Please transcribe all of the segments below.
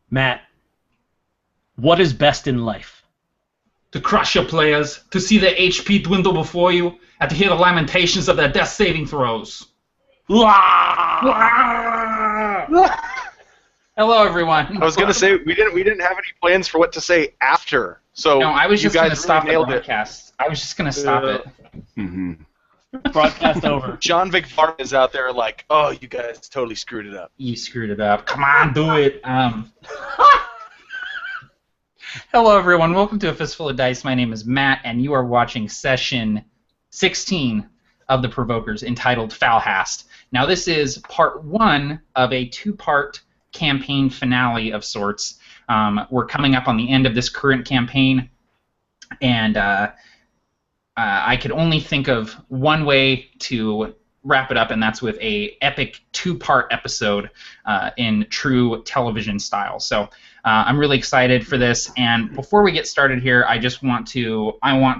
Matt, what is best in life? To crush your players, to see their HP dwindle before you, and to hear the lamentations of their death saving throws. Hello, everyone. I was gonna say we didn't have any plans for what to say after. So No, I was you just going to guys stop really the nailed it. broadcast. I was just going to stop it. Mm-hmm. Broadcast over. John Vic Varn is out there like, oh, you guys totally screwed it up. You screwed it up. Come on, do it. Hello, everyone. Welcome to A Fistful of Dice. My name is Matt, and you are watching session 16 of the Provokers, entitled Falhast. Now, this is part one of a two-part campaign finale of sorts. We're coming up on the end of this current campaign, and I could only think of one way to wrap it up, and that's with a epic two-part episode in true television style. So I'm really excited for this. And before we get started here, I want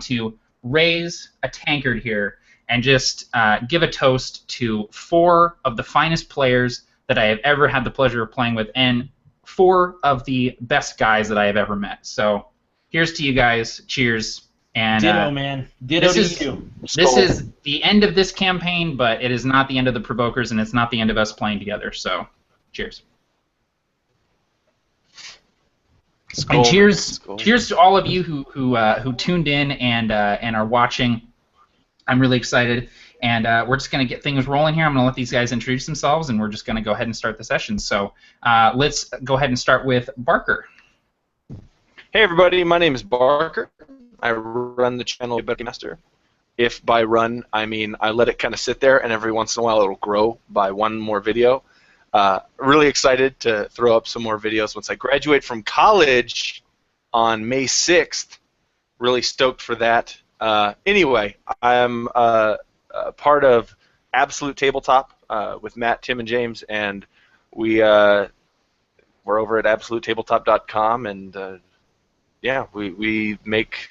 to raise a tankard here and just give a toast to 4 of the finest players that I have ever had the pleasure of playing with, and 4 of the best guys that I have ever met. So here's to you guys. Cheers. And, Ditto, man. Ditto to you. This is the end of this campaign, but it is not the end of the Provokers, and it's not the end of us playing together. So, cheers. Skull. And cheers, Skull. cheers to all of you who tuned in and are watching. I'm really excited, and we're just going to get things rolling here. I'm going to let these guys introduce themselves, and we're just going to go ahead and start the session. So, let's go ahead and start with Barker. Hey everybody, my name is Barker. I run the channel Better Master. If by run, I mean I let it kind of sit there, and every once in a while it'll grow by one more video. Really excited to throw up some more videos once I graduate from college on May 6th. Really stoked for that. Anyway, I am a part of Absolute Tabletop with Matt, Tim, and James, and we're over at absolutetabletop.com, and yeah, we make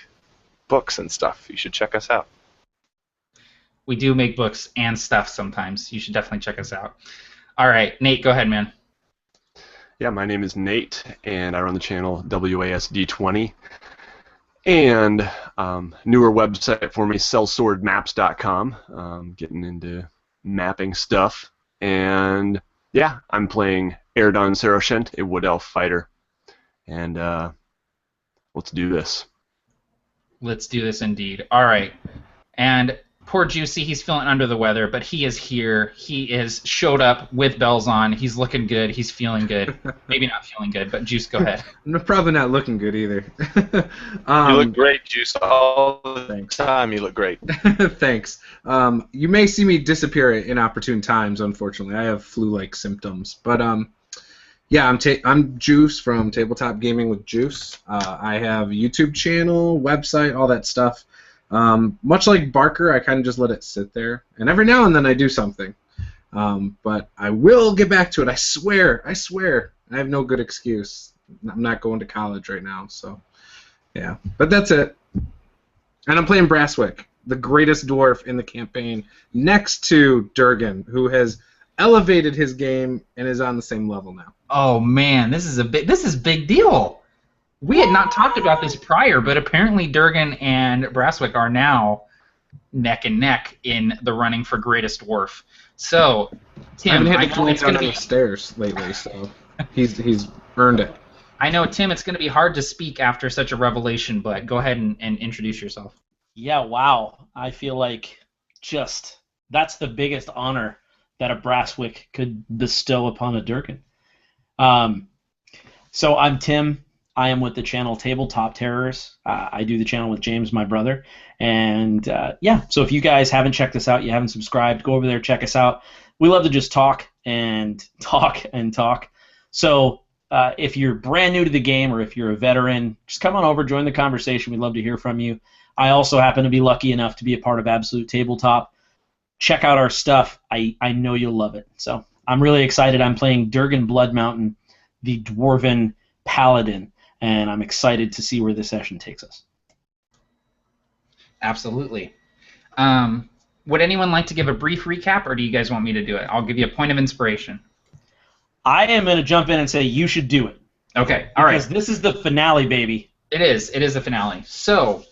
books and stuff. You should check us out. We do make books and stuff sometimes. You should definitely check us out. All right, Nate, go ahead, man. Yeah, my name is Nate, and I run the channel WASD20. And newer website for me, sellswordmaps.com. Getting into mapping stuff. And yeah, I'm playing Erdon Saroshent, a Wood Elf fighter. And let's do this. Let's do this indeed. All right. And poor Juicy, he's feeling under the weather, but he is here. He is showed up with bells on. He's looking good. He's feeling good. Maybe not feeling good, but Juice, go ahead. I'm probably not looking good either. You look great, Juice. All the time you look great. Thanks. You may see me disappear at inopportune times, unfortunately. I have flu-like symptoms. But yeah, I'm Juice from Tabletop Gaming with Juice. I have a YouTube channel, website, all that stuff. Much like Barker, I kind of just let it sit there, and every now and then I do something. But I will get back to it. I swear. I have no good excuse. I'm not going to college right now, so yeah. But that's it. And I'm playing Brasswick, the greatest dwarf in the campaign, next to Durgan, who has elevated his game and is on the same level now. Oh man, this is big deal. We had not talked about this prior, but apparently Durgan and Brasswick are now neck and neck in the running for greatest dwarf. So, Tim, I know it's going to be stairs lately, so he's earned it. I know, Tim, it's going to be hard to speak after such a revelation, but go ahead and introduce yourself. Yeah, wow. I feel like that's the biggest honor that a Brasswick could bestow upon a Durgan. So I'm Tim. I am with the channel Tabletop Terrors. I do the channel with James, my brother. And yeah, so if you guys haven't checked us out, you haven't subscribed, go over there, check us out. We love to just talk and talk and talk. So if you're brand new to the game or if you're a veteran, just come on over, join the conversation. We'd love to hear from you. I also happen to be lucky enough to be a part of Absolute Tabletop. Check out our stuff. I know you'll love it. So I'm really excited. I'm playing Durgan Blood Mountain, the Dwarven Paladin, and I'm excited to see where this session takes us. Absolutely. Would anyone like to give a brief recap, or do you guys want me to do it? I'll give you a point of inspiration. I am going to jump in and say you should do it. Okay, all right. Because this is the finale, baby. It is. It is the finale. So,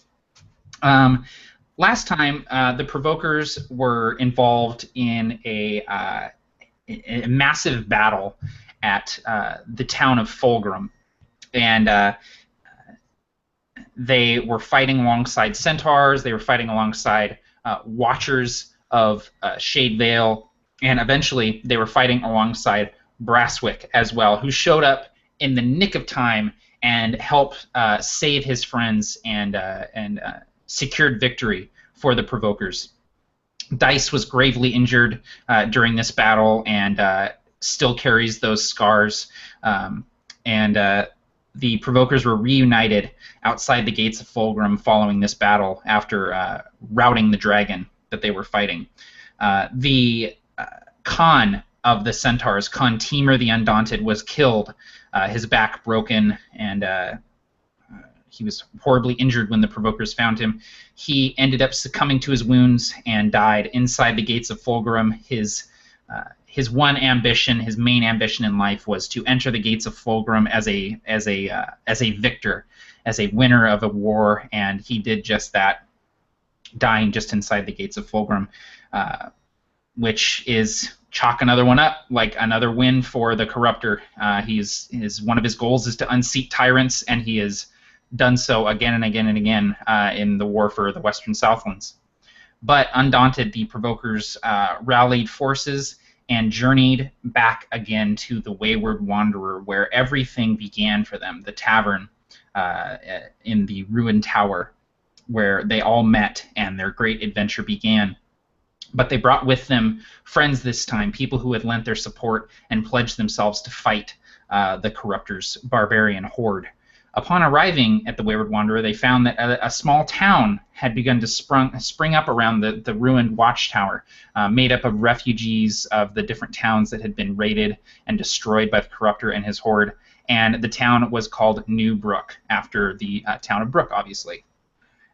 last time the Provokers were involved in a massive battle at the town of Fulgrim, and they were fighting alongside centaurs. They were fighting alongside watchers of Shade Vale, and eventually they were fighting alongside Brasswick as well, who showed up in the nick of time and helped save his friends and secured victory for the Provokers. Dice was gravely injured during this battle and still carries those scars. The Provokers were reunited outside the gates of Fulgrim following this battle after routing the dragon that they were fighting. The Khan of the Centaurs, Khan Temur the Undaunted, was killed, his back broken, and he was horribly injured when the Provokers found him. He ended up succumbing to his wounds and died inside the gates of Fulgrim. His one ambition, his main ambition in life, was to enter the gates of Fulgrim as a victor, as a winner of a war, and he did just that, dying just inside the gates of Fulgrim, which is chalk another one up, like another win for the Corruptor. One of his goals is to unseat tyrants, and he has done so again and again and again in the war for the Western Southlands. But undaunted, the Provokers rallied forces and journeyed back again to the Wayward Wanderer, where everything began for them, the tavern in the ruined tower, where they all met and their great adventure began. But they brought with them friends this time, people who had lent their support and pledged themselves to fight the Corruptor's barbarian horde. Upon arriving at the Wayward Wanderer, they found that a small town had begun to spring up around the ruined watchtower, made up of refugees of the different towns that had been raided and destroyed by the Corruptor and his horde. And the town was called New Brook, after the town of Brook, obviously.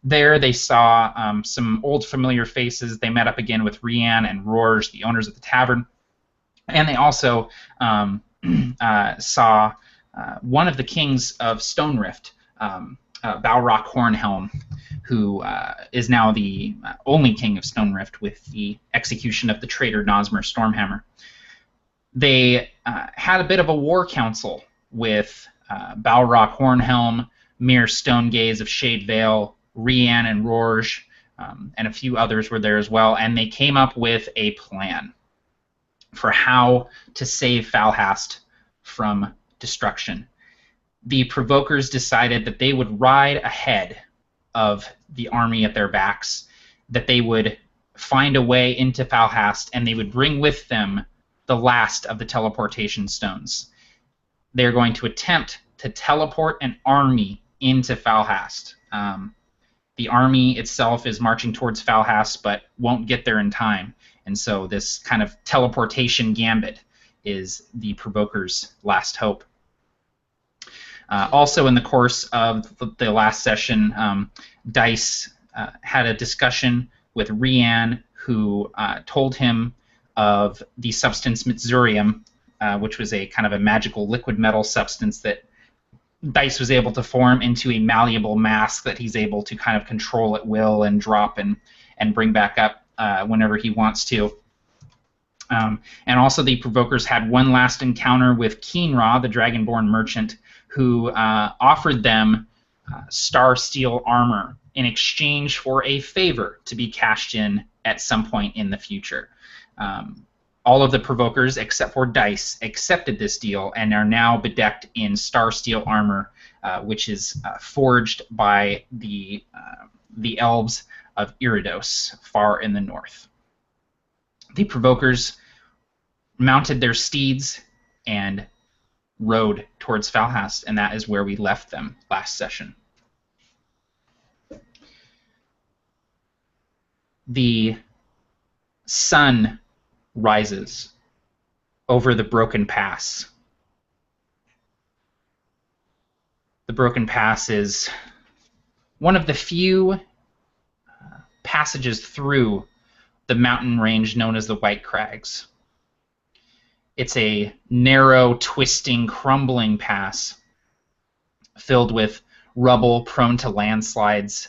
There they saw some old familiar faces. They met up again with Rian and Rorge, the owners of the tavern. And they also saw one of the kings of Stonerift, Balrock Hornhelm, who is now the only king of Stonerift with the execution of the traitor Nosmer Stormhammer. They had a bit of a war council with Balrock Hornhelm, Mir Stonegaze of Shade Vale, Rian and Rorge, and a few others were there as well, and they came up with a plan for how to save Falhast from destruction. The Provokers decided that they would ride ahead of the army at their backs, that they would find a way into Falhast, and they would bring with them the last of the teleportation stones. They're going to attempt to teleport an army into Falhast. The army itself is marching towards Falhast, but won't get there in time, and so this kind of teleportation gambit is the Provokers' last hope. Also, in the course of the last session, Dice had a discussion with Rian, who told him of the substance Mitsurium, which was a kind of a magical liquid metal substance that Dice was able to form into a malleable mask that he's able to kind of control at will and drop and bring back up whenever he wants to. And also the Provokers had one last encounter with Keenra, the Dragonborn merchant, who offered them star steel armor in exchange for a favor to be cashed in at some point in the future. All of the Provokers, except for Dice, accepted this deal and are now bedecked in star steel armor, which is forged by the elves of Iridos, far in the north. The Provokers mounted their steeds and rode towards Falhast, and that is where we left them last session. The sun rises over the Broken Pass. The Broken Pass is one of the few passages through the mountain range known as the White Crags. It's a narrow, twisting, crumbling pass filled with rubble prone to landslides.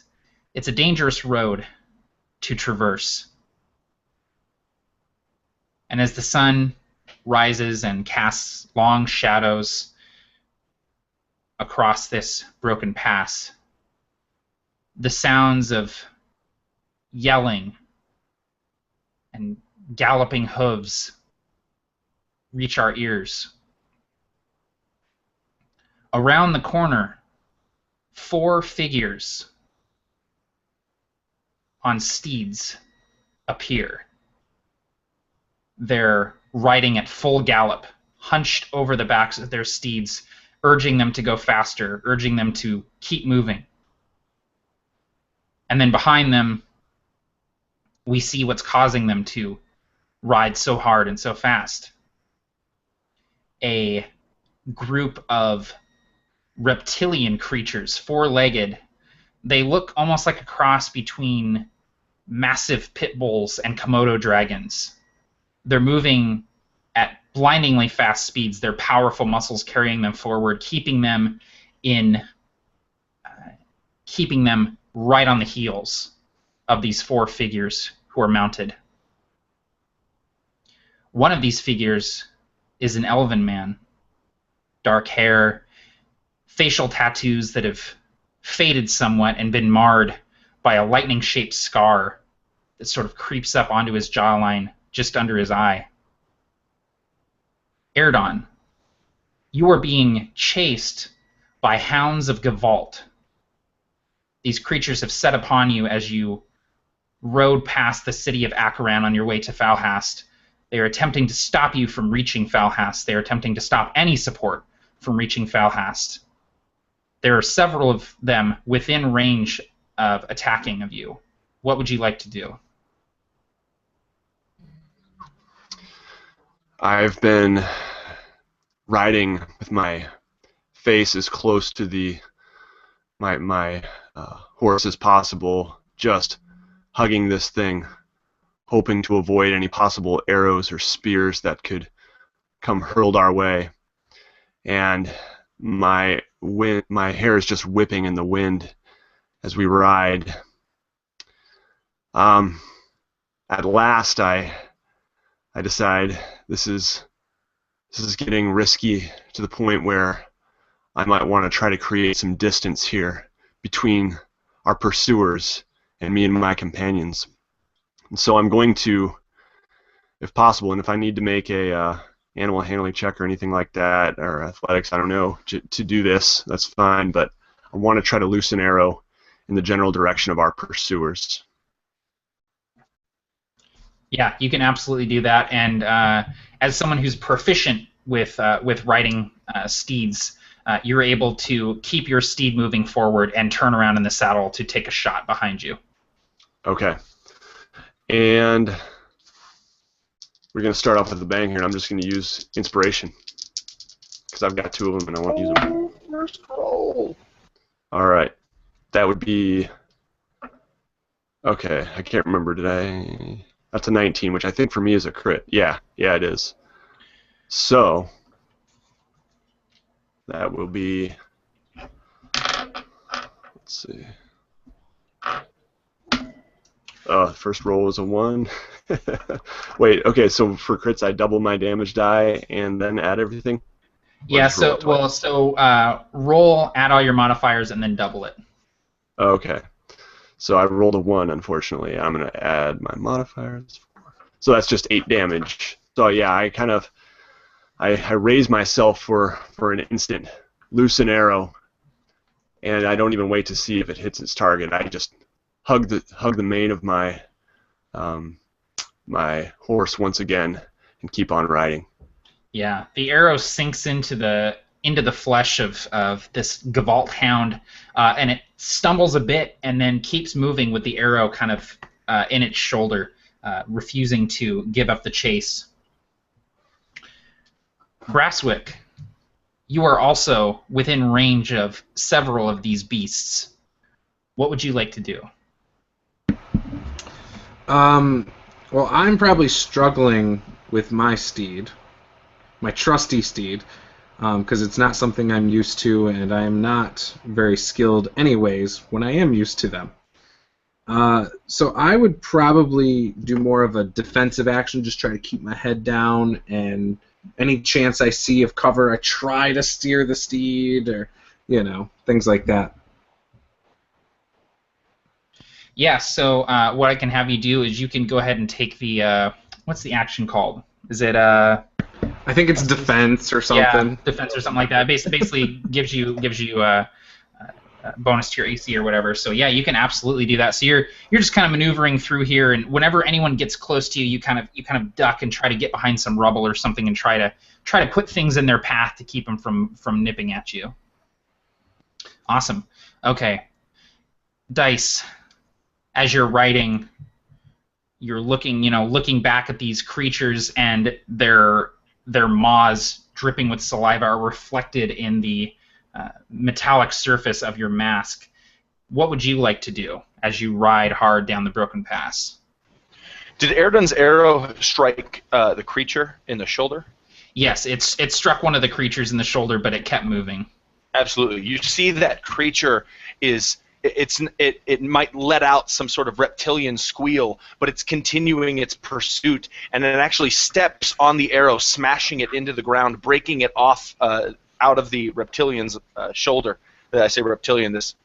It's a dangerous road to traverse. And as the sun rises and casts long shadows across this broken pass, the sounds of yelling and galloping hooves reach our ears. Around the corner, 4 figures on steeds appear. They're riding at full gallop, hunched over the backs of their steeds, urging them to go faster, urging them to keep moving. And then behind them, we see what's causing them to ride so hard and so fast. A group of reptilian creatures, 4-legged. They look almost like a cross between massive pit bulls and Komodo dragons. They're moving at blindingly fast speeds, their powerful muscles carrying them forward, keeping them right on the heels of these 4 figures who are mounted. One of these figures is an elven man. Dark hair, facial tattoos that have faded somewhat and been marred by a lightning-shaped scar that sort of creeps up onto his jawline just under his eye. Erdon, you are being chased by hounds of Gavalt. These creatures have set upon you as you rode past the city of Acheran on your way to Falhast. They are attempting to stop you from reaching Falhast. They are attempting to stop any support from reaching Falhast. There are several of them within range of attacking of you. What would you like to do? I've been riding with my face as close to my horse as possible, just hugging this thing, hoping to avoid any possible arrows or spears that could come hurled our way. And my hair is just whipping in the wind as we ride. At last, I decide this is getting risky to the point where I might want to try to create some distance here between our pursuers and me and my companions. And so I'm going to, if possible, and if I need to make a animal handling check or anything like that, or athletics, I don't know, to do this, that's fine, but I want to try to loose an arrow in the general direction of our pursuers. Yeah, you can absolutely do that, and as someone who's proficient with riding steeds, you're able to keep your steed moving forward and turn around in the saddle to take a shot behind you. Okay. And we're going to start off with a bang here, and I'm just going to use Inspiration, because I've got 2 of them, and I want to use them. First roll. All right. That would be... Okay, I can't remember. Did I... That's a 19, which I think for me is a crit. Yeah, it is. So, that will be... Let's see. The first roll was a 1. Wait, okay, so for crits I double my damage die and then add everything? Yeah, roll, add all your modifiers, and then double it. Okay. So I rolled a 1, unfortunately. I'm going to add my modifiers. So that's just 8 damage. So yeah, I raise myself for an instant, loose an arrow, and I don't even wait to see if it hits its target. I just hug the mane of my my horse once again and keep on riding. Yeah, the arrow sinks into the flesh of this Gavalt hound, and it stumbles a bit and then keeps moving with the arrow kind of in its shoulder, refusing to give up the chase. Brasswick, you are also within range of several of these beasts. What would you like to do? Well, I'm probably struggling with my steed, my trusty steed. because it's not something I'm used to, and I am not very skilled anyways when I am used to them. So I would probably do more of a defensive action, just try to keep my head down, and any chance I see of cover, I try to steer the steed, or, things like that. Yeah, so what I can have you do is you can go ahead and take the, what's the action called? Is it, I think it's defense or something. Yeah, defense or something like that. Basically gives you bonus to your AC or whatever. So yeah, you can absolutely do that. So you're just kind of maneuvering through here, and whenever anyone gets close to you, you kind of duck and try to get behind some rubble or something and try to put things in their path to keep them from nipping at you. Awesome. Okay. Dice. As you're writing, you're looking back at these creatures, and their maws dripping with saliva are reflected in the metallic surface of your mask. What would you like to do as you ride hard down the broken pass? Did Erdan's arrow strike the creature in the shoulder? Yes, it struck one of the creatures in the shoulder, but it kept moving. Absolutely. You see that creature it might let out some sort of reptilian squeal, but it's continuing its pursuit, and then it actually steps on the arrow, smashing it into the ground, breaking it off out of the reptilian's shoulder. I say reptilian, this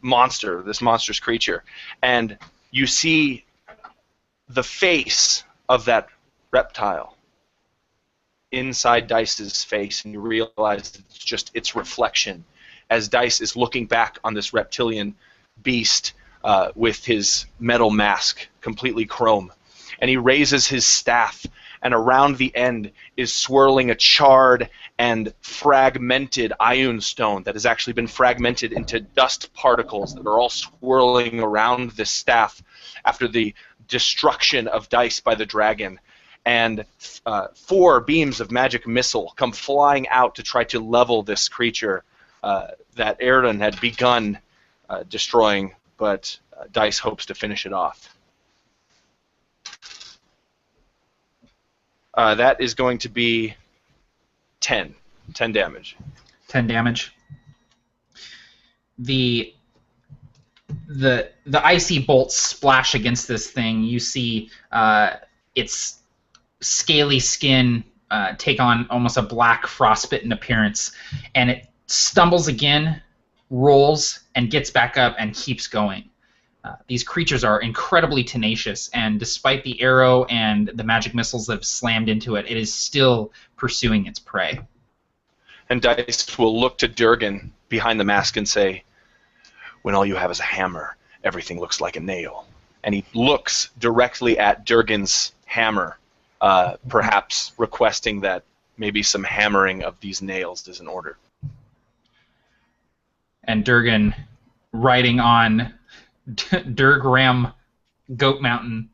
monstrous creature. And you see the face of that reptile inside Dice's face, and you realize it's just its reflection as Dice is looking back on this reptilian beast with his metal mask, completely chrome. And he raises his staff, and around the end is swirling a charred and fragmented Ioun stone that has actually been fragmented into dust particles that are all swirling around this staff after the destruction of Dice by the dragon. And 4 beams of magic missile come flying out to try to level this creature that Erdan had begun destroying, but Dice hopes to finish it off. That is going to be 10 damage. 10 damage. The icy bolts splash against this thing. You see its scaly skin take on almost a black frostbitten appearance, and it stumbles again, rolls, and gets back up and keeps going. These creatures are incredibly tenacious, and despite the arrow and the magic missiles that have slammed into it, it is still pursuing its prey. And Dice will look to Durgan behind the mask and say, "When all you have is a hammer, everything looks like a nail." And he looks directly at Durgan's hammer, perhaps requesting that maybe some hammering of these nails is in order. And Durgan, riding on Durgram Goat Mountain,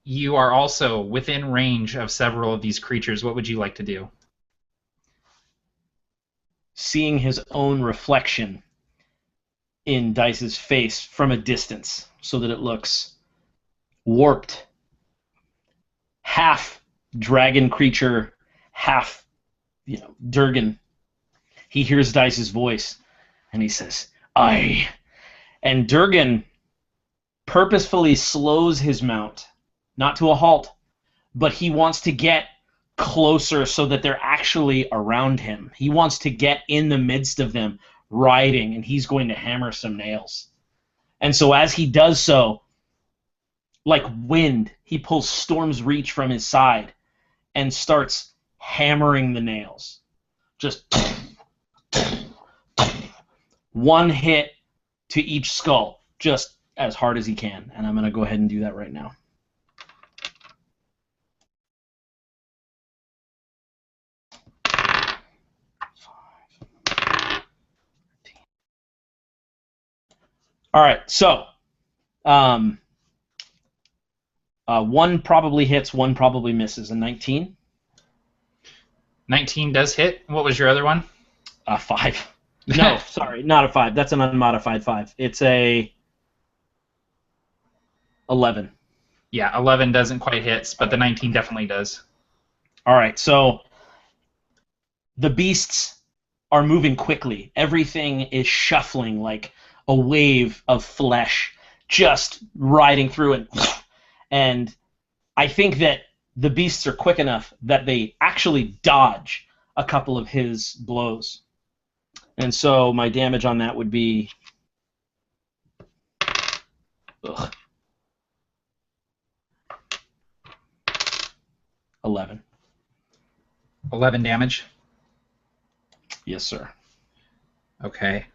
you are also within range of several of these creatures. What would you like to do? Seeing his own reflection in Dice's face from a distance so that it looks warped, half dragon creature, half, Durgan. He hears Dice's voice, and he says, "I." And Durgan purposefully slows his mount, not to a halt, but he wants to get closer so that they're actually around him. He wants to get in the midst of them, riding, and he's going to hammer some nails. And so as he does so, like wind, he pulls Storm's Reach from his side and starts hammering the nails. Just one hit to each skull, just as hard as he can. And I'm going to go ahead and do that right now. All right, so one probably hits, one probably misses. A 19? 19 does hit. What was your other one? 5. No, sorry, not a 5. That's an unmodified 5. It's a 11. Yeah, 11 doesn't quite hit, but the 19 definitely does. All right, so the beasts are moving quickly. Everything is shuffling like a wave of flesh just riding through it. And I think that the beasts are quick enough that they actually dodge a couple of his blows. And so my damage on that would be... 11. 11 damage. Yes, sir. Okay.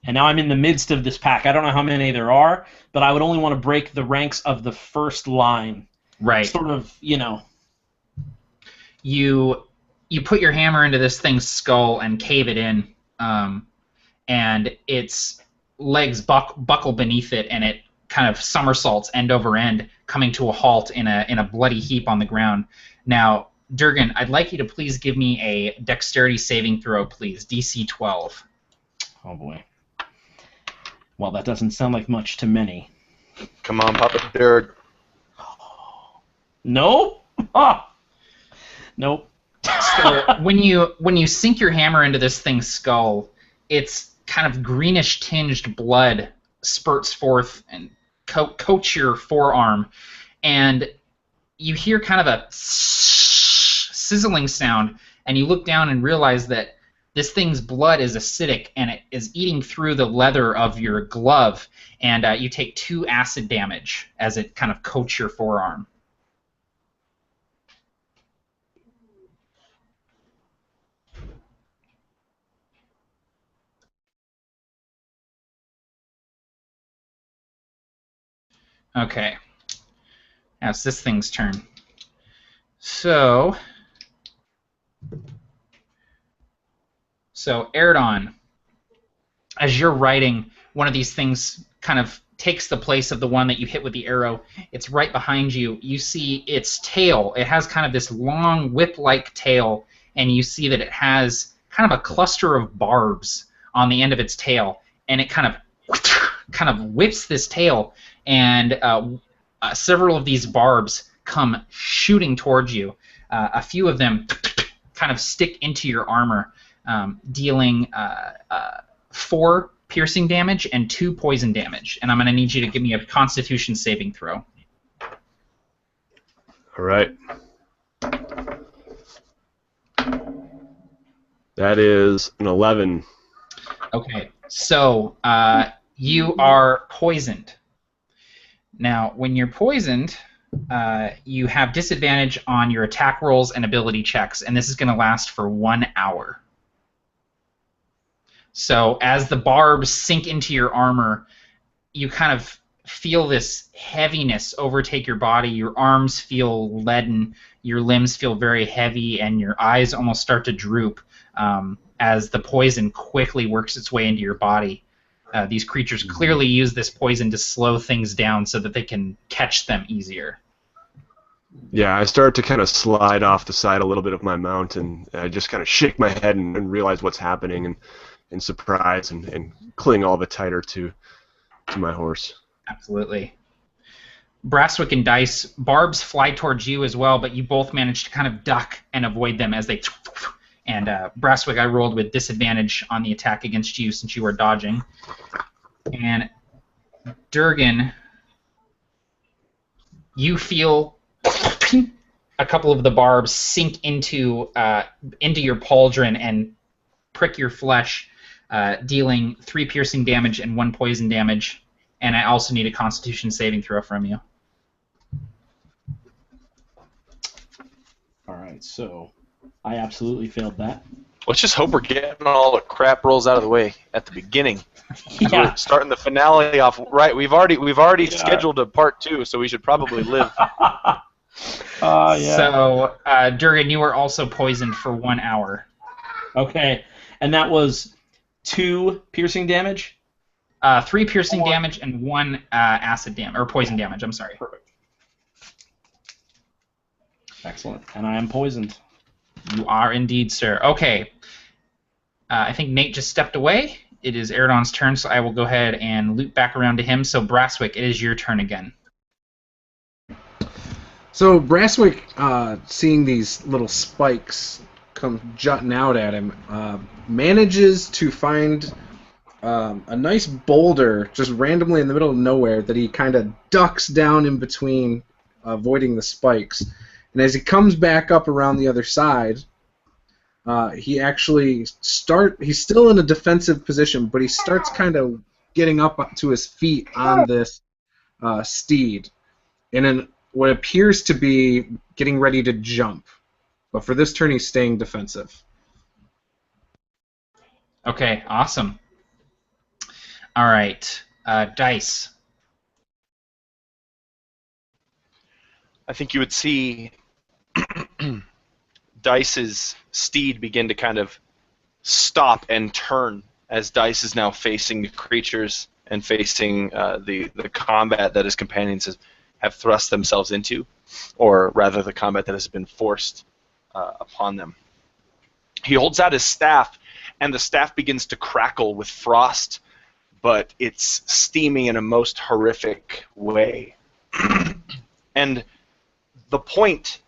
And now I'm in the midst of this pack. I don't know how many there are, but I would only want to break the ranks of the first line. Right. Sort of, you know. You put your hammer into this thing's skull and cave it in, and its legs buckle beneath it, and it kind of somersaults end over end, coming to a halt in a bloody heap on the ground. Now, Durgan, I'd like you to please give me a dexterity saving throw, please. DC 12. Oh, boy. Well, that doesn't sound like much to many. Come on, Papa Dirk. Nope. Ah. Nope. So when you sink your hammer into this thing's skull, its kind of greenish tinged blood spurts forth and coats your forearm, and you hear kind of a sizzling sound, and you look down and realize that this thing's blood is acidic, and it is eating through the leather of your glove, and you take 2 acid damage as it kind of coats your forearm. Okay. Now it's this thing's turn. So Erdon, as you're riding, one of these things kind of takes the place of the one that you hit with the arrow. It's right behind you. You see its tail. It has kind of this long whip-like tail, and you see that it has kind of a cluster of barbs on the end of its tail, and it kind of whips this tail, and several of these barbs come shooting towards you. A few of them kind of stick into your armor, dealing 4 piercing damage and 2 poison damage. And I'm going to need you to give me a Constitution saving throw. All right. That is an 11. Okay, so you are poisoned. Now, when you're poisoned, you have disadvantage on your attack rolls and ability checks, and this is going to last for 1 hour. So as the barbs sink into your armor, you kind of feel this heaviness overtake your body. Your arms feel leaden, your limbs feel very heavy, and your eyes almost start to droop as the poison quickly works its way into your body. These creatures clearly use this poison to slow things down so that they can catch them easier. Yeah, I start to kind of slide off the side a little bit of my mount, and I just kind of shake my head and realize what's happening, and in surprise, and cling all the tighter to my horse. Absolutely. Brasswick and Dice, barbs fly towards you as well, but you both manage to kind of duck and avoid them as they... And Brasswick, I rolled with disadvantage on the attack against you since you were dodging. And Durgan, you feel a couple of the barbs sink into your pauldron and prick your flesh, dealing 3 piercing damage and 1 poison damage. And I also need a Constitution saving throw from you. All right, so I absolutely failed that. Let's just hope we're getting all the crap rolls out of the way at the beginning. Yeah. We're starting the finale off right. We've already scheduled a part 2, so we should probably live. Yeah. So, Durgan, you were also poisoned for 1 hour. Okay, and that was 2 piercing damage? 3 piercing damage and 1 acid damage, or poison damage, I'm sorry. Perfect. Excellent, and I am poisoned. You are indeed, sir. Okay. I think Nate just stepped away. It is Erdon's turn, so I will go ahead and loop back around to him. So, Brasswick, it is your turn again. So Brasswick, seeing these little spikes comes jutting out at him, manages to find a nice boulder just randomly in the middle of nowhere that he kind of ducks down in between, avoiding the spikes. And as he comes back up around the other side, he actually he's still in a defensive position, but he starts kind of getting up to his feet on this steed, and in what appears to be getting ready to jump. But for this turn, he's staying defensive. Okay, awesome. All right, Dice. I think you would see Dice's steed begin to kind of stop and turn as Dice is now facing the creatures and facing the combat that his companions have thrust themselves into, or rather the combat that has been forced upon them. He holds out his staff, and the staff begins to crackle with frost, but it's steaming in a most horrific way. And the point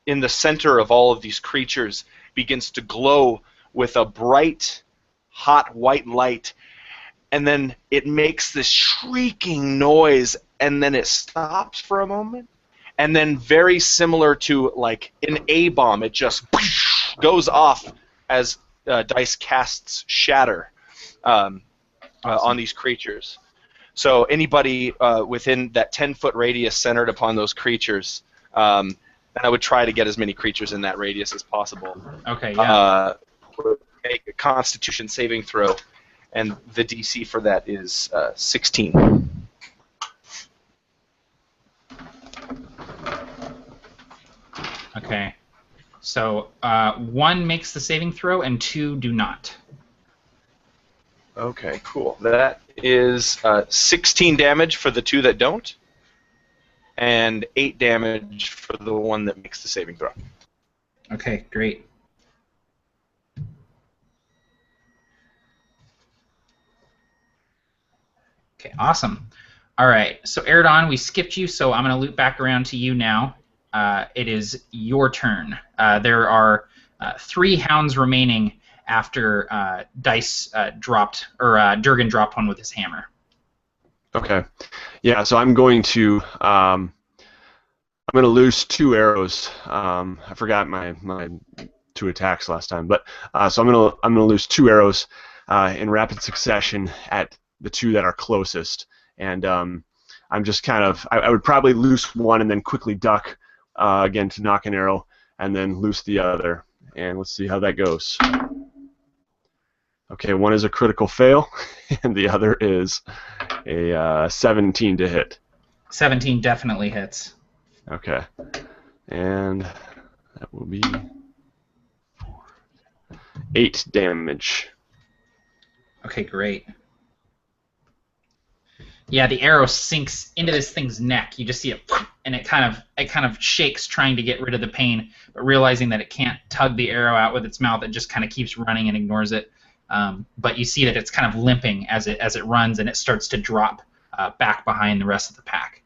in the center of all of these creatures begins to glow with a bright, hot white light, and then it makes this shrieking noise, and then it stops for a moment, and then very similar to like an A-bomb, it just goes off as Dice casts Shatter on these creatures. So anybody within that 10-foot radius centered upon those creatures, and I would try to get as many creatures in that radius as possible. Okay, yeah. Make a Constitution saving throw, and the DC for that is 16. Okay. So 1 makes the saving throw, and 2 do not. Okay, cool. That is 16 damage for the 2 that don't, and 8 damage for the one that makes the saving throw. Okay, great. Okay, awesome. All right, so Eridon, we skipped you, so I'm going to loop back around to you now. It is your turn. There are 3 hounds remaining after Dice dropped, or Durgan dropped one with his hammer. Okay. Yeah, so I'm going to loose 2 arrows. I forgot my 2 attacks last time, but so I'm gonna loose 2 arrows in rapid succession at the 2 that are closest, and I'm just kind of I would probably loose one and then quickly duck again to knock an arrow, and then loose the other, and let's see how that goes. Okay, one is a critical fail, and the other is a 17 to hit. 17 definitely hits. Okay, and that will be 8 damage. Okay, great. Yeah, the arrow sinks into this thing's neck. You just see it, and it kind of shakes, trying to get rid of the pain, but realizing that it can't tug the arrow out with its mouth, it just kind of keeps running and ignores it. But you see that it's kind of limping as it runs, and it starts to drop back behind the rest of the pack.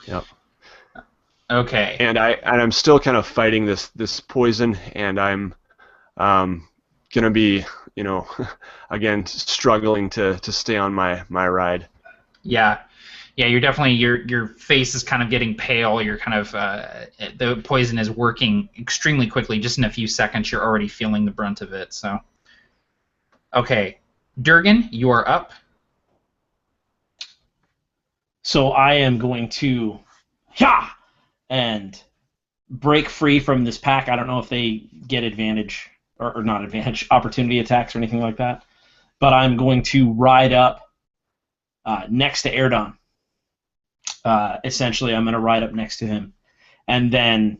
Yep. Okay. And I'm still kind of fighting this poison, and I'm gonna be, again, struggling to stay on my ride. Yeah, you're definitely your face is kind of getting pale. You're kind of the poison is working extremely quickly. Just in a few seconds, you're already feeling the brunt of it. So, okay, Durgan, you are up. So I am going to and break free from this pack. I don't know if they get advantage or not advantage, opportunity attacks or anything like that. But I'm going to ride up next to Eridon. Essentially, I'm going to ride up next to him. And then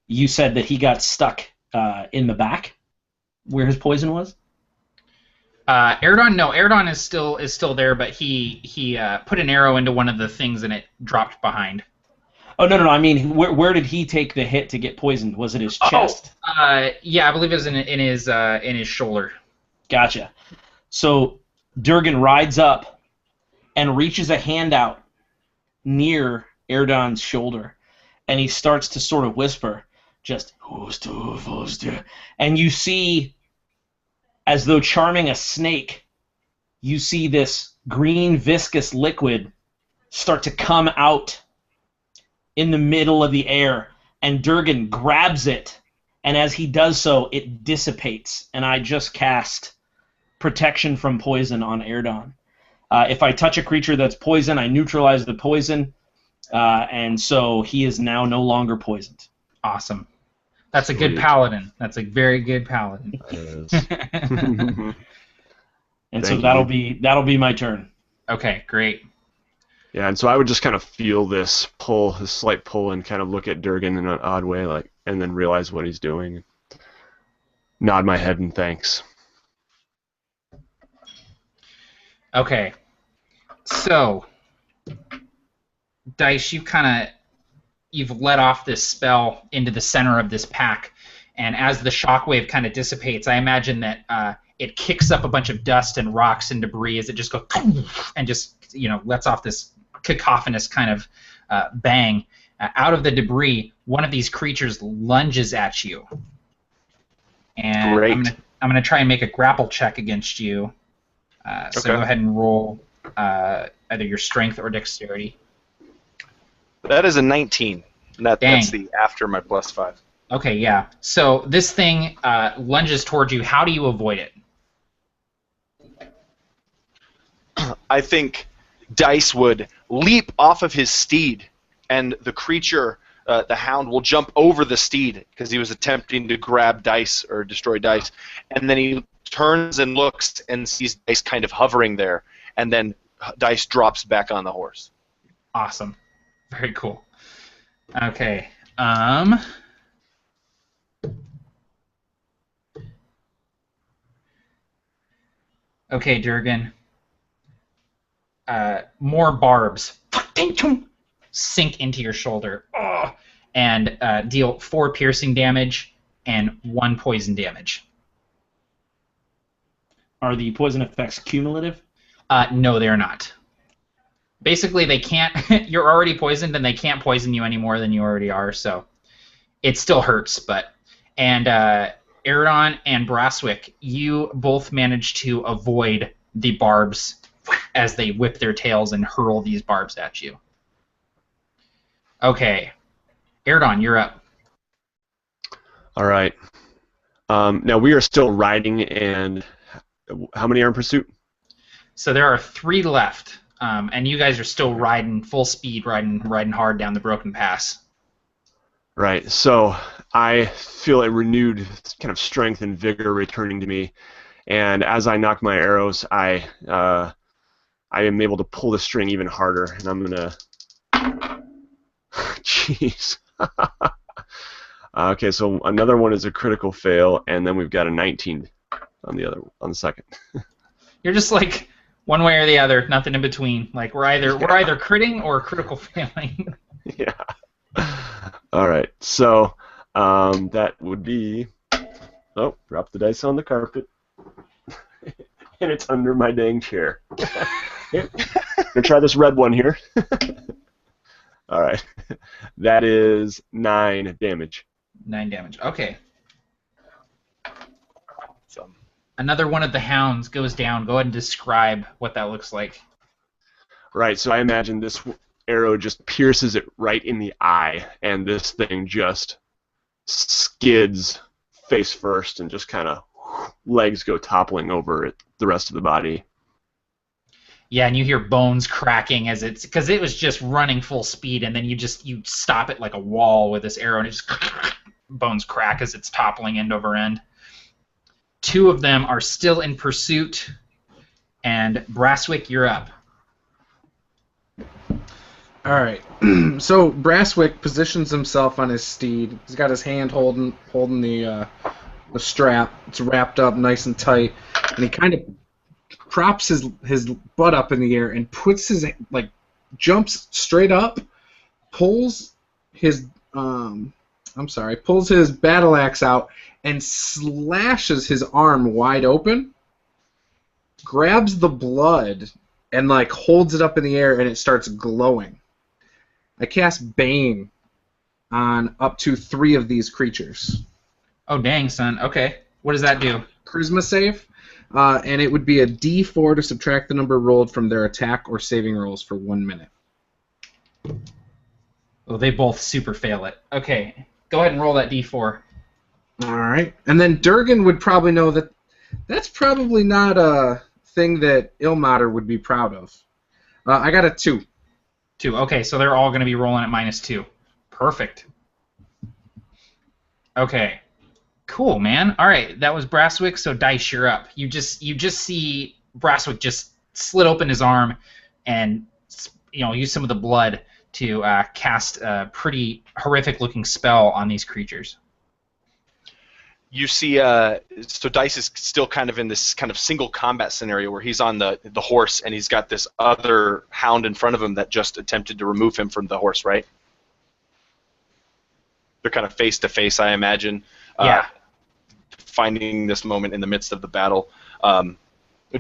you said that he got stuck in the back where his poison was? Eridon is still there, but he put an arrow into one of the things and it dropped behind. Oh, no. I mean, where did he take the hit to get poisoned? Was it his chest? Yeah, I believe it was in his shoulder. Gotcha. So Durgan rides up and reaches a hand out near Eridon's shoulder, and he starts to sort of whisper, just and you see, as though charming a snake, you see this green viscous liquid start to come out in the middle of the air, and Durgan grabs it, and as he does so, it dissipates, and I just cast Protection from Poison on Erdon. If I touch a creature that's poison, I neutralize the poison, and so he is now no longer poisoned. Awesome. That's a good paladin. That's a very good paladin. And so that'll be my turn. Okay, great. Yeah, and so I would just kind of feel this pull, this slight pull, and kind of look at Durgan in an odd way, like, and then realize what he's doing. Nod my head in thanks. Okay. So, Dice, you've let off this spell into the center of this pack, and as the shockwave kind of dissipates, I imagine that it kicks up a bunch of dust and rocks and debris as it just goes and just lets off this cacophonous kind of bang. Out of the debris, one of these creatures lunges at you, and Great. I'm gonna try and make a grapple check against you. So Okay. go ahead and roll either your strength or dexterity. That is a 19. That's Dang. the after my +5. Okay, yeah. So this thing lunges towards you. How do you avoid it? I think Dice would leap off of his steed, and the creature, the hound, will jump over the steed because he was attempting to grab Dice or destroy Dice, and then he turns and looks and sees Dice kind of hovering there, and then Dice drops back on the horse. Awesome. Very cool. Okay. Okay, Durgan. More barbs sink into your shoulder and deal 4 piercing damage and 1 poison damage. Are the poison effects cumulative? No, they're not. Basically, they can't. You're already poisoned, and they can't poison you any more than you already are. So it still hurts, but Aerodon and Brasswick, you both managed to avoid the barbs as they whip their tails and hurl these barbs at you. Okay, Aerodon, you're up. All right. Now we are still riding, and how many are in pursuit? So there are 3 left, and you guys are still riding full speed, riding hard down the Broken Pass. Right. So I feel a renewed kind of strength and vigor returning to me, and as I knock my arrows, I am able to pull the string even harder, and I'm gonna. Jeez. Okay, so another one is a critical fail, and then we've got a 19 on the second. You're just like one way or the other, nothing in between. Like we're either critting or critical failing. Yeah. All right. So that would be. Oh, drop the dice on the carpet, and it's under my dang chair. Here, gonna try this red one here. All right. That is 9 damage. 9 damage. Okay. So, Another one of the hounds goes down. Go ahead and describe what that looks like. Right, so I imagine this arrow just pierces it right in the eye, and this thing just skids face first and just kind of legs go toppling over it, the rest of the body. Yeah, and you hear bones cracking as because it was just running full speed, and then you stop it like a wall with this arrow, and it just bones crack as it's toppling end over end. 2 of them are still in pursuit, and Brasswick, you're up. All right. So Brasswick positions himself on his steed. He's got his hand holding the strap. It's wrapped up nice and tight, and he kind of props his butt up in the air and puts his jumps straight up, pulls his battle axe out and slashes his arm wide open, grabs the blood and holds it up in the air, and it starts glowing. I cast Bane on up to 3 of these creatures. Oh, dang, son. Okay. What does that do? Charisma save, and it would be a D4 to subtract the number rolled from their attack or saving rolls for 1 minute. Oh, they both super fail it. Okay. Go ahead and roll that D4. All right. And then Durgan would probably know that that's probably not a thing that Ilmater would be proud of. I got a 2. 2. Okay, so they're all going to be rolling at -2. Perfect. Okay. Cool, man. All right, that was Brasswick. So Dice, you're up. You just see Brasswick just slit open his arm, and use some of the blood to cast a pretty horrific-looking spell on these creatures. You see, so Dice is still kind of in this kind of single combat scenario where he's on the horse and he's got this other hound in front of him that just attempted to remove him from the horse, right? They're kind of face to face, I imagine. Yeah. Finding this moment in the midst of the battle.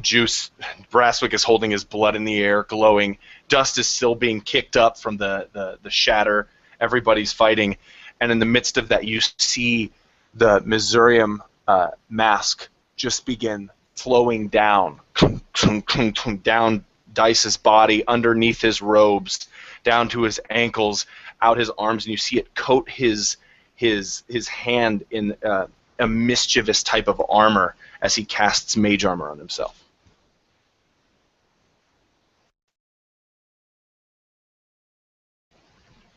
Juice, Brasswick is holding his blood in the air, glowing. Dust is still being kicked up from the shatter. Everybody's fighting. And in the midst of that, you see the Missourium mask just begin flowing down, down Dice's body, underneath his robes, down to his ankles, out his arms, and you see it coat his hand in a mischievous type of armor as he casts mage armor on himself.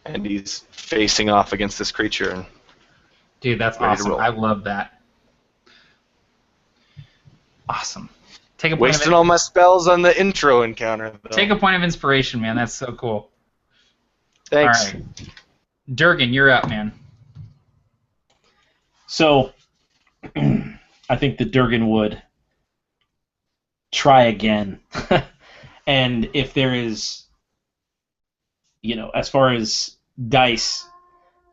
And he's facing off against this creature. And dude, that's awesome. I love that. Awesome. Take a point wasting all my spells on the intro encounter, though. Take a point of inspiration, man. That's so cool. Thanks. All right. Durgan, you're up, man. So, I think that Durgan would try again. And if there is, as far as Dice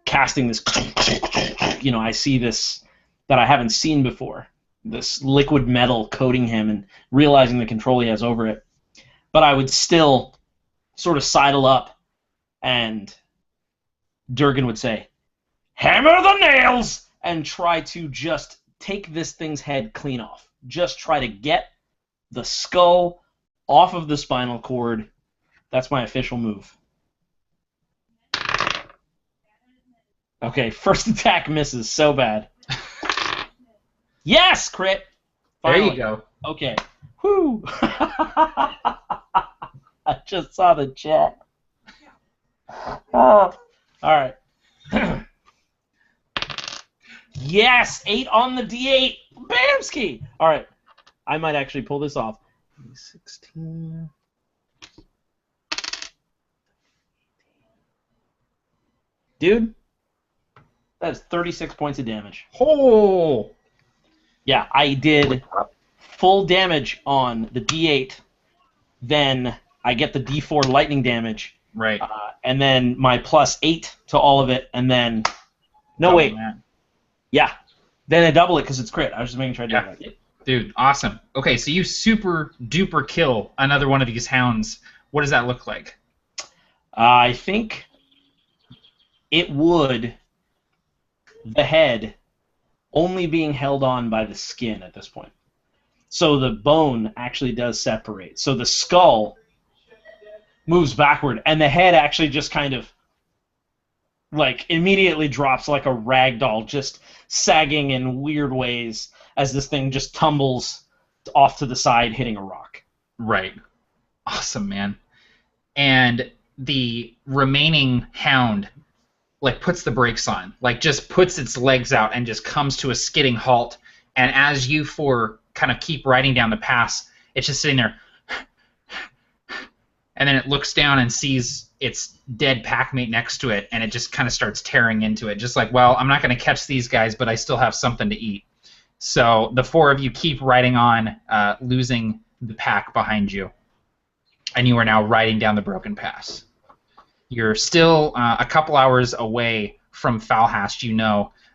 casting this, I see this that I haven't seen before, this liquid metal coating him and realizing the control he has over it. But I would still sort of sidle up, and Durgan would say, "Hammer the nails!" and try to just take this thing's head clean off. Just try to get the skull off of the spinal cord. That's my official move. Okay, first attack misses so bad. Yes, crit! Finally. There you go. Okay. Whew! I just saw the chat. Oh. All right. Yes! 8 on the D8! Bamski! All right. I might actually pull this off. 16... Dude, that is 36 points of damage. Oh! Yeah, I did full damage on the D8. Then I get the D4 lightning damage. Right. And then my +8 to all of it, and then... No, wait. Man. Yeah. Then I double it because it's crit. I was just making sure I did Yeah. that. Dude, awesome. Okay, so you super duper kill another one of these hounds. What does that look like? I think it would, the head, only being held on by the skin at this point. So the bone actually does separate. So the skull moves backward, and the head actually just kind of immediately drops like a rag doll, just sagging in weird ways as this thing just tumbles off to the side, hitting a rock. Right. Awesome, man. And the remaining hound puts the brakes on, just puts its legs out and just comes to a skidding halt. And as you four kind of keep riding down the pass, it's just sitting there. And then it looks down and sees its dead packmate next to it, and it just kind of starts tearing into it. Just well, I'm not going to catch these guys, but I still have something to eat. So the four of you keep riding on, losing the pack behind you. And you are now riding down the broken pass. You're still a couple hours away from Falhast,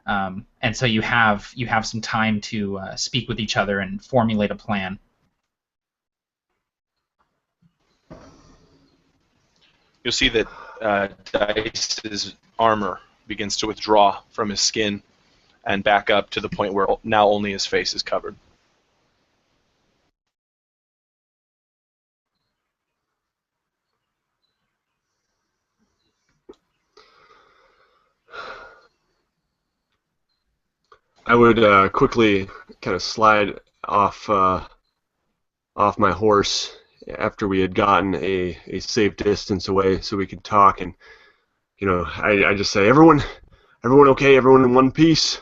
and so you have some time to speak with each other and formulate a plan. You'll see that Dice's armor begins to withdraw from his skin and back up to the point where now only his face is covered. I would quickly kind of slide off my horse after we had gotten a safe distance away so we could talk, and I just say, everyone okay, everyone in one piece?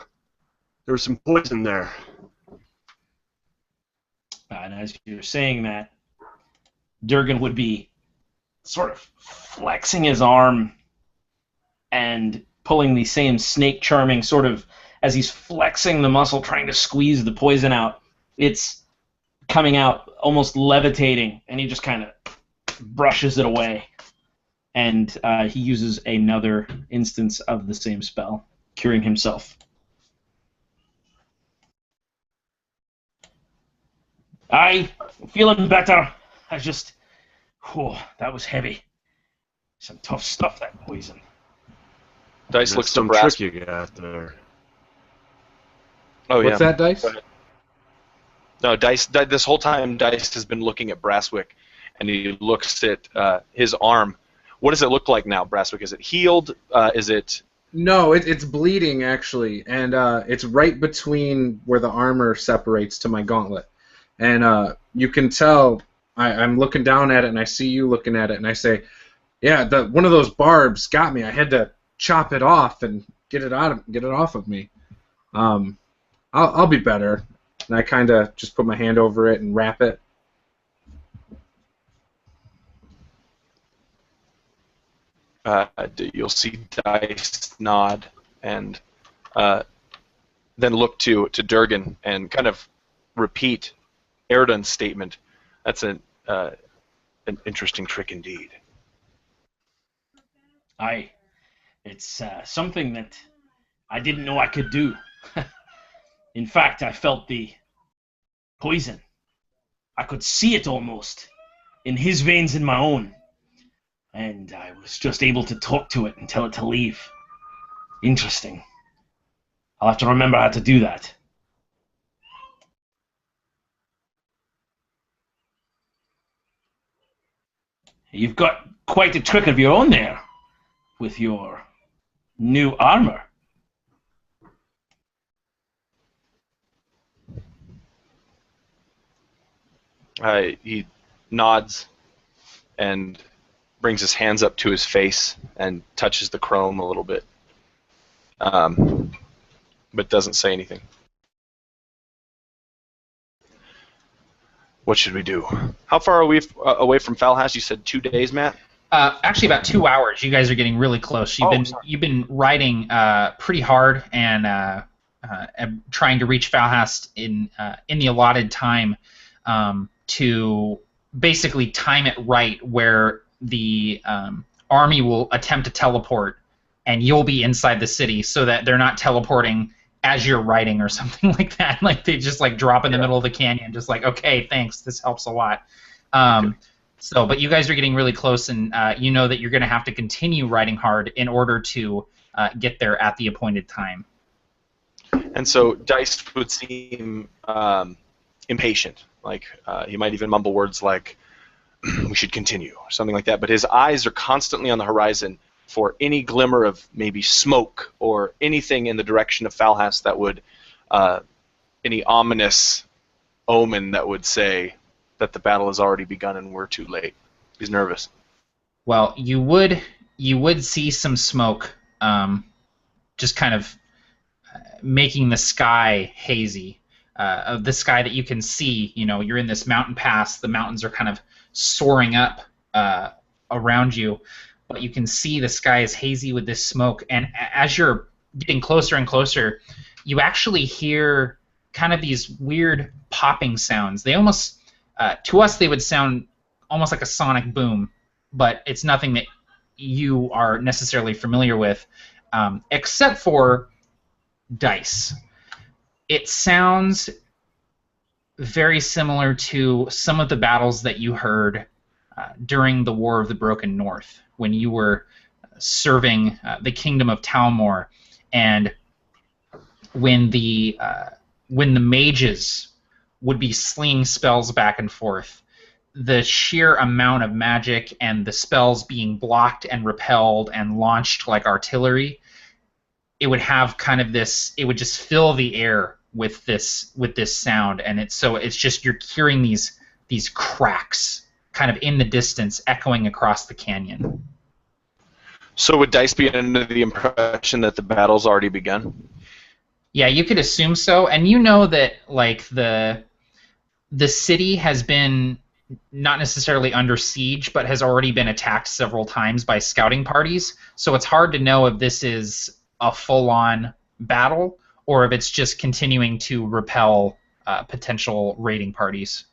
There was some poison there. And as you're saying that, Durgan would be sort of flexing his arm and pulling the same snake charming sort of, as he's flexing the muscle trying to squeeze the poison out, it's coming out almost levitating, and he just kind of brushes it away. And he uses another instance of the same spell, curing himself. I'm feeling better. That was heavy. Some tough stuff, that poison. Dice looks to some Brass. trick you got there. Oh, What's that, Dice? No, Dice. This whole time, Dice has been looking at Brasswick, and he looks at his arm. What does it look like now, Brasswick? Is it healed? Is it? No, it's bleeding actually, and it's right between where the armor separates to my gauntlet, and you can tell. I'm looking down at it, and I see you looking at it, and I say, "Yeah, one of those barbs got me. I had to chop it off and get it off of me. I'll be better." And I kind of just put my hand over it and wrap it. You'll see Dice nod and then look to Durgan and kind of repeat Eridan's statement. That's an interesting trick indeed. It's something that I didn't know I could do. In fact, I felt the poison. I could see it almost in his veins and my own. And I was just able to talk to it and tell it to leave. Interesting. I'll have to remember how to do that. You've got quite a trick of your own there with your new armor. He nods and brings his hands up to his face and touches the chrome a little bit, but doesn't say anything. What should we do? How far are we away from Falhast? You said 2 days, Matt? Actually, about 2 hours. You guys are getting really close. You've been riding pretty hard and trying to reach Falhast in the allotted time to basically time it right where the army will attempt to teleport and you'll be inside the city so that they're not teleporting as you're riding or something like that. Like they just like drop in the middle of the canyon, just like, okay, thanks, this helps a lot. So, but you guys are getting really close, and you know that you're going to have to continue riding hard in order to get there at the appointed time. And so Dice would seem impatient. Like he might even mumble words like, "We should continue," or something like that. But his eyes are constantly on the horizon for any glimmer of maybe smoke or anything in the direction of Falhast that would, any ominous omen that would say that the battle has already begun and we're too late. He's nervous. Well, you would see some smoke, just kind of making the sky hazy. Of the sky that you can see, you know, you're in this mountain pass. The mountains are kind of soaring up around you, but you can see the sky is hazy with this smoke. And as you're getting closer and closer, you actually hear kind of these weird popping sounds. They almost, to us, they would sound almost like a sonic boom, but it's nothing that you are necessarily familiar with, except for Dice. It sounds very similar to some of the battles that you heard during the War of the Broken North, when you were serving the kingdom of Talmor, and when the mages would be slinging spells back and forth, the sheer amount of magic and the spells being blocked and repelled and launched like artillery, it would have kind of this. It would just fill the air with this sound, and it's just you're hearing these cracks kind of in the distance echoing across the canyon. So would Dice be under the impression that the battle's already begun? Yeah, you could assume so, and you know that like the city has been not necessarily under siege, but has already been attacked several times by scouting parties. So it's hard to know if this is a full-on battle or if it's just continuing to repel potential raiding parties.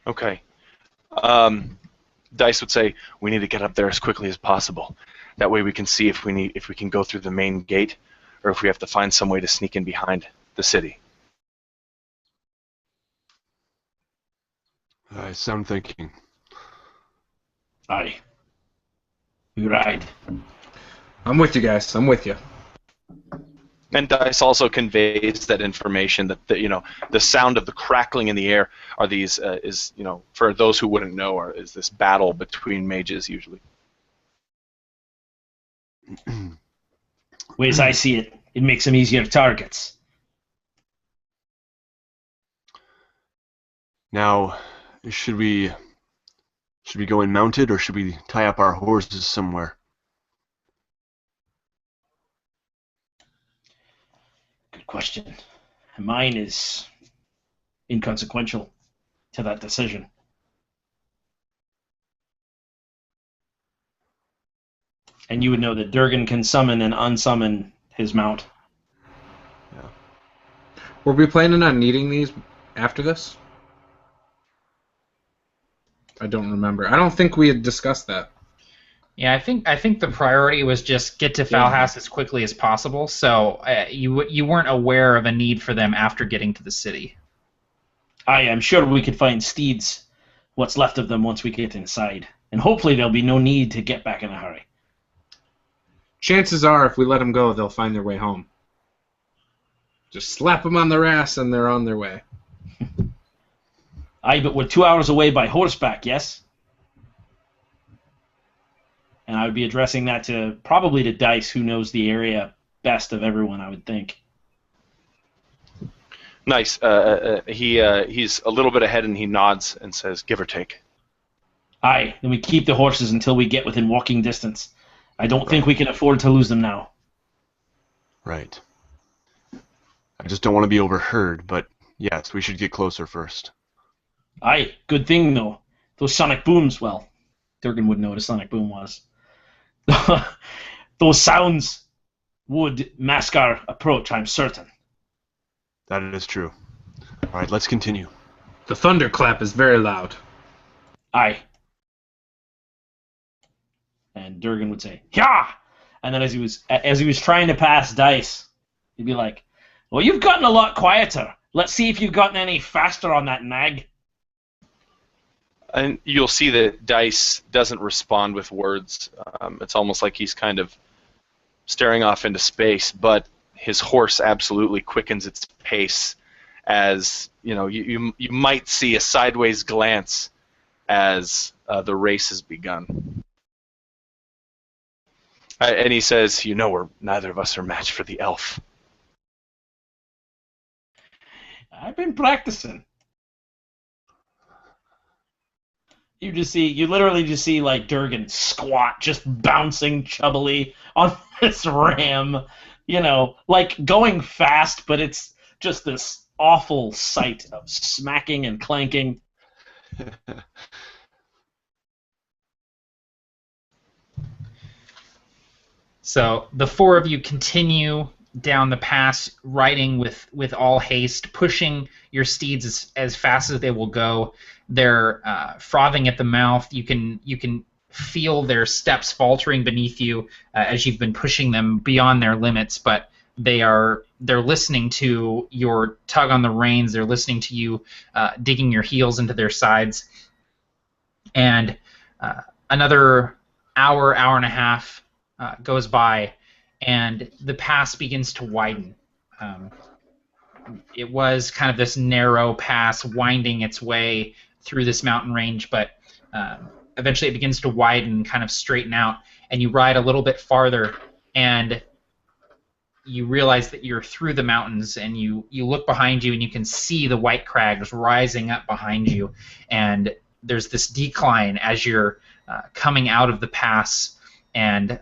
Okay. Dice would say we need to get up there as quickly as possible. That way we can see if we can go through the main gate, or if we have to find some way to sneak in behind the city. Sound thinking. Aye. You right. I'm with you guys. I'm with you. And Dice also conveys that information that the sound of the crackling in the air are these for those who wouldn't know is this battle between mages usually. Way as I see it, it makes them easier targets. Now, should we go in mounted, or should we tie up our horses somewhere? Good question. Mine is inconsequential to that decision. And you would know that Durgan can summon and unsummon his mount. Yeah. Were we planning on needing these after this? I don't remember. I don't think we had discussed that. Yeah, I think the priority was just get to Falhast as quickly as possible. So you weren't aware of a need for them after getting to the city. I am sure we could find steeds, what's left of them, once we get inside, and hopefully there'll be no need to get back in a hurry. Chances are, if we let them go, they'll find their way home. Just slap them on their ass, and they're on their way. Aye, but we're 2 hours away by horseback, yes? And I would be addressing that probably to Dice, who knows the area best of everyone, I would think. Nice. He's a little bit ahead, and he nods and says, "Give or take." Aye, then we keep the horses until we get within walking distance. I don't think we can afford to lose them now. Right. I just don't want to be overheard, but yes, we should get closer first. Aye, good thing, though. Those sonic booms, well, Durgan would know what a sonic boom was. Those sounds would mask our approach, I'm certain. That is true. All right, let's continue. The thunderclap is very loud. Aye. And Durgan would say, "Yeah!" And then as he was trying to pass Dice, he'd be like, "Well, you've gotten a lot quieter. Let's see if you've gotten any faster on that nag." And you'll see that Dice doesn't respond with words. It's almost like he's kind of staring off into space, but his horse absolutely quickens its pace as, you might see a sideways glance as the race has begun. And he says, neither of us are matched for the elf. I've been practicing. You literally just see like Durgan squat, just bouncing chubbily on this ram, like going fast, but it's just this awful sight of smacking and clanking. So the four of you continue down the pass, riding with all haste, pushing your steeds as fast as they will go. They're frothing at the mouth. You can feel their steps faltering beneath you as you've been pushing them beyond their limits, but they're listening to your tug on the reins. They're listening to you digging your heels into their sides. And another hour, hour and a half goes by, and the pass begins to widen. It was kind of this narrow pass winding its way through this mountain range, but eventually it begins to widen and kind of straighten out, and you ride a little bit farther, and you realize that you're through the mountains, and you look behind you, and you can see the white crags rising up behind you, and there's this decline as you're coming out of the pass and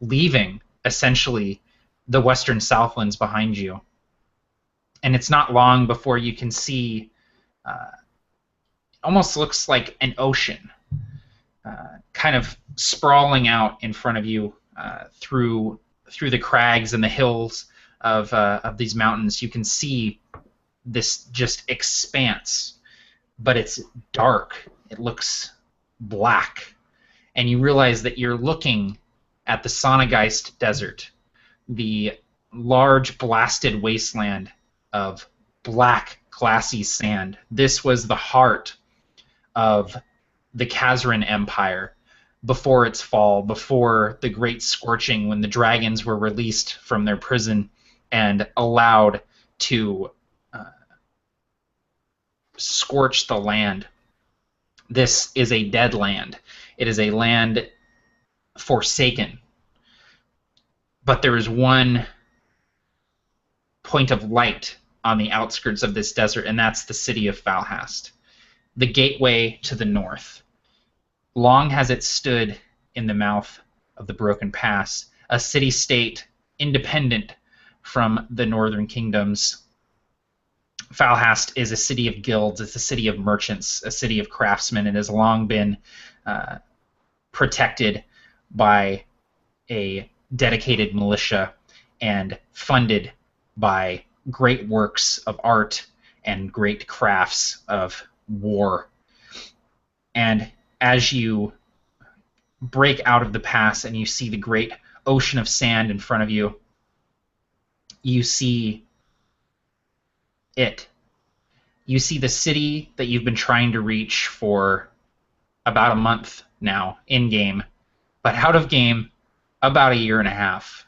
leaving, essentially, the Western Southlands behind you. And it's not long before you can see, almost looks like an ocean, kind of sprawling out in front of you through the crags and the hills of these mountains. You can see this just expanse, but it's dark. It looks black. And you realize that you're looking at the Sonnegeist Desert, the large blasted wasteland of black, glassy sand. This was the heart of the Khazran Empire before its fall, before the Great Scorching, when the dragons were released from their prison and allowed to scorch the land. This is a dead land. It is a land forsaken. But there is one point of light on the outskirts of this desert, and that's the city of Falhast, the gateway to the north. Long has it stood in the mouth of the Broken Pass, a city-state independent from the northern kingdoms. Falhast is a city of guilds, it's a city of merchants, a city of craftsmen. It has long been protected by a dedicated militia and funded by great works of art and great crafts of war. And as you break out of the pass and you see the great ocean of sand in front of you, you see it. You see the city that you've been trying to reach for about a month now, in-game, but out of game, about a year and a half.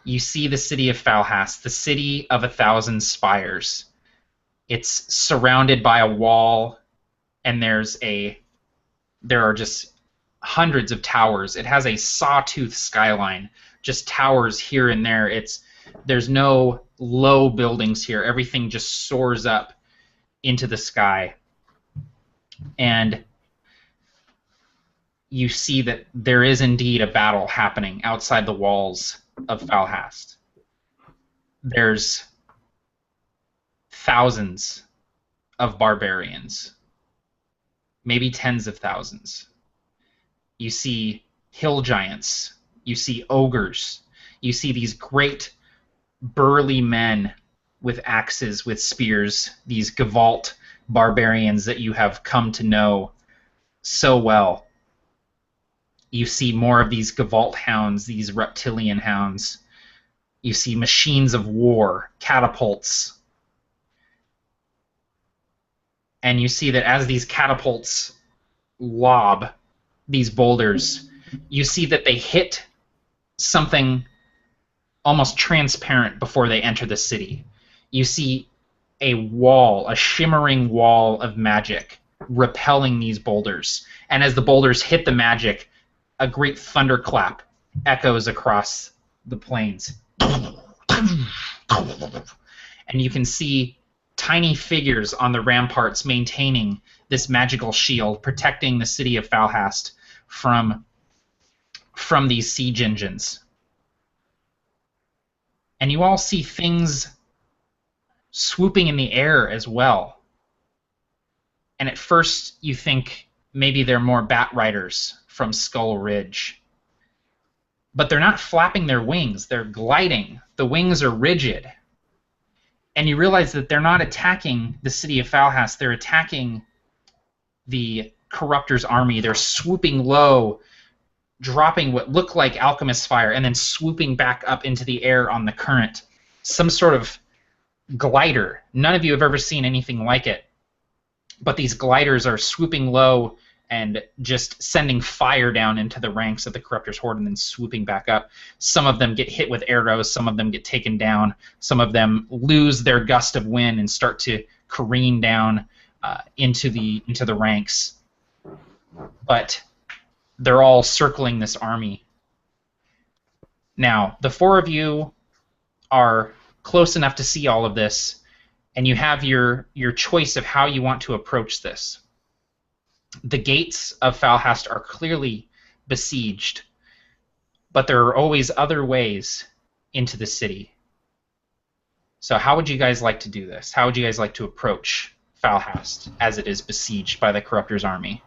You see the city of Falhast, the city of 1,000 spires. It's surrounded by a wall, and there are just hundreds of towers. It has a sawtooth skyline, just towers here and there. There's no low buildings here. Everything just soars up into the sky. And you see that there is indeed a battle happening outside the walls of Falhast. There's thousands of barbarians, maybe tens of thousands. You see hill giants, you see ogres, you see these great burly men with axes, with spears, these Gavalt barbarians that you have come to know so well. You see more of these Gavalt hounds, these reptilian hounds. You see machines of war, catapults. And you see that as these catapults lob these boulders, you see that they hit something almost transparent before they enter the city. You see a wall, a shimmering wall of magic repelling these boulders. And as the boulders hit the magic, a great thunderclap echoes across the plains. And you can see tiny figures on the ramparts maintaining this magical shield, protecting the city of Falhast from these siege engines. And you all see things swooping in the air as well. And at first you think maybe they're more bat riders from Skull Ridge. But they're not flapping their wings, they're gliding. The wings are rigid. And you realize that they're not attacking the city of Falhast, they're attacking the Corruptor's army. They're swooping low, dropping what look like alchemist fire, and then swooping back up into the air on the current. Some sort of glider. None of you have ever seen anything like it. But these gliders are swooping low, and just sending fire down into the ranks of the Corruptor's horde and then swooping back up. Some of them get hit with arrows, some of them get taken down, some of them lose their gust of wind and start to careen down into the ranks. But they're all circling this army. Now, the four of you are close enough to see all of this, and you have your choice of how you want to approach this. The gates of Falhast are clearly besieged, but there are always other ways into the city. So how would you guys like to do this? How would you guys like to approach Falhast as it is besieged by the Corruptor's army?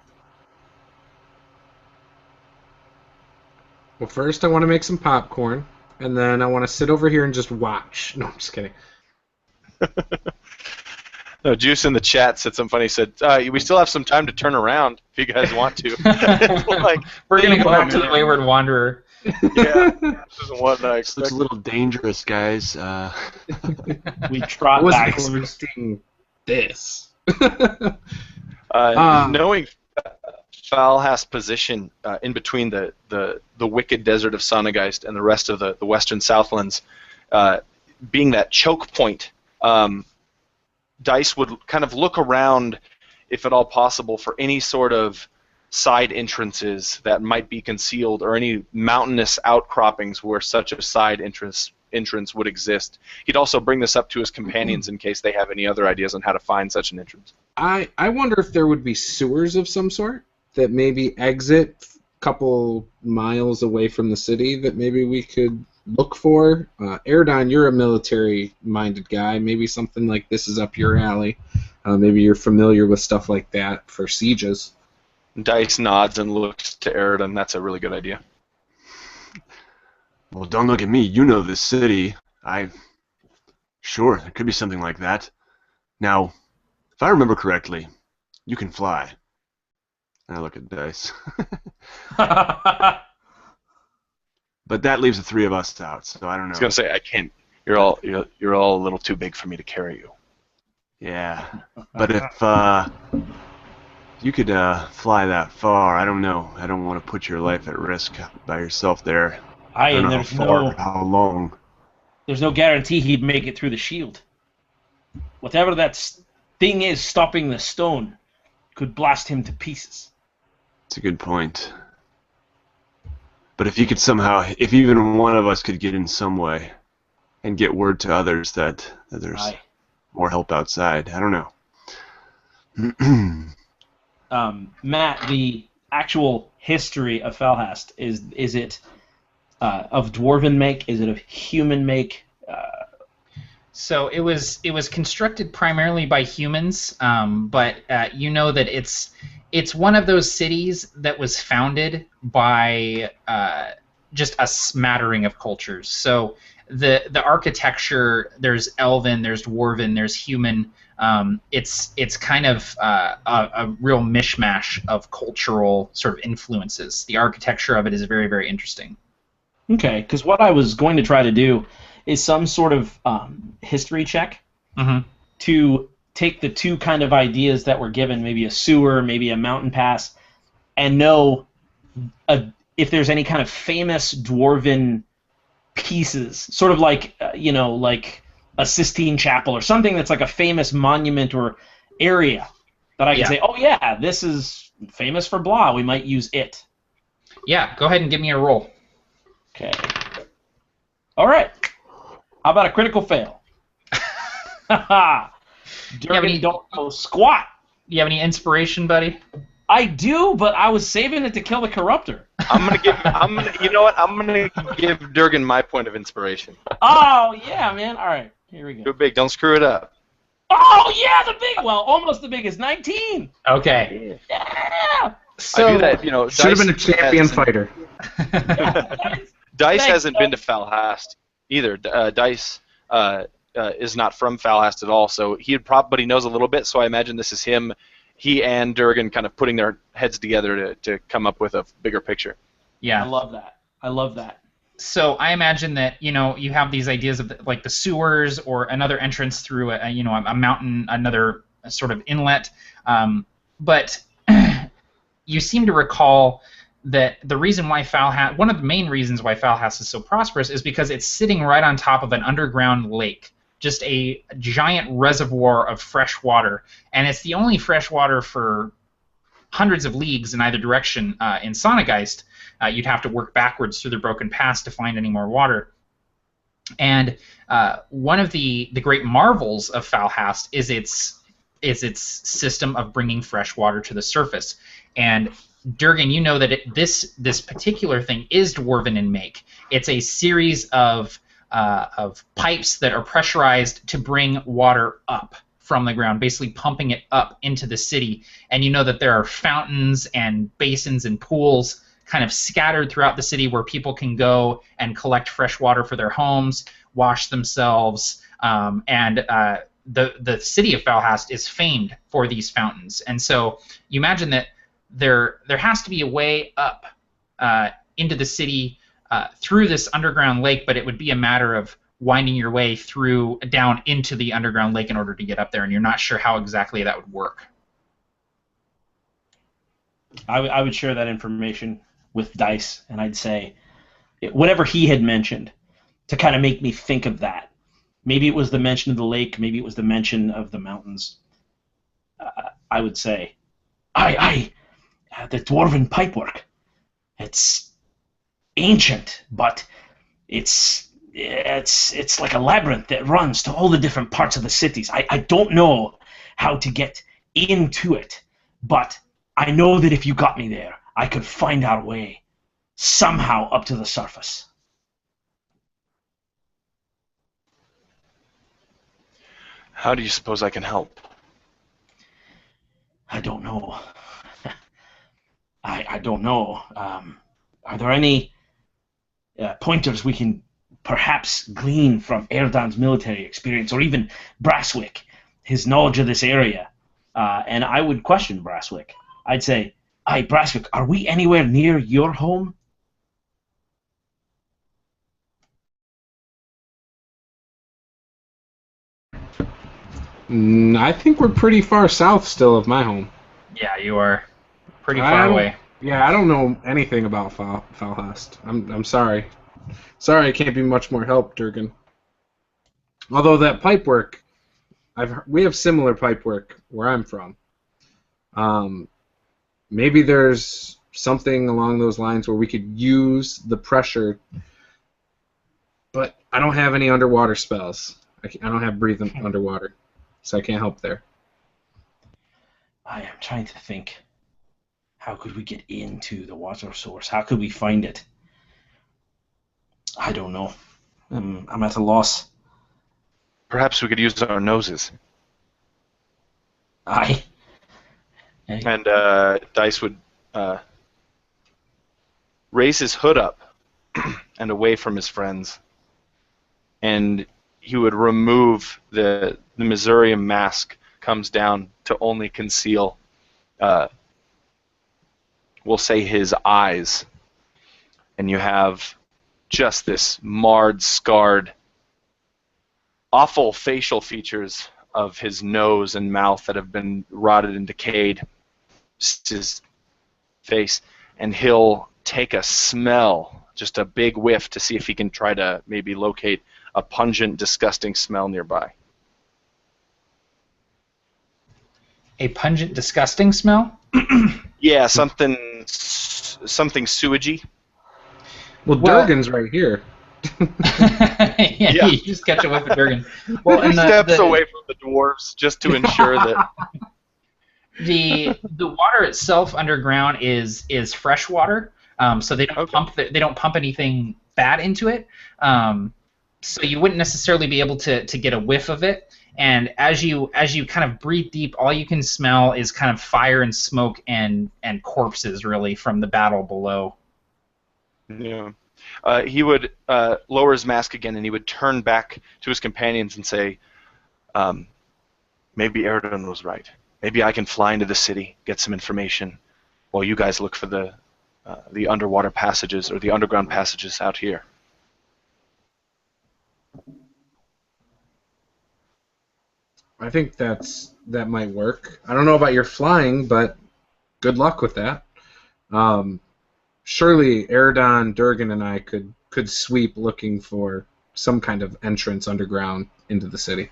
Well, first I want to make some popcorn, and then I want to sit over here and just watch. No, I'm just kidding. No, Juice in the chat said something funny. He said, we still have some time to turn around if you guys want to. Like, we're going to go back to the Wayward Wanderer. Yeah, this isn't what I expected. Looks a little dangerous, guys. We trot wasn't back. expecting this. Knowing Falhast's position in between the wicked desert of Sonageist and the rest of the Western Southlands, being that choke point, Dice would kind of look around, if at all possible, for any sort of side entrances that might be concealed or any mountainous outcroppings where such a side entrance would exist. He'd also bring this up to his companions in case they have any other ideas on how to find such an entrance. I wonder if there would be sewers of some sort that maybe exit a couple miles away from the city that maybe we could look for. Erdon, you're a military-minded guy. Maybe something like this is up your alley. Maybe you're familiar with stuff like that for sieges. Dice nods and looks to Erdon. That's a really good idea. Well, don't look at me. You know this city. Sure, there could be something like that. Now, if I remember correctly, you can fly. And I look at Dice. But that leaves the three of us out, so I don't know. I was gonna say I can't. You're all a little too big for me to carry you. Yeah, but if you could fly that far, I don't know. I don't want to put your life at risk by yourself there. I don't know how far or how long. There's no guarantee he'd make it through the shield. Whatever that thing is stopping the stone could blast him to pieces. That's a good point. But if you could somehow, if even one of us could get in some way and get word to others that there's more help outside, I don't know. Matt, the actual history of Falhast, is it of dwarven make? Is it of human make? So it was constructed primarily by humans, but you know that it's one of those cities that was founded by just a smattering of cultures. So the architecture, there's elven, there's dwarven, there's human. It's kind of a real mishmash of cultural sort of influences. The architecture of it is very, very interesting. Okay, because what I was going to try to do is some sort of history check to take the two kind of ideas that were given, maybe a sewer, maybe a mountain pass, and know if there's any kind of famous dwarven pieces, sort of like, like a Sistine Chapel or something that's like a famous monument or area that I can say, oh yeah, this is famous for blah, we might use it. Yeah, go ahead and give me a roll. Okay. All right. How about a critical fail? Haha. Durgan don't know squat. You have any inspiration, buddy? I do, but I was saving it to kill the Corruptor. You know what? I'm gonna give Durgan my point of inspiration. Oh yeah, man. All right, here we go. Go big. Don't screw it up. Oh yeah, the big. Well, almost the biggest. 19. Okay. Yeah. So I do that. Should have been a champion fighter. Dice hasn't been to Falhast either. Dice is not from Falhast at all, so but he knows a little bit. So I imagine this is he and Durgan kind of putting their heads together to come up with a bigger picture. Yeah, I love that. So I imagine that you have these ideas of like the sewers or another entrance through a mountain, another sort of inlet, but you seem to recall that the reason why Falhast, one of the main reasons why Falhast is so prosperous is because it's sitting right on top of an underground lake, just a giant reservoir of fresh water, and it's the only fresh water for hundreds of leagues in either direction. In Sonnegeist, you'd have to work backwards through the broken pass to find any more water. And one of the great marvels of Falhast is its system of bringing fresh water to the surface. And Durgan, you know that this particular thing is dwarven in make. It's a series of pipes that are pressurized to bring water up from the ground, basically pumping it up into the city. And you know that there are fountains and basins and pools kind of scattered throughout the city where people can go and collect fresh water for their homes, wash themselves, and the city of Falhast is famed for these fountains. And so you imagine that there has to be a way up into the city through this underground lake, but it would be a matter of winding your way through down into the underground lake in order to get up there, and you're not sure how exactly that would work. I would share that information with Dice, and I'd say whatever he had mentioned to kind of make me think of that. Maybe it was the mention of the lake, maybe it was the mention of the mountains. I would say, the dwarven pipework. It's ancient, but it's like a labyrinth that runs to all the different parts of the cities. I don't know how to get into it, but I know that if you got me there, I could find our way somehow up to the surface. How do you suppose I can help? I don't know. I don't know. Are there any pointers we can perhaps glean from Erdan's military experience, or even Brasswick, his knowledge of this area? And I would question Brasswick. I'd say, "Hey, Brasswick, are we anywhere near your home?" I think we're pretty far south still of my home. Yeah, you are pretty far away. Yeah, I don't know anything about Falhast. I'm sorry. Sorry, I can't be much more help, Durgan. Although that pipework, we have similar pipework where I'm from. Maybe there's something along those lines where we could use the pressure, but I don't have any underwater spells. I don't have breathing underwater, so I can't help there. I am trying to think. How could we get into the water source? How could we find it? I don't know. I'm at a loss. Perhaps we could use our noses. Aye. And Dice would raise his hood up and away from his friends, and he would remove the Missourian mask, comes down to only conceal, we'll say, his eyes, and you have just this marred, scarred, awful facial features of his nose and mouth that have been rotted and decayed, just his face, and he'll take a smell, just a big whiff, to see if he can try to maybe locate a pungent, disgusting smell nearby. A pungent, disgusting smell? Yeah, something sewagey. Well, Durgan's right here. Yeah, you just catch a whiff of Durgan. Well, he steps away from the dwarves just to ensure that the water itself underground is fresh water, so they don't pump anything bad into it. So you wouldn't necessarily be able to get a whiff of it. And as you kind of breathe deep, all you can smell is kind of fire and smoke and corpses, really, from the battle below. Yeah. He would lower his mask again, and he would turn back to his companions and say, maybe Erdan was right. Maybe I can fly into the city, get some information, while you guys look for the underwater passages or the underground passages out here. I think that might work. I don't know about your flying, but good luck with that. Surely Eridon, Durgan, and I could sweep looking for some kind of entrance underground into the city.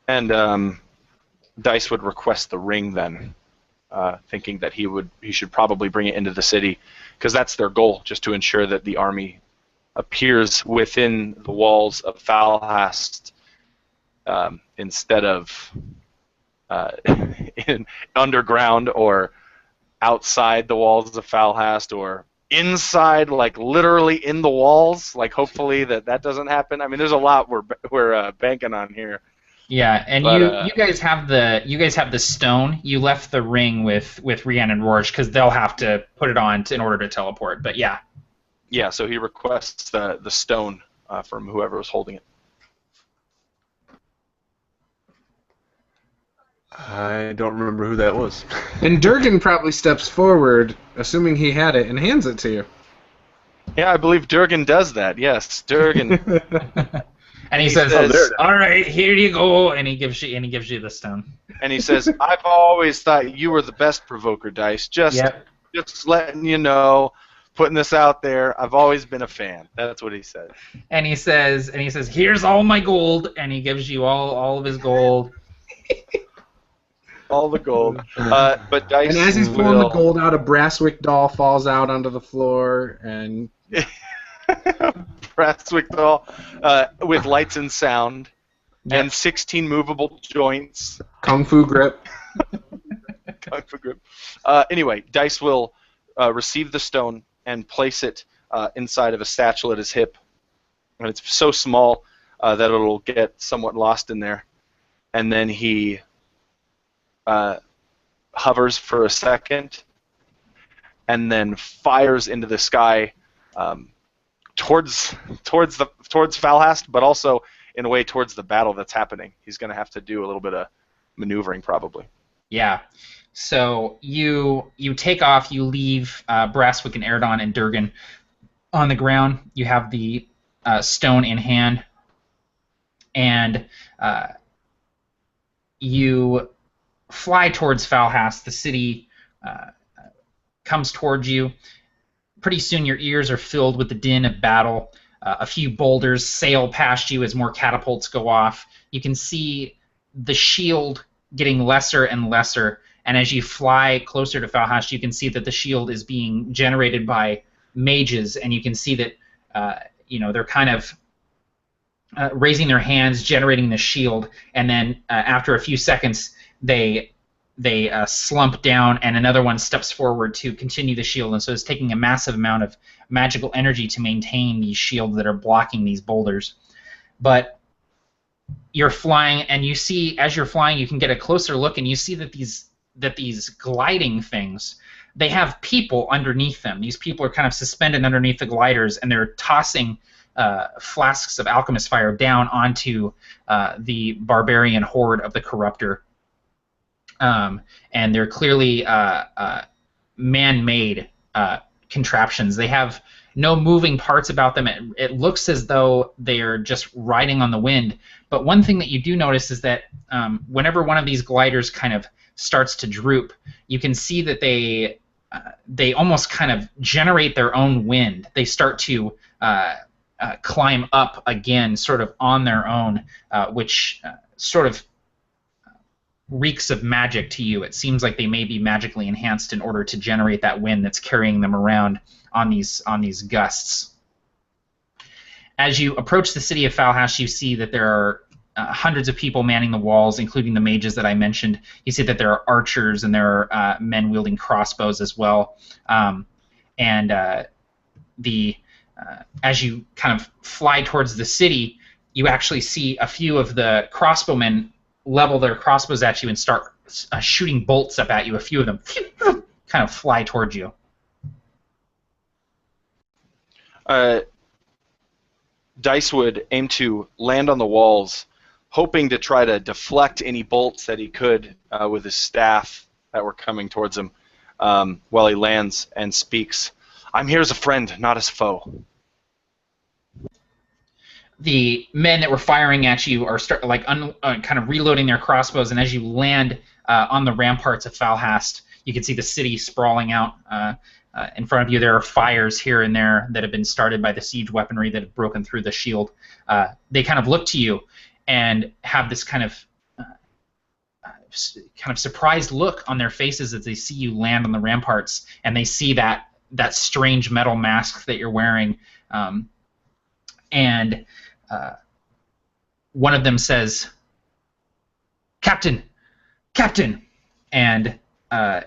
And Dice would request the ring then, thinking that he should probably bring it into the city, because that's their goal, just to ensure that the army appears within the walls of Falhast instead of in underground or outside the walls of Falhast or inside, like literally in the walls. Like hopefully that doesn't happen. I mean, there's a lot we're banking on here. Yeah, and But, you guys have the stone. You left the ring with Rian and Rorsch because they'll have to put it on in order to teleport. But yeah. Yeah, so he requests the stone from whoever was holding it. I don't remember who that was. And Durgan probably steps forward, assuming he had it, and hands it to you. Yeah, I believe Durgan does that. Yes, Durgan. And he says, "All right, here you go," and he gives you the stone. And he says, "I've always thought you were the best provoker, Dice. Just letting you know, putting this out there. I've always been a fan." That's what he said. And he says, "Here's all my gold," and he gives you all of his gold. All the gold. But Dice. And as he's pulling the gold out, a Brasswick doll falls out onto the floor, and Brasswick doll with lights and sound, and 16 movable joints. Kung Fu grip. Kung Fu grip. Anyway, Dice will receive the stone and place it inside of a satchel at his hip. And it's so small that it'll get somewhat lost in there. And then he hovers for a second and then fires into the sky towards Falhast, but also in a way towards the battle that's happening. He's going to have to do a little bit of maneuvering probably. Yeah. So you take off. You leave Brasswick and Eridon and Durgan on the ground. You have the stone in hand, and you fly towards Falhast. The city comes towards you. Pretty soon your ears are filled with the din of battle. A few boulders sail past you as more catapults go off. You can see the shield getting lesser and lesser, and as you fly closer to Falhast, you can see that the shield is being generated by mages, and you can see that they're kind of raising their hands, generating the shield, and then after a few seconds, they slump down, and another one steps forward to continue the shield, and so it's taking a massive amount of magical energy to maintain these shields that are blocking these boulders. But you're flying, and you see, as you're flying, you can get a closer look, and you see that these gliding things, they have people underneath them. These people are kind of suspended underneath the gliders, and they're tossing flasks of alchemist fire down onto the barbarian horde of the Corruptor. And they're clearly man-made contraptions. They have no moving parts about them. It looks as though they are just riding on the wind. But one thing that you do notice is that whenever one of these gliders kind of starts to droop, you can see that they almost kind of generate their own wind. They start to climb up again, sort of on their own, which sort of reeks of magic to you. It seems like they may be magically enhanced in order to generate that wind that's carrying them around on these gusts. As you approach the city of Falhast, you see that there are hundreds of people manning the walls, including the mages that I mentioned. You see that there are archers and there are men wielding crossbows as well. As you kind of fly towards the city, you actually see a few of the crossbowmen level their crossbows at you and start shooting bolts up at you. A few of them kind of fly towards you. Dice would aim to land on the walls, hoping to try to deflect any bolts that he could with his staff that were coming towards him while he lands and speaks. "I'm here as a friend, not as a foe." the men that were firing at you are kind of reloading their crossbows, and as you land on the ramparts of Falhast, you can see the city sprawling out in front of you. There are fires here and there that have been started by the siege weaponry that have broken through the shield. They kind of look to you and have this kind of surprised look on their faces as they see you land on the ramparts, and they see that strange metal mask that you're wearing. And one of them says, "Captain, Captain!" And a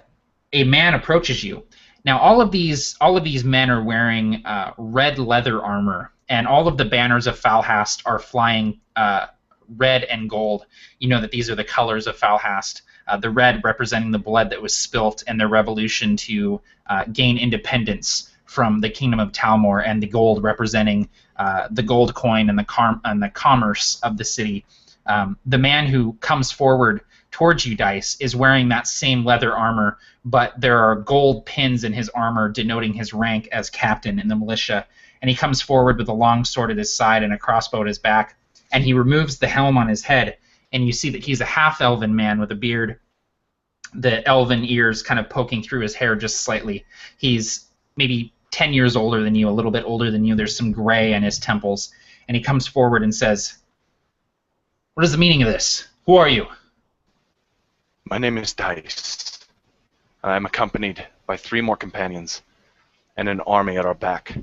man approaches you. Now, all of these men are wearing red leather armor, and all of the banners of Falhast are flying red and gold. You know that these are the colors of Falhast. The red representing the blood that was spilt in their revolution to gain independence from the kingdom of Talmor, and the gold representing the gold coin and the commerce of the city. The man who comes forward towards you, Dice, is wearing that same leather armor, but there are gold pins in his armor denoting his rank as captain in the militia. And he comes forward with a long sword at his side and a crossbow at his back, and he removes the helm on his head, and you see that he's a half-elven man with a beard, the elven ears kind of poking through his hair just slightly. He's maybe 10 years older than you, a little bit older than you. There's some gray in his temples, and he comes forward and says, "What is the meaning of this? Who are you?" My name is Dice. I am accompanied by 3 more companions and an army at our back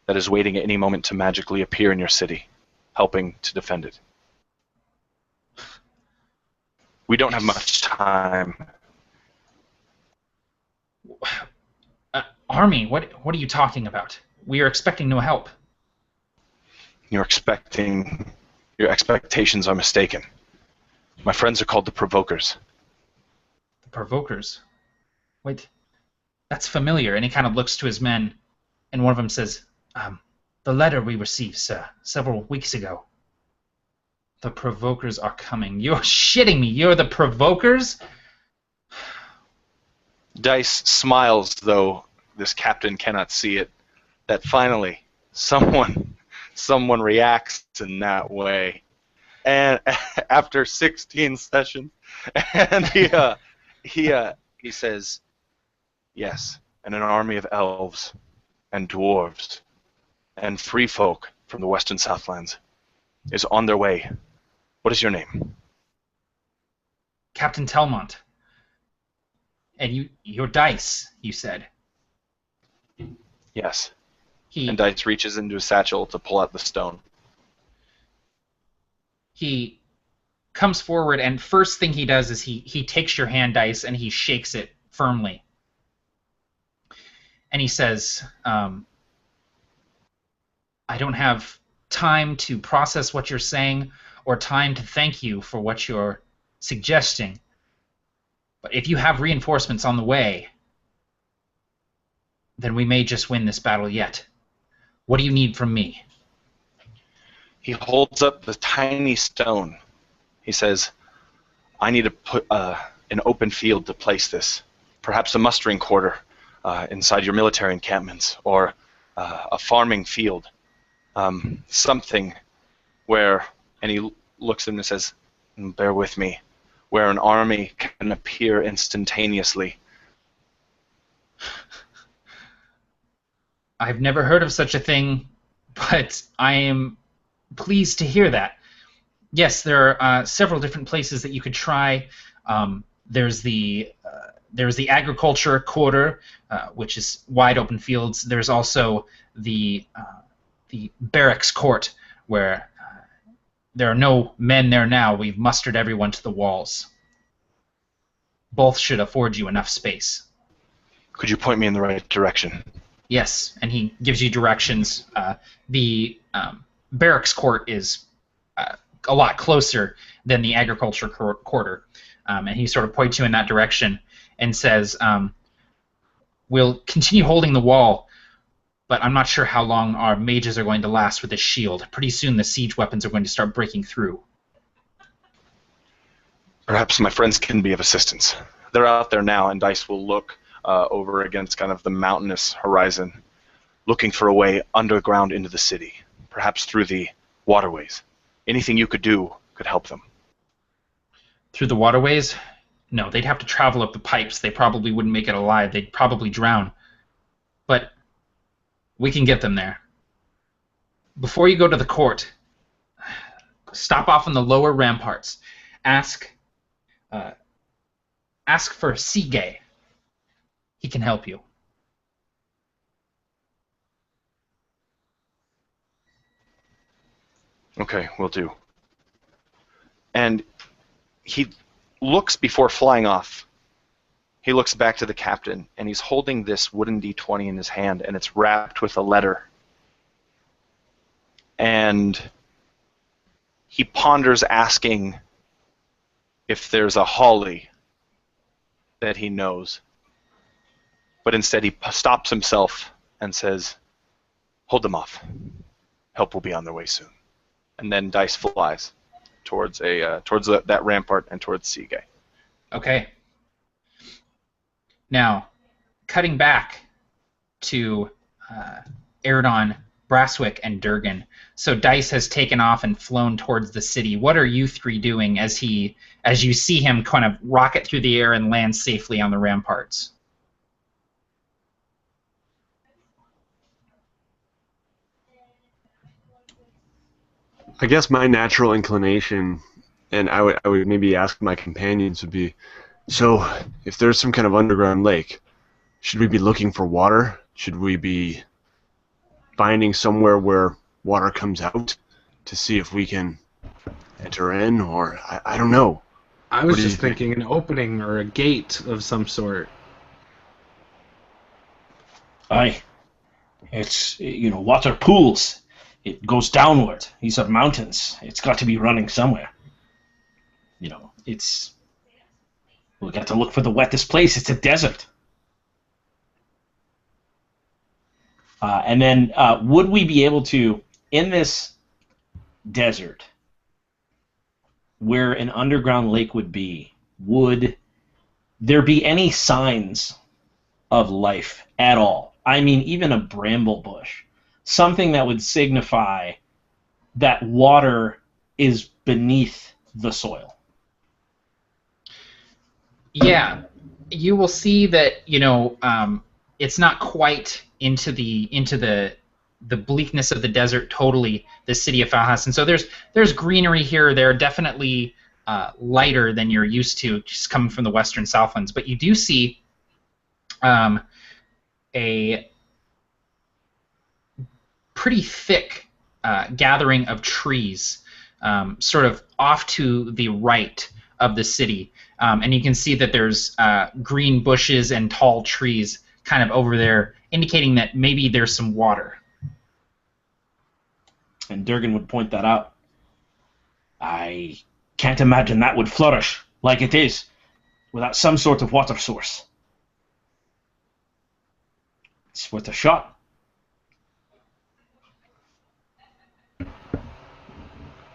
that is waiting at any moment to magically appear in your city, helping to defend it. We don't have much time. Army? What are you talking about? We are expecting no help. Your expectations are mistaken. My friends are called the Provokers. The Provokers? Wait, that's familiar. And he kind of looks to his men, and one of them says, "The letter we received, sir, several weeks ago. The Provokers are coming." You're shitting me. You're the Provokers? Dice smiles, though this captain cannot see it, that finally someone reacts in that way. And after 16 sessions, and he says, "Yes, and an army of elves and dwarves and free folk from the Western Southlands is on their way. What is your name?" Captain Telmont. And you're Dice, you said. Yes. And Dice reaches into his satchel to pull out the stone. He comes forward, and first thing he does is he takes your hand, Dice, and he shakes it firmly. And he says, "I don't have time to process what you're saying or time to thank you for what you're suggesting. But if you have reinforcements on the way, then we may just win this battle yet. What do you need from me?" He holds up the tiny stone. He says, "I need to put an open field to place this. Perhaps a mustering quarter inside your military encampments, or a farming field. Something where," and he looks at him and says, "Bear with me, where an army can appear instantaneously." I've never heard of such a thing, but I am pleased to hear that. Yes, there are several different places that you could try. There's the agriculture quarter, which is wide open fields. There's also the barracks court, where there are no men there now. We've mustered everyone to the walls. Both should afford you enough space. Could you point me in the right direction? Yes, and he gives you directions. The barracks court is a lot closer than the agriculture quarter, and he sort of points you in that direction and says, "We'll continue holding the wall, but I'm not sure how long our mages are going to last with this shield. Pretty soon the siege weapons are going to start breaking through." Perhaps my friends can be of assistance. They're out there now, and Dice will look over against kind of the mountainous horizon, looking for a way underground into the city, perhaps through the waterways. Anything you could do could help them. Through the waterways? No, they'd have to travel up the pipes. They probably wouldn't make it alive. They'd probably drown. But we can get them there. Before you go to the court, stop off on the lower ramparts. Ask for Seagay. He can help you. Okay, will do. And he looks before flying off. He looks back to the captain, and he's holding this wooden D20 in his hand, and it's wrapped with a letter. And he ponders asking if there's a Holly that he knows. But instead he stops himself and says, hold them off. Help will be on their way soon. And then dice flies towards that rampart and towards Seagay. Okay. Now, cutting back to Erdon, Brasswick, and Durgan. So Dice has taken off and flown towards the city. What are you three doing as you see him kind of rocket through the air and land safely on the ramparts? I guess my natural inclination, and I would maybe ask my companions, would be, so if there's some kind of underground lake, should we be looking for water? Should we be finding somewhere where water comes out to see if we can enter in? Or I don't know. I was just thinking an opening or a gate of some sort. Aye. It's, water pools. It goes downward. These are mountains. It's got to be running somewhere. We've got to look for the wettest place. It's a desert. And then would we be able to, in this desert, where an underground lake would be, would there be any signs of life at all? I mean, even a bramble bush. Something that would signify that water is beneath the soil. Yeah, you will see that it's not quite into the bleakness of the desert totally. The city of Falhast, and so there's greenery here or there, definitely lighter than you're used to, just coming from the Western Southlands. But you do see a pretty thick gathering of trees, sort of off to the right of the city. And you can see that there's green bushes and tall trees kind of over there, indicating that maybe there's some water. And Durgan would point that out. I can't imagine that would flourish like it is without some sort of water source. It's worth a shot.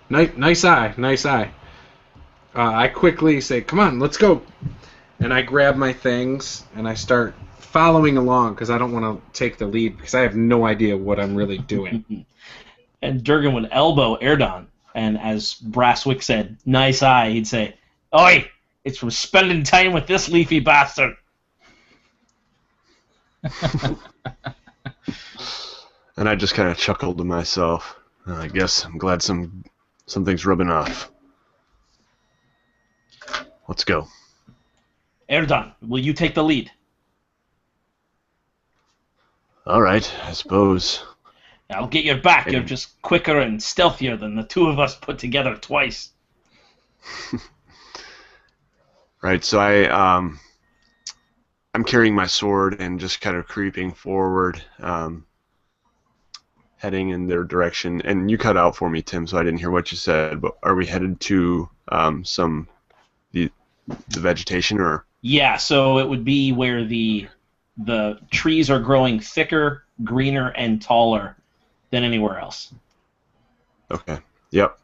Nice eye, nice eye. I quickly say, come on, let's go. And I grab my things, and I start following along, because I don't want to take the lead, because I have no idea what I'm really doing. And Durgan would elbow Erdon, and as Brasswick said, nice eye, he'd say, oi, it's from spending time with this leafy bastard. And I just kind of chuckled to myself. I guess I'm glad something's rubbing off. Let's go. Erdon, will you take the lead? All right, I suppose. I'll get your back. You're just quicker and stealthier than the two of us put together twice. Right, so I'm carrying my sword and just kind of creeping forward, heading in their direction. And you cut out for me, Tim, so I didn't hear what you said. But are we headed to the vegetation, or? Yeah, so it would be where the trees are growing thicker, greener, and taller than anywhere else. Okay. Yep.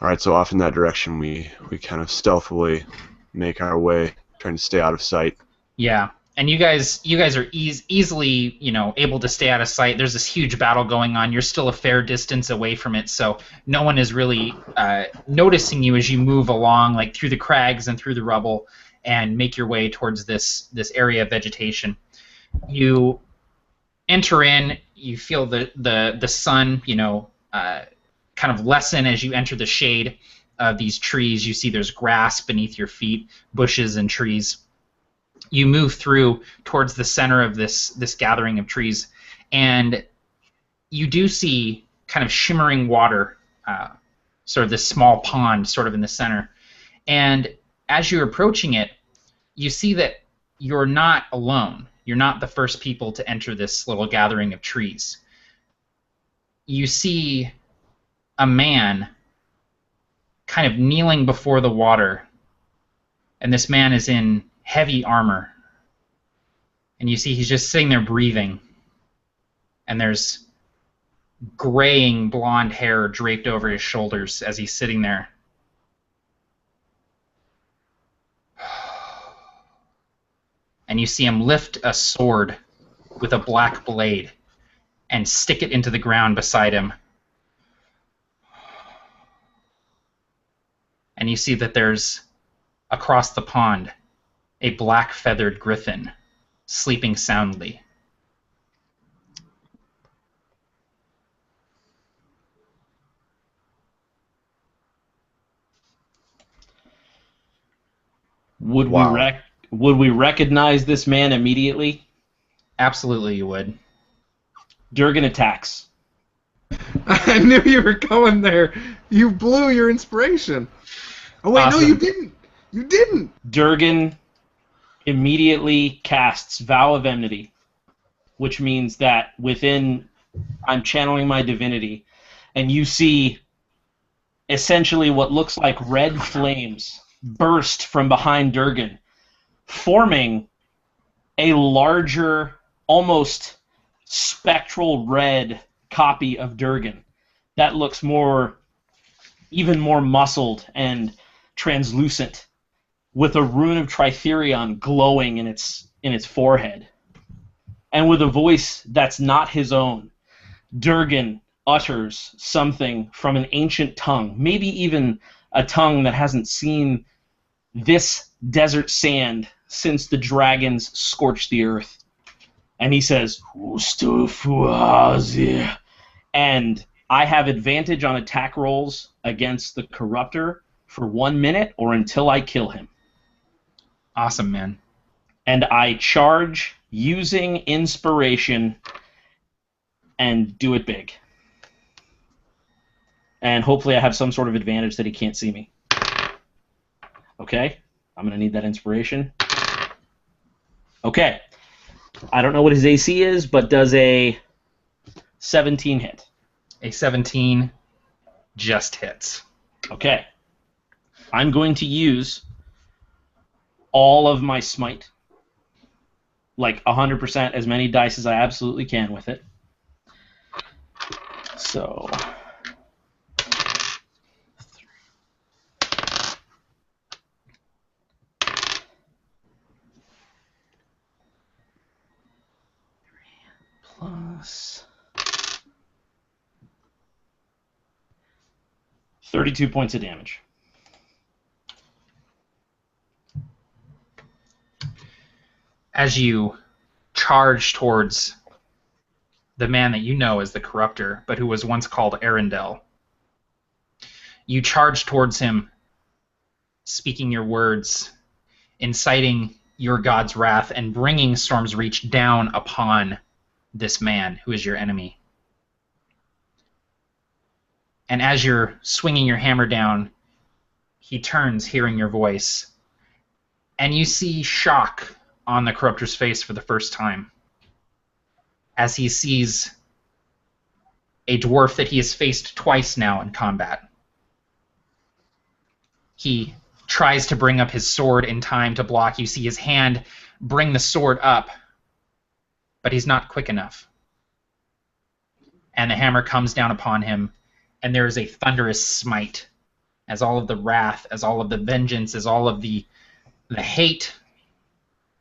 All right. So off in that direction, we kind of stealthily make our way, trying to stay out of sight. Yeah. And you guys are easily, able to stay out of sight. There's this huge battle going on. You're still a fair distance away from it, so no one is really noticing you as you move along, like through the crags and through the rubble, and make your way towards this area of vegetation. You enter in. You feel the sun, kind of lessen as you enter the shade of these trees. You see there's grass beneath your feet, bushes and trees. You move through towards the center of this gathering of trees, and you do see kind of shimmering water, sort of this small pond sort of in the center. And as you're approaching it, you see that you're not alone. You're not the first people to enter this little gathering of trees. You see a man kind of kneeling before the water, and this man is in heavy armor, and you see he's just sitting there breathing, and there's graying blonde hair draped over his shoulders as he's sitting there. And you see him lift a sword with a black blade and stick it into the ground beside him. And you see that there's, across the pond, a black feathered griffin sleeping soundly. Would Wow. we recognize this man immediately? Absolutely you would. Durgan attacks. I knew you were going there. You blew your inspiration. Oh wait, no, Awesome. you didn't. You didn't. Durgan immediately casts Vow of Enmity, which means that I'm channeling my divinity, and you see essentially what looks like red flames burst from behind Durgan, forming a larger, almost spectral red copy of Durgan that looks even more muscled and translucent, with a rune of Tritherion glowing in its forehead. And with a voice that's not his own, Durgan utters something from an ancient tongue, maybe even a tongue that hasn't seen this desert sand since the dragons scorched the earth. And he says, "Ustufuazi." And I have advantage on attack rolls against the Corruptor for 1 minute or until I kill him. Awesome, man. And I charge using inspiration and do it big. And hopefully I have some sort of advantage that he can't see me. Okay, I'm going to need that inspiration. Okay, I don't know what his AC is, but does a 17 hit? A 17 just hits. Okay, I'm going to use all of my smite, like 100%, as many dice as I absolutely can with it. So... plus 32 points of damage. As you charge towards the man that you know as the Corruptor, but who was once called Arendelle, you charge towards him, speaking your words, inciting your god's wrath, and bringing Storm's Reach down upon this man who is your enemy. And as you're swinging your hammer down, he turns, hearing your voice, and you see shock on the Corruptor's face for the first time as he sees a dwarf that he has faced twice now in combat. He tries to bring up his sword in time to block. You see his hand bring the sword up, but he's not quick enough. And the hammer comes down upon him, and there is a thunderous smite as all of the wrath, as all of the vengeance, as all of the hate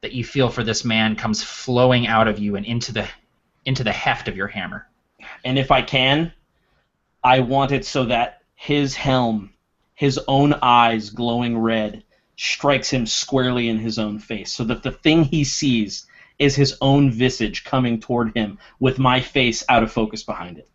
that you feel for this man comes flowing out of you and into the heft of your hammer. And if I can, I want it so that his helm, his own eyes glowing red, strikes him squarely in his own face, so that the thing he sees is his own visage coming toward him with my face out of focus behind it.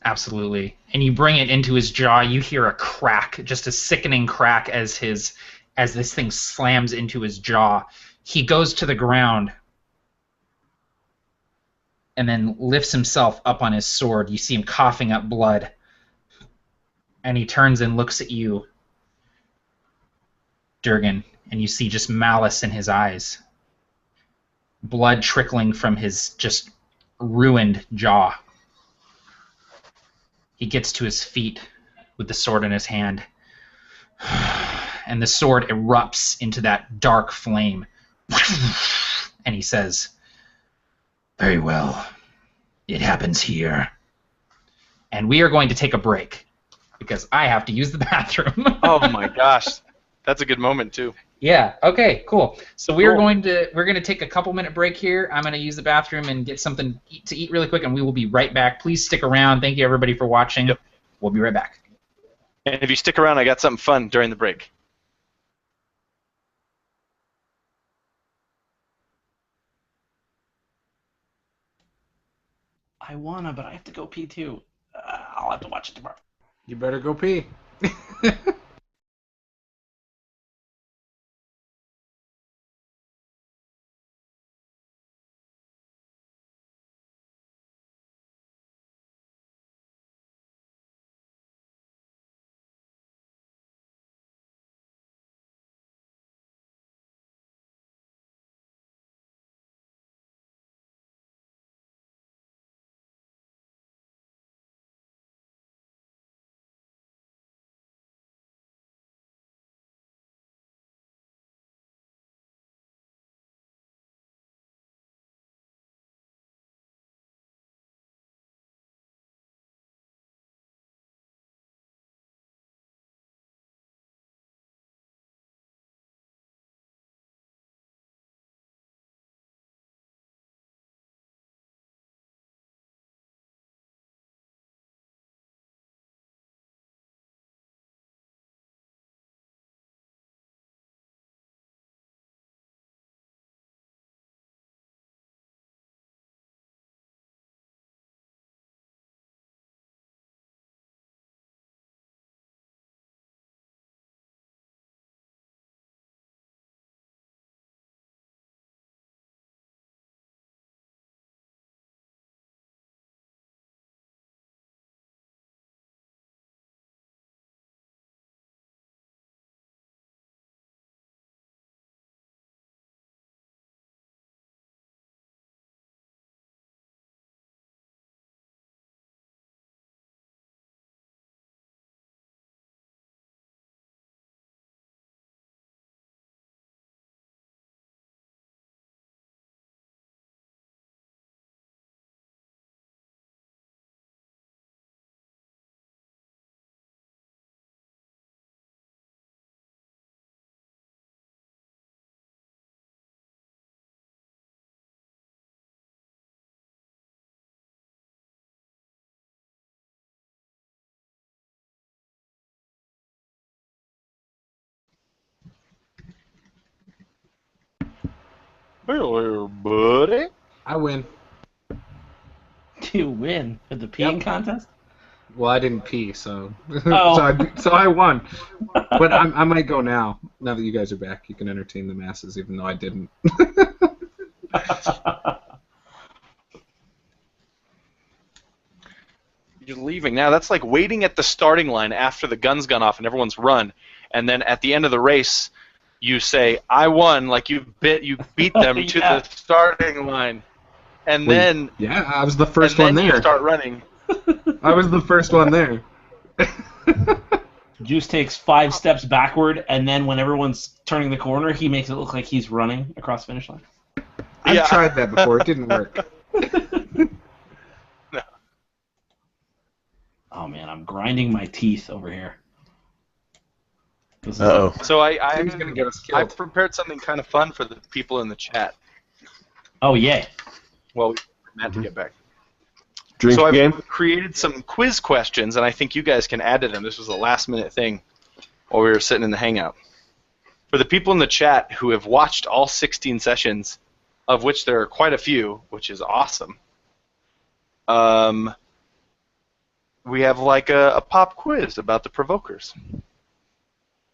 Absolutely. And you bring it into his jaw. You hear a crack, just a sickening crack as this thing slams into his jaw. He goes to the ground and then lifts himself up on his sword. You see him coughing up blood. And he turns and looks at you, Durgan, and you see just malice in his eyes. Blood trickling from his just ruined jaw. He gets to his feet with the sword in his hand. And the sword erupts into that dark flame. And he says, "Very well. It happens here." And we are going to take a break because I have to use the bathroom. Oh my gosh. That's a good moment too. Yeah, okay, cool. So we're going to take a couple-minute break here. I'm going to use the bathroom and get something to eat really quick, and we will be right back. Please stick around. Thank you, everybody, for watching. Yep. We'll be right back. And if you stick around, I got something fun during the break. I wanna, but I have to go pee too. I'll have to watch it tomorrow. You better go pee. Hello, buddy. I win. You win at the peeing contest? Well, I didn't pee, so Oh. so I won. But I might go now. Now that you guys are back, you can entertain the masses, even though I didn't. You're leaving now. That's like waiting at the starting line after the gun's gone off and everyone's run, and then at the end of the race, you say, "I won!" Like you beat them to Yeah. the starting line, and Wait, then yeah, I was the first and one then there. you start running. I was the first one there. Juice takes 5 steps backward, and then when everyone's turning the corner, he makes it look like he's running across the finish line. I've Yeah. tried that before. It didn't work. Oh man, I'm grinding my teeth over here. Uh-oh. So He's gonna get us I killed. prepared something kind of fun for the people in the chat. Oh, yay. Well, we wait for Matt to get back. Drink So I've game? created some quiz questions, and I think you guys can add to them. This was a last-minute thing while we were sitting in the Hangout. For the people in the chat who have watched all 16 sessions, of which there are quite a few, which is awesome, we have like a pop quiz about the Provokers.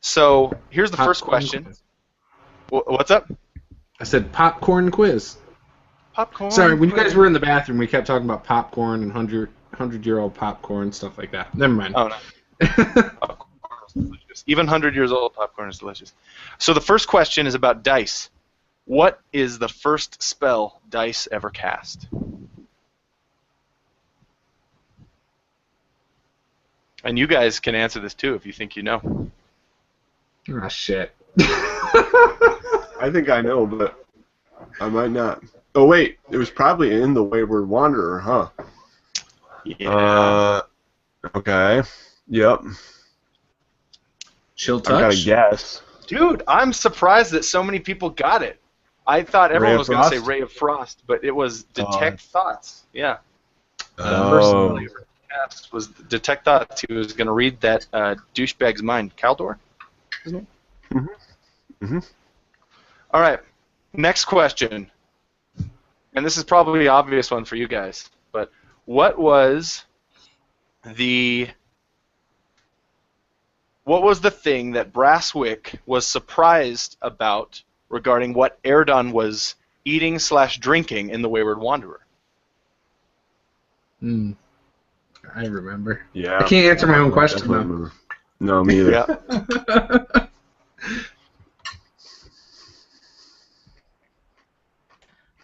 So here's the first question. Quiz. What's up? I said popcorn quiz. Popcorn. Sorry, when you guys were in the bathroom, we kept talking about popcorn and 100-year-old popcorn, stuff like that. Never mind. Oh, no. Popcorn is delicious. Even 100 years old popcorn is delicious. So the first question is about dice. What is the first spell Dice ever cast? And you guys can answer this too if you think you know. Oh, shit. I think I know, but I might not. Oh, wait. It was probably in the Wayward Wanderer, huh? Yeah. Okay. Yep. Chill I've got touch? to guess. Dude, I'm surprised that so many people got it. I thought everyone Ray was of going to say Frost? Ray of Frost, but it was Detect Thoughts. Yeah. Oh. First cast was Detect Thoughts. He was going to read that douchebag's mind. Caldor? Isn't it? Mm-hmm. All right. Next question. And this is probably the obvious one for you guys. But what was the thing that Brasswick was surprised about regarding what Erdon was eating / drinking in the Wayward Wanderer? I remember. Yeah. I can't answer my own question, Definitely though. remember. No, me either. Yeah.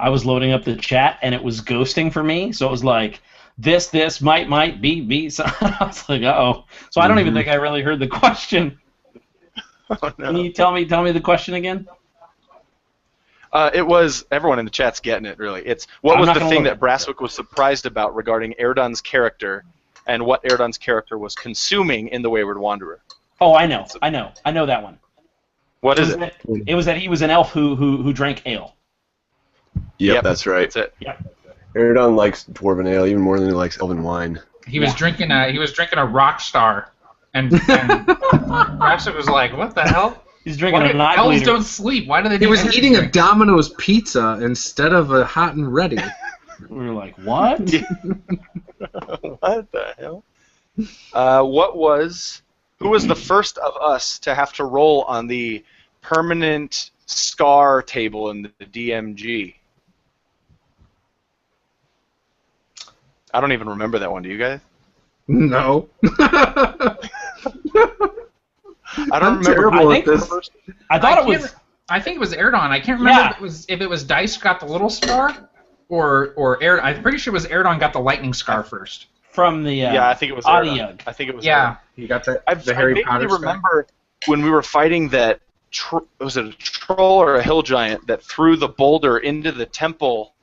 I was loading up the chat, and it was ghosting for me, so it was like, this, might, be. So I was like, uh-oh. So I don't even think I really heard the question. Oh, no. Can you tell me the question again? It was, everyone in the chat's getting it, really. It's, what I'm was not the gonna thing look. that Brasswick was surprised about regarding Erdon's character and what Erdon's character was consuming in the Wayward Wanderer? Oh, I know that one. What is it? It was that he was an elf who drank ale. Yep, that's right. That's it. Yep. Erdon likes dwarven ale even more than he likes elven wine. He was drinking a rock star, and Brasswick was like, "What the hell? He's drinking Why a do night elves bleeder. don't sleep? Why do they?" He do was energy eating a drinks?" Domino's pizza instead of a hot and ready. We were like, what? What the hell? Who was the first of us to have to roll on the permanent scar table in the DMG? I don't even remember that one. Do you guys? No. I don't I'm remember. terrible I at think- this. I thought it was. I think it was Erdon. I can't remember Yeah. if it was Dice got the little scar, or Erdon. I'm pretty sure it was Erdon got the lightning scar first. From the Yeah, I think it was Adiug. Erdon. I think it was. Yeah. You got the I Harry vaguely Potter stuff? remember when we were fighting that. Was it a troll or a hill giant that threw the boulder into the temple?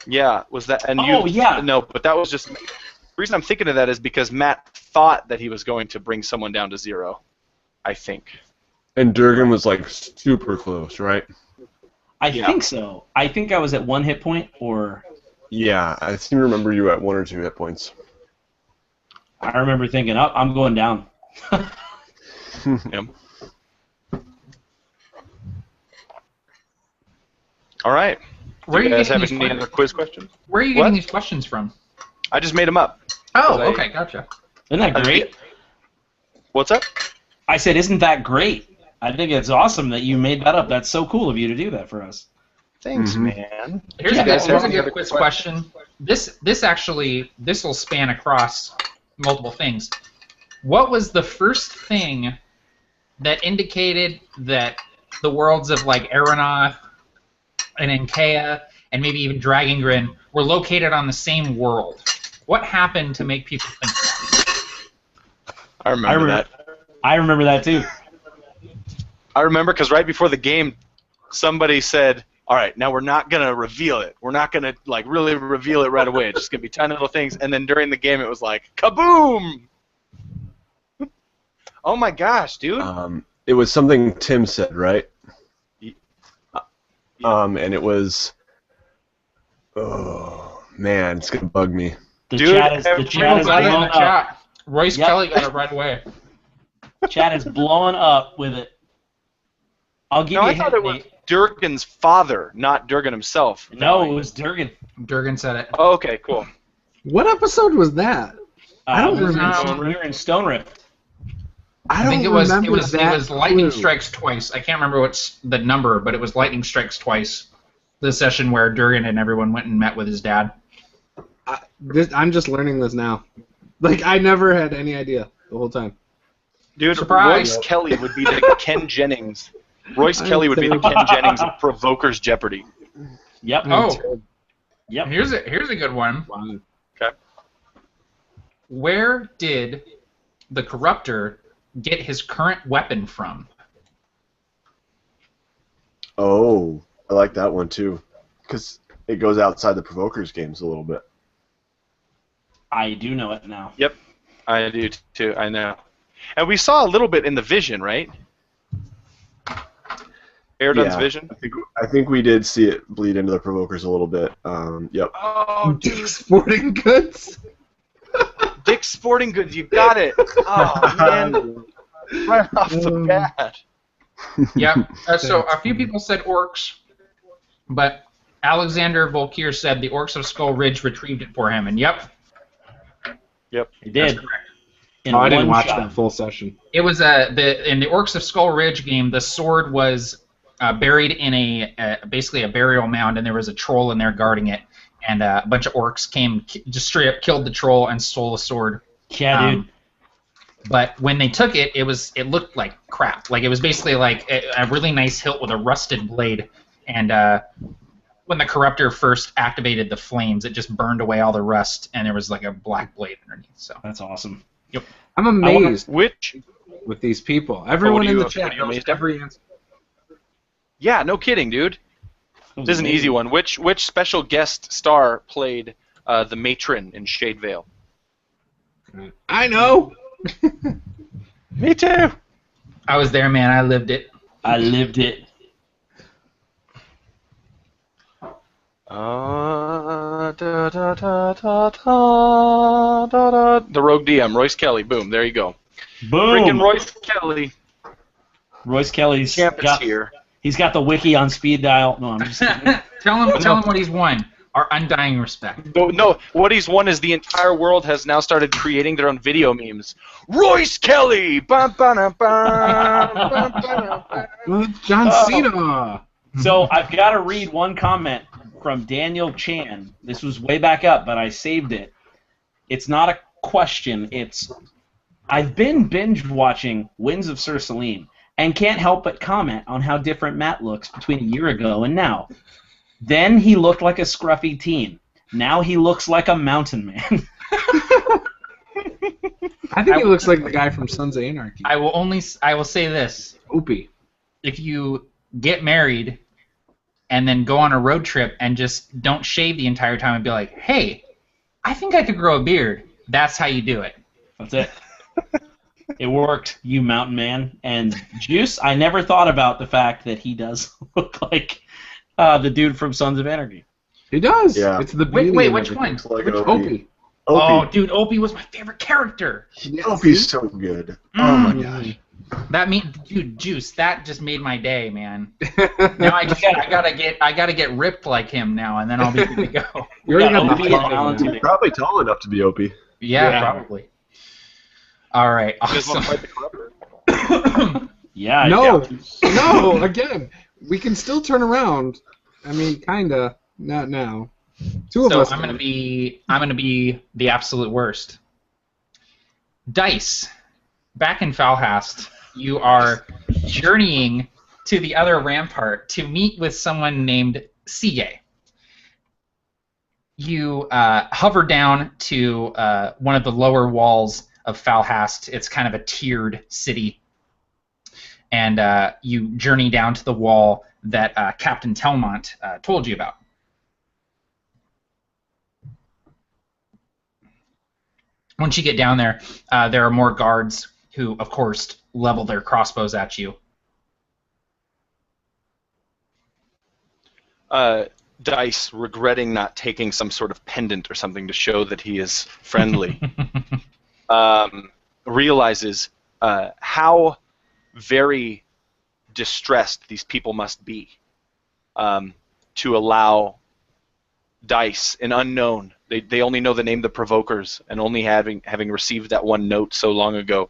Yeah, was that? And Oh, yeah. No, but that was just. The reason I'm thinking of that is because Matt thought that he was going to bring someone down to 0. I think. And Durgan was like super close, right? I Yeah. think so. I think I was at 1 hit point, or Yeah, I seem to remember you at 1 or 2 hit points. I remember thinking, oh, I'm going down. Yep. All right. Where are Do you you guys getting have these any other quiz questions? Where are you getting What? these questions from? I just made them up. Oh, I- okay, gotcha. Isn't that great? What's up? I said, isn't that great? I think it's awesome that you made that up. That's so cool of you to do that for us. Thanks, Mhm. man. Here's You a guys good, have any other quiz question. This will span across multiple things. What was the first thing that indicated that the worlds of like Aeronoth and Enkea and maybe even Dragongrin were located on the same world? What happened to make people think that? I remember that. I remember that too. I remember because right before the game, somebody said, "All right, now we're not gonna reveal it. We're not gonna like really reveal it right away. It's just gonna be tiny little things." And then during the game, it was like, kaboom! Oh my gosh, dude. It was something Tim said, right? Ye- And it was. Oh man, it's gonna bug me. The Dude, chat is Everyone got it in blowing the up. chat. Royce Yep. Kelly got it right away. Chat is blowing up with it. I'll give No, you I a thought hint, it was Nate. Durgan's father, not Durgan himself. No, it was Durgan. Durgan said it. Oh, okay, cool. What episode was that? I don't we were in remember. We were in Stone Rift. I think it was that lightning clue. strikes twice. I can't remember what's the number, but it was lightning strikes twice. The session where Durgan and everyone went and met with his dad. I'm just learning this now. Like, I never had any idea the whole time. Dude, Surprise. Royce Kelly would be the Ken Jennings. Royce Kelly would be the Ken Jennings of Provokers Jeopardy. Yep. Oh, Yep. here's a good one. Wow. Okay. Where did the Corruptor get his current weapon from? Oh, I like that one too, because it goes outside the Provokers games a little bit. I do know it now. Yep, I do too. I know. And we saw a little bit in the Vision, right? Airdunn's Vision. I think we did see it bleed into the Provokers a little bit. Yep. Oh, dude, Sporting Goods? Dick's Sporting Goods, you got it. Oh man, right off the bat. Yep. So a few people said orcs, but Alexander Volkir said the orcs of Skull Ridge retrieved it for him, and yep. He did. In I didn't one watch shot. that full session. It was in the Orcs of Skull Ridge game. The sword was buried in basically a burial mound, and there was a troll in there guarding it. And a bunch of orcs came, just straight up killed the troll and stole the sword. Yeah, dude. But when they took it, it looked like crap. Like it was basically like a really nice hilt with a rusted blade. And when the Corruptor first activated the flames, it just burned away all the rust, and there was like a black blade underneath. So That's awesome. yep. I'm amazed Which? with these people. Everyone in the what chat are you knows amazed at? every answer. Yeah, no kidding, dude. This is an easy one. Which special guest star played the matron in Shade Vale? I know. Me too. I was there, man. I lived it. I lived it. The Rogue DM, Royce Kelly. Boom, there you go. Boom. Freaking Royce Kelly. Royce Kelly's Champ is got, here. he's got the wiki on speed dial. No, I'm just kidding. Tell him what he's won. Our undying respect. No, what he's won is the entire world has now started creating their own video memes. Royce Kelly! Bum, ba-dum, bum, bum, ba-dum, bum. Well, John Oh. Cena. So I've got to read one comment from Daniel Chan. This was way back up, but I saved it. It's not a question. It's I've been binge watching Winds of Sir Salim and can't help but comment on how different Matt looks between a year ago and now. Then he looked like a scruffy teen. Now he looks like a mountain man. I think he looks like the guy from Sons of Anarchy. I will say this: Opie. if you get married and then go on a road trip and just don't shave the entire time and be like, hey, I think I could grow a beard. That's how you do it. That's it. It worked, you mountain man. And Juice, I never thought about the fact that he does look like the dude from Sons of Anarchy. He does. Yeah. It's the Wait, beauty of which everything. one? Like Which Opie. Opie? Oh, dude, Opie was my favorite character. Opie's so good. Oh my gosh. Dude, Juice, that just made my day, man. Now I gotta get ripped like him now, and then I'll be good to go. You already Yeah, got Opie the and height Alan right now. too. You're probably tall enough to be Opie. Yeah, probably. All right, You guys want to awesome. fight the Corruptor? Yeah. No, yeah. no. Again, we can still turn around. I mean, kinda. Not now. Two of So us. I'm can. gonna be the absolute worst. Dice, back in Falhast, you are journeying to the other rampart to meet with someone named Sige. You hover down to one of the lower walls of Falhast. It's kind of a tiered city. And you journey down to the wall that Captain Telmont told you about. Once you get down there, there are more guards who, of course, level their crossbows at you. Dice, regretting not taking some sort of pendant or something to show that he is friendly, realizes how very distressed these people must be to allow Dice, an unknown. They only know the name the Provokers, and only having received that one note so long ago,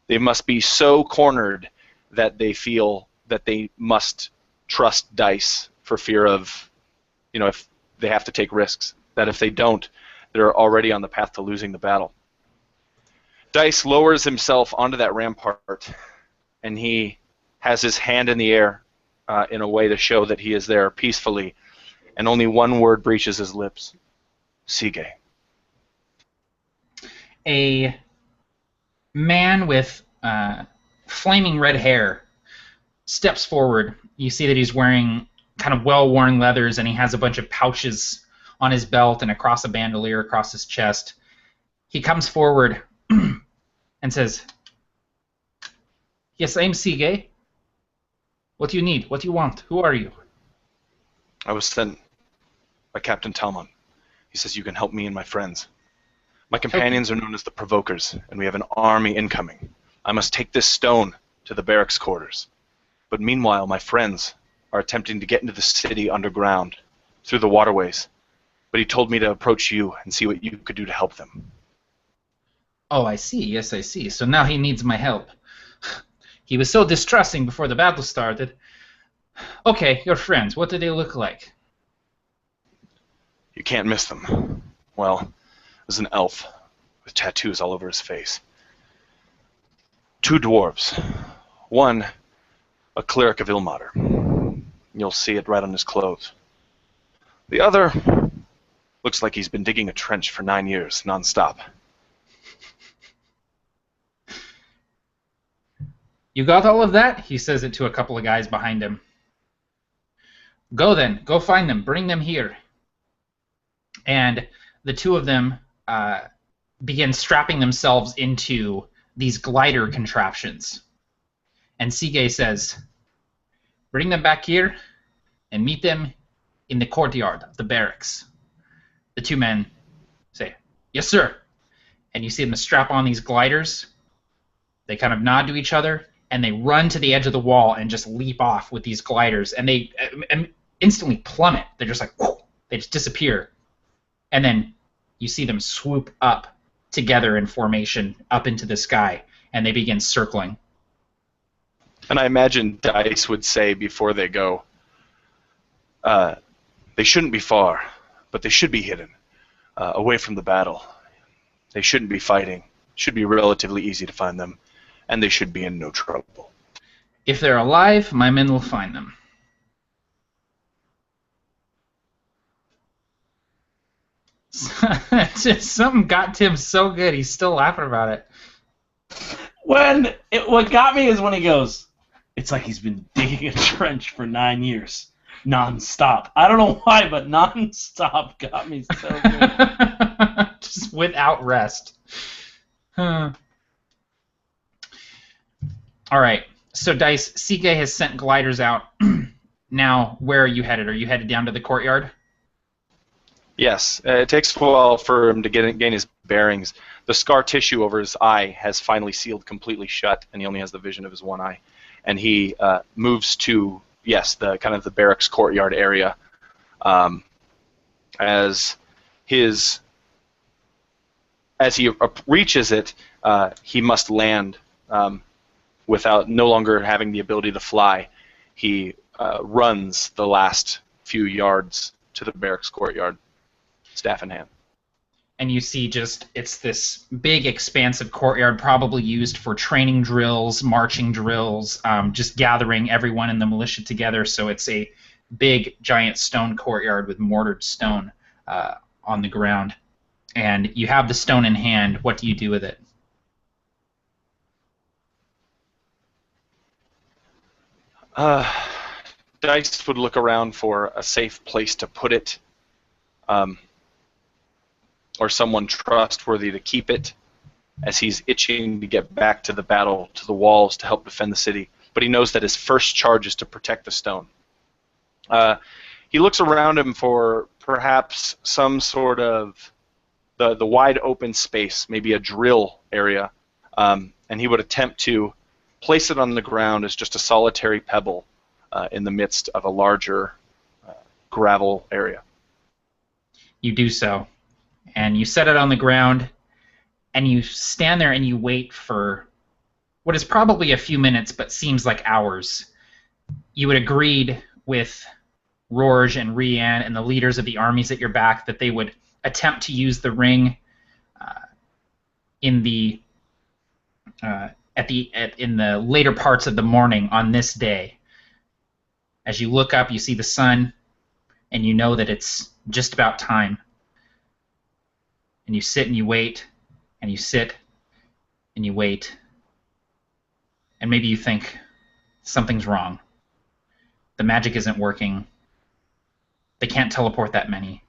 they must be so cornered that they feel that they must trust Dice for fear of, if they have to take risks. That if they don't, they're already on the path to losing the battle. Dice lowers himself onto that rampart, and he has his hand in the air in a way to show that he is there peacefully, and only one word breaches his lips. Sige. A man with flaming red hair steps forward. You see that he's wearing kind of well-worn leathers, and he has a bunch of pouches on his belt and across a bandolier across his chest. He comes forward and says, "Yes, I'm Sige. What do you need? What do you want? Who are you?" I was sent by Captain Talmon. He says you can help me and my friends. My companions are known as the Provokers, and we have an army incoming. I must take this stone to the barracks quarters. But meanwhile, my friends are attempting to get into the city underground, through the waterways. But he told me to approach you and see what you could do to help them. Oh, I see. Yes, I see. So now he needs my help. He was so distressing before the battle started. Okay, your friends, what do they look like? You can't miss them. Well, there's an elf with tattoos all over his face. 2 dwarves. One, a cleric of Ilmater. You'll see it right on his clothes. The other looks like he's been digging a trench for 9 years, non-stop. You got all of that? He says it to a couple of guys behind him. Go then. Go find them. Bring them here. And the 2 of them begin strapping themselves into these glider contraptions. And Sige says, "Bring them back here and meet them in the courtyard of the barracks." The 2 men say, "Yes, sir." And you see them strap on these gliders. They kind of nod to each other, and they run to the edge of the wall and just leap off with these gliders. And they instantly plummet. They're just like, whoo, they just disappear. And then you see them swoop up together in formation up into the sky, and they begin circling. And I imagine Dice would say before they go, they shouldn't be far, but they should be hidden, away from the battle. They shouldn't be fighting. It should be relatively easy to find them, and they should be in no trouble. If they're alive, my men will find them. Something got Tim so good, he's still laughing about it. What got me is when he goes, "It's like he's been digging a trench for 9 years, non-stop." I don't know why, but non-stop got me so good. Just without rest. All right. So, Dice, Sige has sent gliders out. Now, where are you headed? Are you headed down to the courtyard? Yes, it takes a while for him to gain his bearings. The scar tissue over his eye has finally sealed completely shut, and he only has the vision of his one eye. And he moves to, yes, the kind of the barracks courtyard area. As he reaches it, he must land without no longer having the ability to fly. He runs the last few yards to the barracks courtyard, staff in hand. And you see it's this big expansive courtyard, probably used for training drills, marching drills, just gathering everyone in the militia together. So it's a big, giant stone courtyard with mortared stone on the ground. And you have the stone in hand. What do you do with it? Dice would look around for a safe place to put it, or someone trustworthy to keep it. as he's itching to get back to the battle, to the walls, to help defend the city. But he knows that his first charge is to protect the stone. He looks around him for perhaps some sort of the wide open space, maybe a drill area, and he would attempt to place it on the ground as just a solitary pebble in the midst of a larger gravel area. You do so, and you set it on the ground, and you stand there and you wait for what is probably a few minutes but seems like hours. You had agreed with Rorge and Rianne and the leaders of the armies at your back that they would attempt to use the ring in the later parts of the morning on this day. As you look up, you see the sun, and you know that it's just about time. And you sit and you wait, and you sit and you wait, and maybe you think something's wrong. The magic isn't working. They can't teleport that many.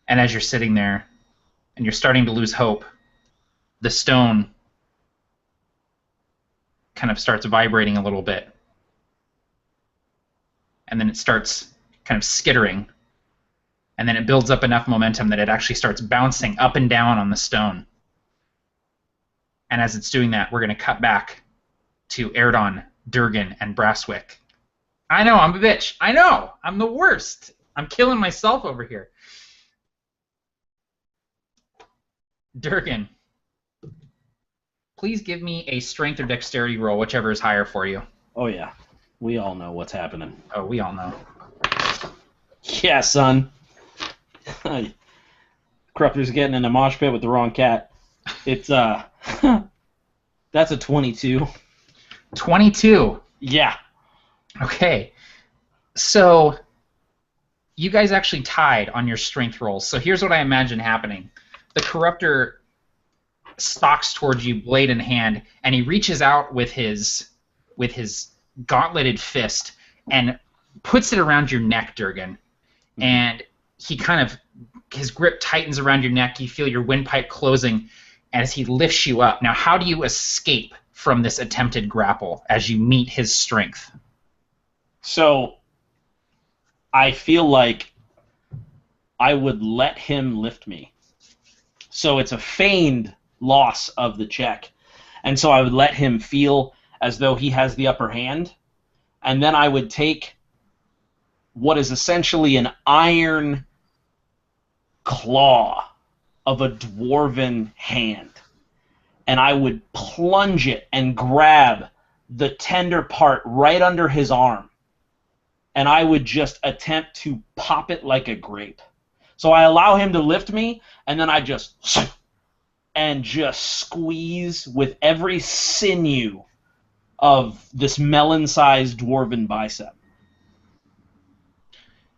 And as you're sitting there and you're starting to lose hope, the stone kind of starts vibrating a little bit. And then it starts kind of skittering. And then it builds up enough momentum that it actually starts bouncing up and down on the stone. And as it's doing that, we're going to cut back to Erdon, Durgan, and Brasswick. I know, I'm a bitch. I know, I'm the worst. I'm killing myself over here. Durgan, please give me a strength or dexterity roll, whichever is higher for you. Oh, yeah. We all know what's happening. Oh, we all know. Yeah, son. Corruptor's getting in a mosh pit with the wrong cat. It's, that's a 22. 22? Yeah. Okay. So, you guys actually tied on your strength rolls. So here's what I imagine happening. The Corruptor stalks towards you, blade in hand, and he reaches out with his gauntleted fist and puts it around your neck, Durgan. And he kind of, his grip tightens around your neck. You feel your windpipe closing as he lifts you up. Now, how do you escape from this attempted grapple as you meet his strength? So, I feel like I would let him lift me. So it's a feigned loss of the check. And so I would let him feel as though he has the upper hand. And then I would take what is essentially an iron claw of a dwarven hand. And I would plunge it and grab the tender part right under his arm. And I would just attempt to pop it like a grape. So I allow him to lift me, and then I just squeeze with every sinew of this melon-sized dwarven bicep.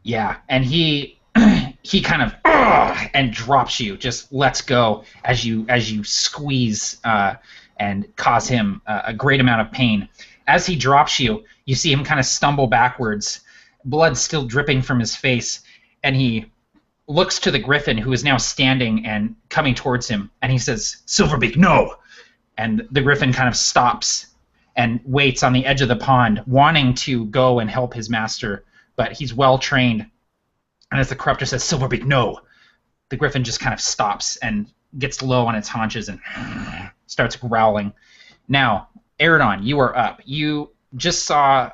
Yeah, and he kind of and drops you, just lets go as you squeeze and cause him a great amount of pain. As he drops you, you see him kind of stumble backwards, blood still dripping from his face, and he looks to the griffin, who is now standing and coming towards him, and he says, "Silverbeak, no!" And the griffin kind of stops and waits on the edge of the pond, wanting to go and help his master, but he's well trained. And as the Corruptor says, "Silverbeak, no!" the griffin just kind of stops and gets low on its haunches and starts growling. Now, Erdon, you are up. You just saw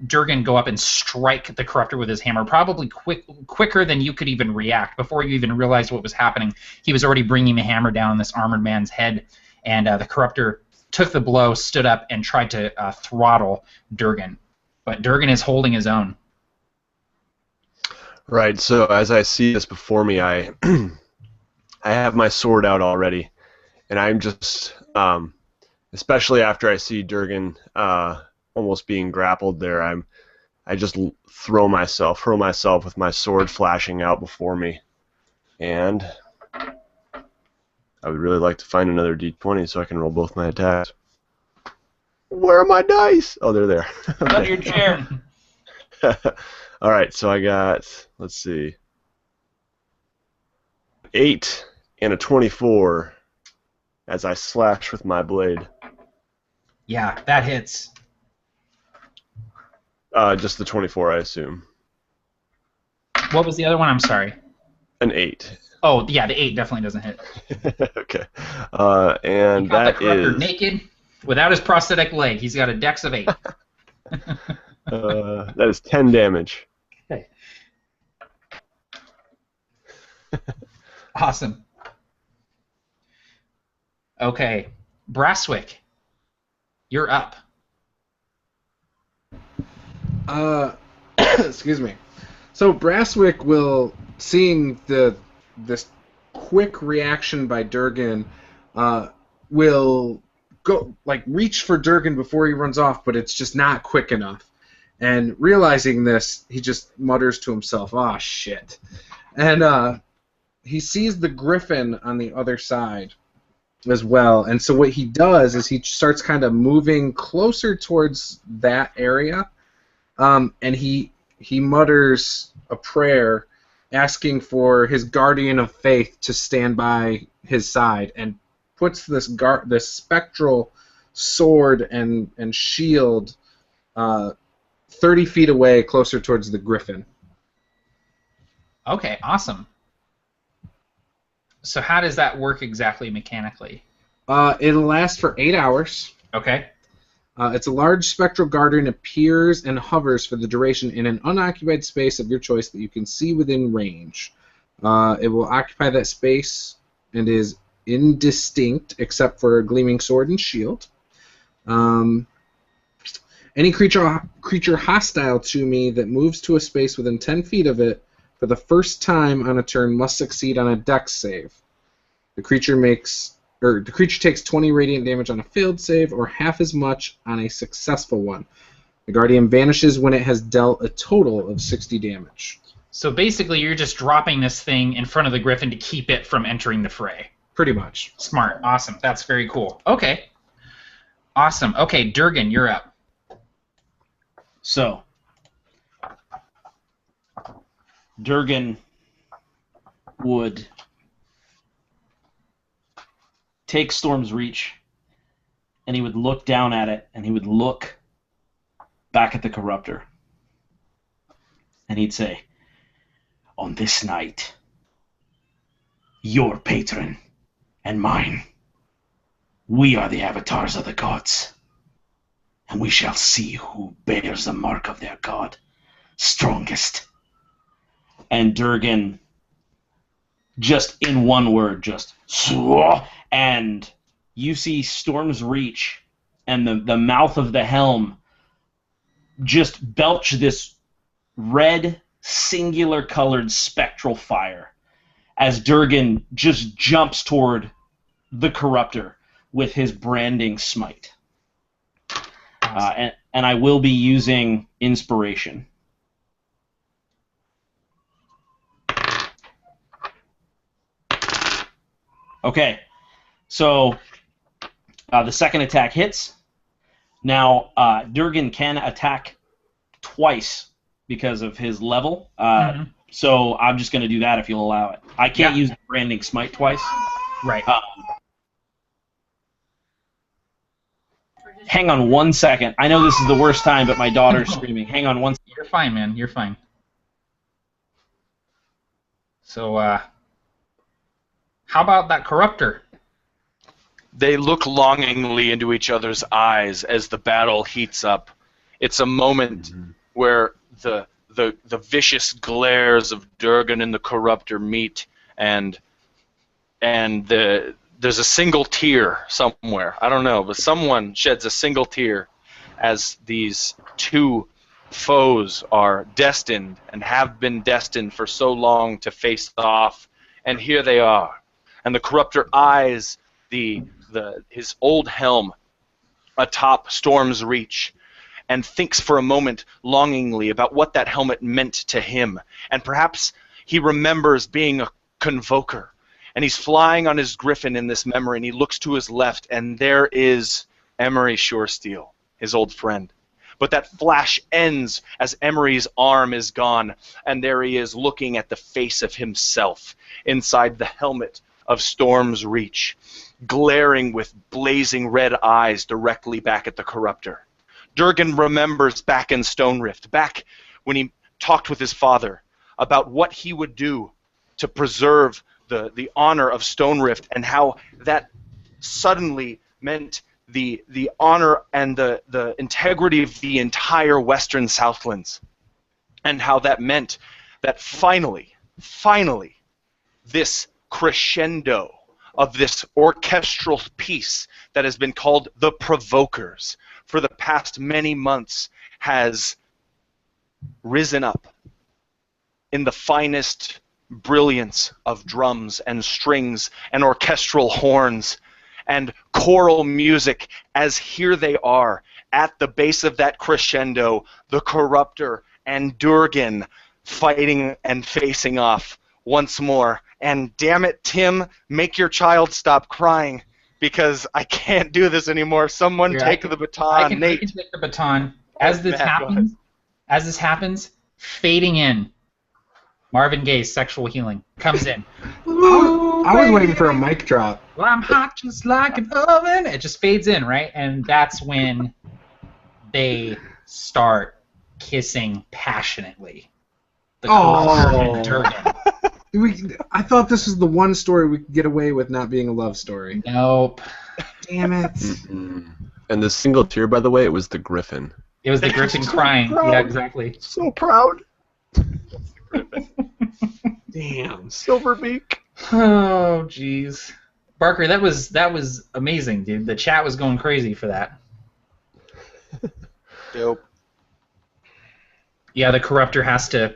Durgan go up and strike the Corruptor with his hammer, probably quicker than you could even react. Before you even realized what was happening, he was already bringing the hammer down on this armored man's head, and the Corruptor took the blow, stood up, and tried to throttle Durgan. But Durgan is holding his own. Right, so as I see this before me, I I have my sword out already, and I'm just, especially after I see Durgan almost being grappled there, I just throw myself with my sword flashing out before me, and I would really like to find another D20 so I can roll both my attacks. Where are my dice? Oh, they're there. Under your chair. All right, so I got, let's see, 8 and a 24. as I slash with my blade. Yeah, that hits. Just the 24, I assume. What was the other one? I'm sorry. An 8. Oh, yeah, the 8 definitely doesn't hit. Okay. You And got that the corruptor is... naked, without his prosthetic leg. He's got a dex of 8. that is 10 damage. Okay. Awesome. Okay, Brasswick, you're up. Excuse me. So Brasswick will, seeing this quick reaction by Durgan, will go reach for Durgan before he runs off, but it's just not quick enough. And realizing this, he just mutters to himself, "Ah, shit!" And he sees the griffin on the other side as well. And so what he does is he starts kind of moving closer towards that area, and he mutters a prayer asking for his guardian of faith to stand by his side, and puts this spectral sword and shield 30 feet away, closer towards the griffin. Okay, awesome. So how does that work exactly mechanically? It'll last for 8 hours. Okay. It's a large spectral guardian, appears and hovers for the duration in an unoccupied space of your choice that you can see within range. It will occupy that space and is indistinct except for a gleaming sword and shield. Any creature hostile to me that moves to a space within 10 feet of it for the first time on a turn must succeed on a dex save. The creature takes 20 radiant damage on a failed save, or half as much on a successful one. The guardian vanishes when it has dealt a total of 60 damage. So basically, you're just dropping this thing in front of the griffin to keep it from entering the fray. Pretty much. Smart. Awesome. That's very cool. Okay. Awesome. Okay, Durgan, you're up. So, Durgan would take Storm's Reach, and he would look down at it, and he would look back at the Corruptor, and he'd say, "On this night, your patron and mine, we are the avatars of the gods, and we shall see who bears the mark of their god strongest." And Durgan, just in one word, just, and you see Storm's Reach and the mouth of the helm just belch this red, singular-colored spectral fire as Durgan just jumps toward the Corruptor with his branding smite. And I will be using Inspiration. Okay, so the second attack hits. Now, Durgan can attack twice because of his level, so I'm just going to do that if you'll allow it. I can't use Branding Smite twice. Right. Hang on 1 second. I know this is the worst time, but my daughter's screaming. Hang on 1 second. You're fine, man. You're fine. So, how about that Corruptor? They look longingly into each other's eyes as the battle heats up. It's a moment where the vicious glares of Durgan and the Corruptor meet, and there's a single tear somewhere. I don't know, but someone sheds a single tear as these two foes are destined and have been destined for so long to face off, and here they are. And the Corruptor eyes his old helm atop Storm's Reach and thinks for a moment longingly about what that helmet meant to him. And perhaps he remembers being a convoker. And he's flying on his griffin in this memory, and he looks to his left, and there is Emery Suresteel, his old friend. But that flash ends as Emery's arm is gone, and there he is looking at the face of himself inside the helmet of Storm's Reach, glaring with blazing red eyes directly back at the Corruptor. Durgan remembers back in Stone Rift, back when he talked with his father about what he would do to preserve the honor of Stone Rift, and how that suddenly meant the honor and the integrity of the entire Western Southlands, and how that meant that finally, this crescendo of this orchestral piece that has been called the Provokers for the past many months has risen up in the finest brilliance of drums and strings and orchestral horns and choral music, as here they are at the base of that crescendo, the Corruptor and Durgan fighting and facing off once more. And damn it, Tim, make your child stop crying, because I can't do this anymore. Someone take the baton. I can take the baton. As this happens, fading in, Marvin Gaye's Sexual Healing comes in. Ooh, I was waiting for a mic drop. Well, I'm hot just like an oven. It just fades in, right? And that's when they start kissing passionately. The Corruptor and Durgan. I thought this was the one story we could get away with not being a love story. Nope. Damn it. Mm-mm. And the single tear, by the way, it was the Griffin. It was the Griffin crying. Yeah, exactly. So proud. Damn. Silverbeak. Oh, jeez. Barker, that was amazing, dude. The chat was going crazy for that. Dope. Yeah, the Corruptor has to,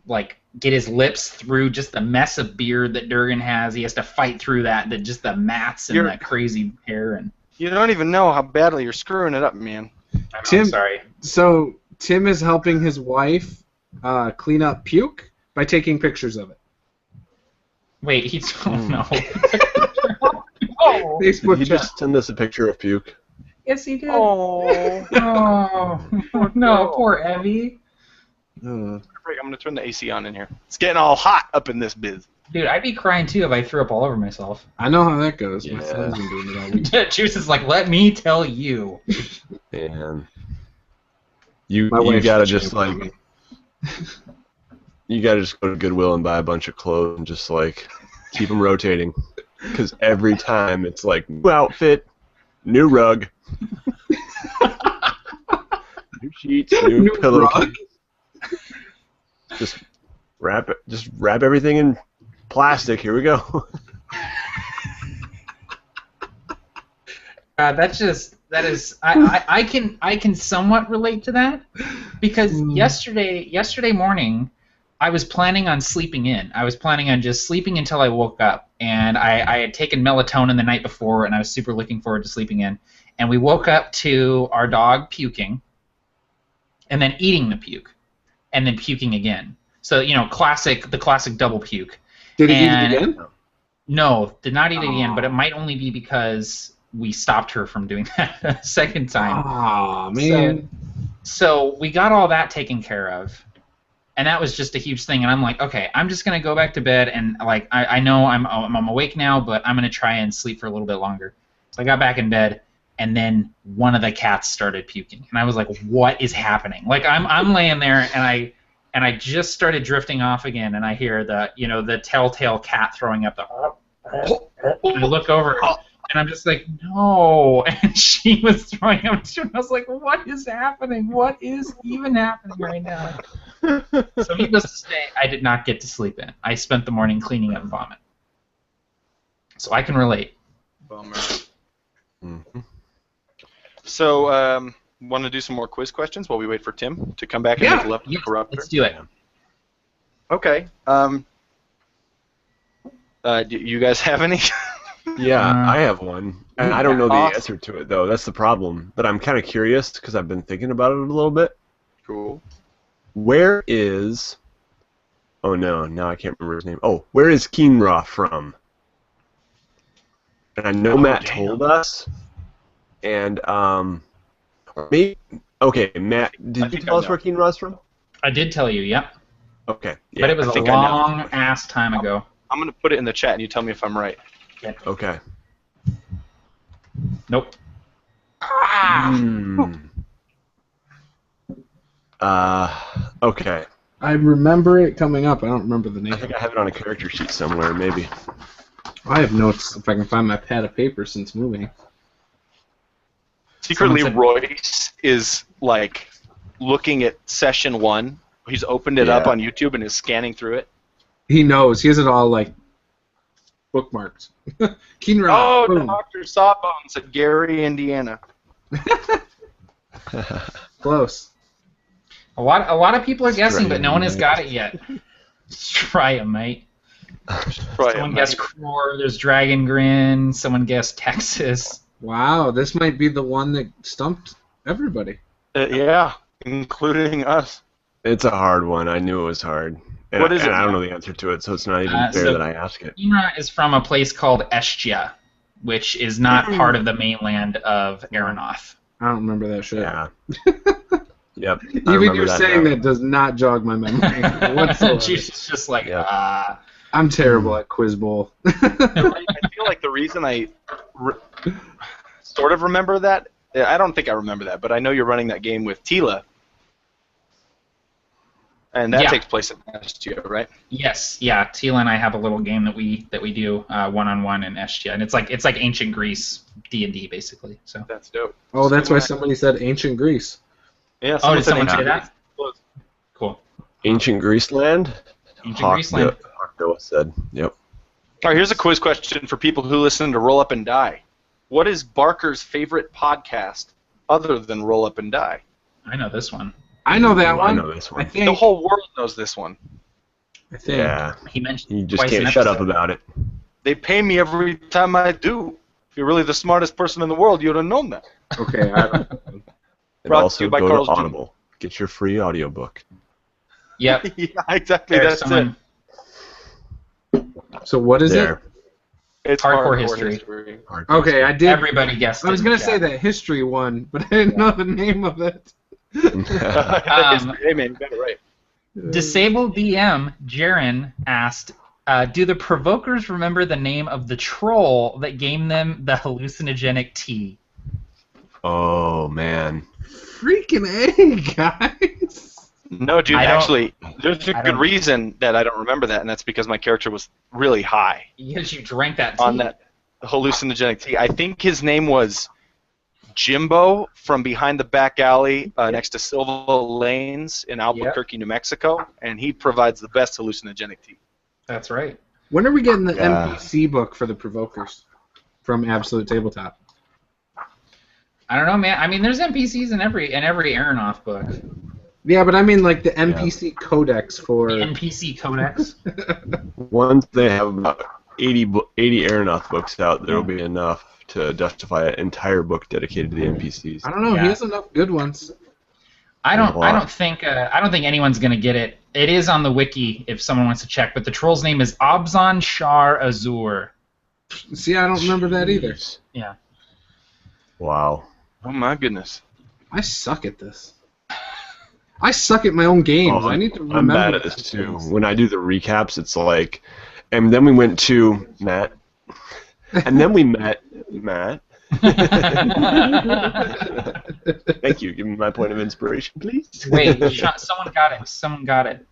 like, get his lips through just the mess of beard that Durgan has. He has to fight through that just the mats and that crazy hair. And You don't even know how badly you're screwing it up, man. I'm sorry. So Tim is helping his wife clean up puke by taking pictures of it. Wait, he's... Oh, no. Oh. Facebook Did he chat. just send us a picture of puke? Yes, he did. Oh. Oh, no, poor Evie. I'm going to turn the AC on in here. It's getting all hot up in this biz. Dude, I'd be crying too if I threw up all over myself. I know how that goes. Yeah. My son's been doing it all week. Juice is like, let me tell you. And you wife gotta should just shame like me. you gotta just go to Goodwill and buy a bunch of clothes and just like keep them rotating, because every time it's like new outfit, new rug, new sheets, new pillowcase. Just wrap everything in plastic. Here we go. I can somewhat relate to that, because yesterday morning I was planning on sleeping in. I was planning on just sleeping until I woke up, and I had taken melatonin the night before, and I was super looking forward to sleeping in. And we woke up to our dog puking, and then eating the puke, and then puking again. So the classic double puke. Did he eat it again? No, did not eat it again, but it might only be because we stopped her from doing that a second time. Aw, man. So we got all that taken care of, and that was just a huge thing. And I'm like, okay, I'm just gonna go back to bed, and like I know I'm awake now, but I'm gonna try and sleep for a little bit longer. So I got back in bed, and then one of the cats started puking, and I was like, what is happening? Like I'm laying there, and I just started drifting off again, and I hear the telltale cat throwing up the. And I look over, and I'm just like, no, and she was throwing up too, and I was like, what is happening? What is even happening right now? So needless to say, I did not get to sleep in. I spent the morning cleaning up vomit. So I can relate. Bummer. Mm-hmm. So, want to do some more quiz questions while we wait for Tim to come back and make love to the Corruptor? Let's do it. Okay. Do you guys have any? Yeah, I have one, and I don't know the Awesome. answer to it though. That's the problem. But I'm kind of curious because I've been thinking about it a little bit. Cool. Where is? Oh no, now I can't remember his name. Oh, where is Keenra from? And I know Matt told us, and or maybe okay, Matt, did you tell us where Keenra's from? I did tell you, yep. Okay, yeah, But it was I a think I know. long-ass time ago. I'm gonna put it in the chat, and you tell me if I'm right. Okay. Nope. Okay. I remember it coming up. I don't remember the I name. think I have it on a character sheet somewhere, maybe. I have notes if I can find my pad of paper since moving. Secretly, Someone said- Royce is like looking at session 1. He's opened it up Yeah. on YouTube and is scanning through it. He knows. He has it all like bookmarked. Keen Oh, boom. Dr. Sawbones at Gary, Indiana. Close. A lot of people are guessing, but no one has Strange. got it yet. Try it, mate. Someone guessed Crore. There's Dragon Grin. Someone guessed Texas. Wow, this might be the one that stumped everybody. Yeah, including us. It's a hard one. I knew it was hard. And What is it? I don't know the answer to it, so it's not even fair so- that I ask it. Imra is from a place called Estia, which is not part of the mainland of Aeronoth. I don't remember that shit. Yeah. Yep. I Even remember you saying now. that does not jog my memory whatsoever. She's just like, Yeah. I'm terrible at Quiz Bowl. I feel like the reason I sort of remember that, I don't think I remember that, but I know you're running that game with Tila. And that Yeah. takes place in Estia, right? yes, yeah. Tila and I have a little game that we do one-on-one in Estia, and it's like ancient Greece D&D basically. So. That's dope. Oh, that's why somebody said ancient Greece. Yeah, Oh, did someone said say ancient that? Cool. Ancient Greeceland? Ancient Greeceland. Noah said. Yep. All right, here's a quiz question for people who listen to Roll Up and Die. What is Barker's favorite podcast other than Roll Up and Die? I know this one. I know that I one. know this one. I think. The whole world knows this one. I think. Yeah. He mentioned You just twice can't an shut up episode. about it. They pay me every time I do. If you're really the smartest person in the world, you'd have known that. Okay. I don't. And Brought to also you by go Carl's to Jr. Audible. Get your free audiobook. Yep. Yeah, exactly. There's That's someone. So what is There. it? It's Hardcore history. Hard Okay, I did. Everybody guessed it. I was gonna yeah. say that history one, but I didn't know the name of it. Hey man, you got it right. Disabled DM Jaren asked, do the Provokers remember the name of the troll that gave them the hallucinogenic tea? Oh, man. Freaking A, guys. No, dude, I don't- actually, there's a I good don't- reason that I don't remember that, and that's because my character was really high Because you drank that tea. on that hallucinogenic tea. I think his name was Jimbo from behind the back alley next to Silva Lanes in Albuquerque, New Mexico, and he provides the best hallucinogenic tea. That's right. When are we getting the Yeah. NPC book for the Provokers from Absolute Tabletop? I don't know, man. I mean, there's NPCs in every Aeronoth book. Yeah, but I mean like the NPC codex for. The NPC Codex. Once they have about 80 Aeronoth books out, there will be enough to justify an entire book dedicated to the NPCs. I don't know. Yeah. He has enough good ones. I don't Wow. think anyone's gonna get it. It is on the wiki if someone wants to check, but the troll's name is Obzon Shar Azur. See, I don't remember that either. Jeez. Yeah. Wow. Oh my goodness. I suck at this. I suck at my own games. Oh, I need to remember. I'm bad at this these too. things. When I do the recaps, it's like, and then we went to Matt, and then we met Matt. Thank you. Give me my point of inspiration, please. Wait, someone got it. Someone got it.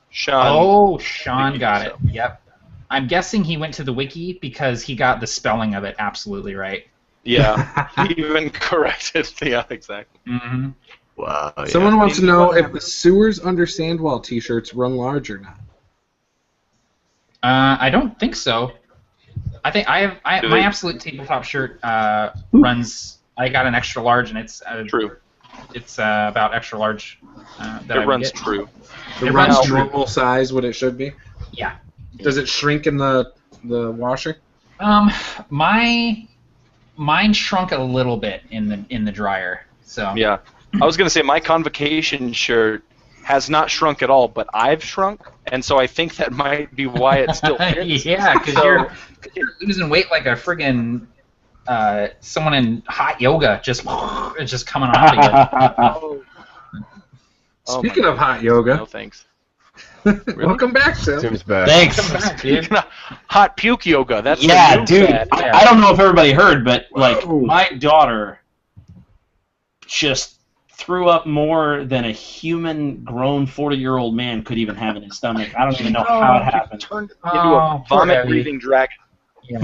Sean. Oh, Sean got it. so. Yep. I'm guessing he went to the wiki because he got the spelling of it absolutely right. Yeah, he even corrected. Yeah, exactly. Mm-hmm. Wow. Yeah. Someone wants to know if the Sewers Under Sandwall T-shirts run large or not. I don't think so. I think my absolute tabletop shirt runs. I got an extra large, and it's True. It's about extra large. That I It would runs get. true. It It runs runs true. normal size, what it should be. Yeah. Does it shrink in the washer? Mine shrunk a little bit in the dryer. So. Yeah. I was going to say my Convocation shirt has not shrunk at all, but I've shrunk, and so I think that might be why it still fits. Yeah, because So- you're losing weight like a friggin' someone in hot yoga, just it's just coming off of you. Oh Speaking my of hot yoga, No thanks. Welcome back, Tim. Tim's back. Thanks. Come back, dude. Hot puke yoga. That's the Yeah, new dude. fad. I don't know if everybody heard, but like Whoa. my daughter just threw up more than a human-grown 40-year-old man could even have in his stomach. I don't even know how it happened. Turned into Oh, a poor vomit-breathing dragon. Yeah.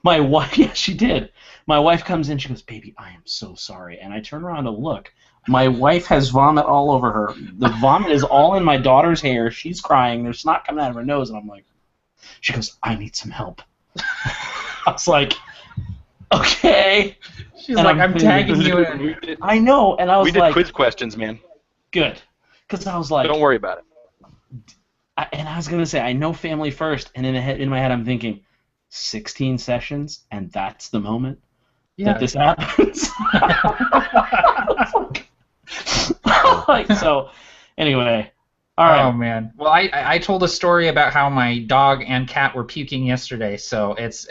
My wife, yeah, she did. My wife comes in, she goes, "Baby, I am so sorry." And I turn around to look. My wife has vomit all over her. The vomit is all in my daughter's hair. She's crying. There's snot coming out of her nose, and I'm like, she goes, "I need some help." I was like, okay. She's And like, I'm tagging you in. We did, I know, and I was we did like, quiz questions, man. good. Because I was like, Don't worry about it. I was going to say, I know family first, and in my head I'm thinking, 16 sessions, and that's the moment that this happens? Like, so, anyway. All right. Oh man. Well, I told a story about how my dog and cat were puking yesterday,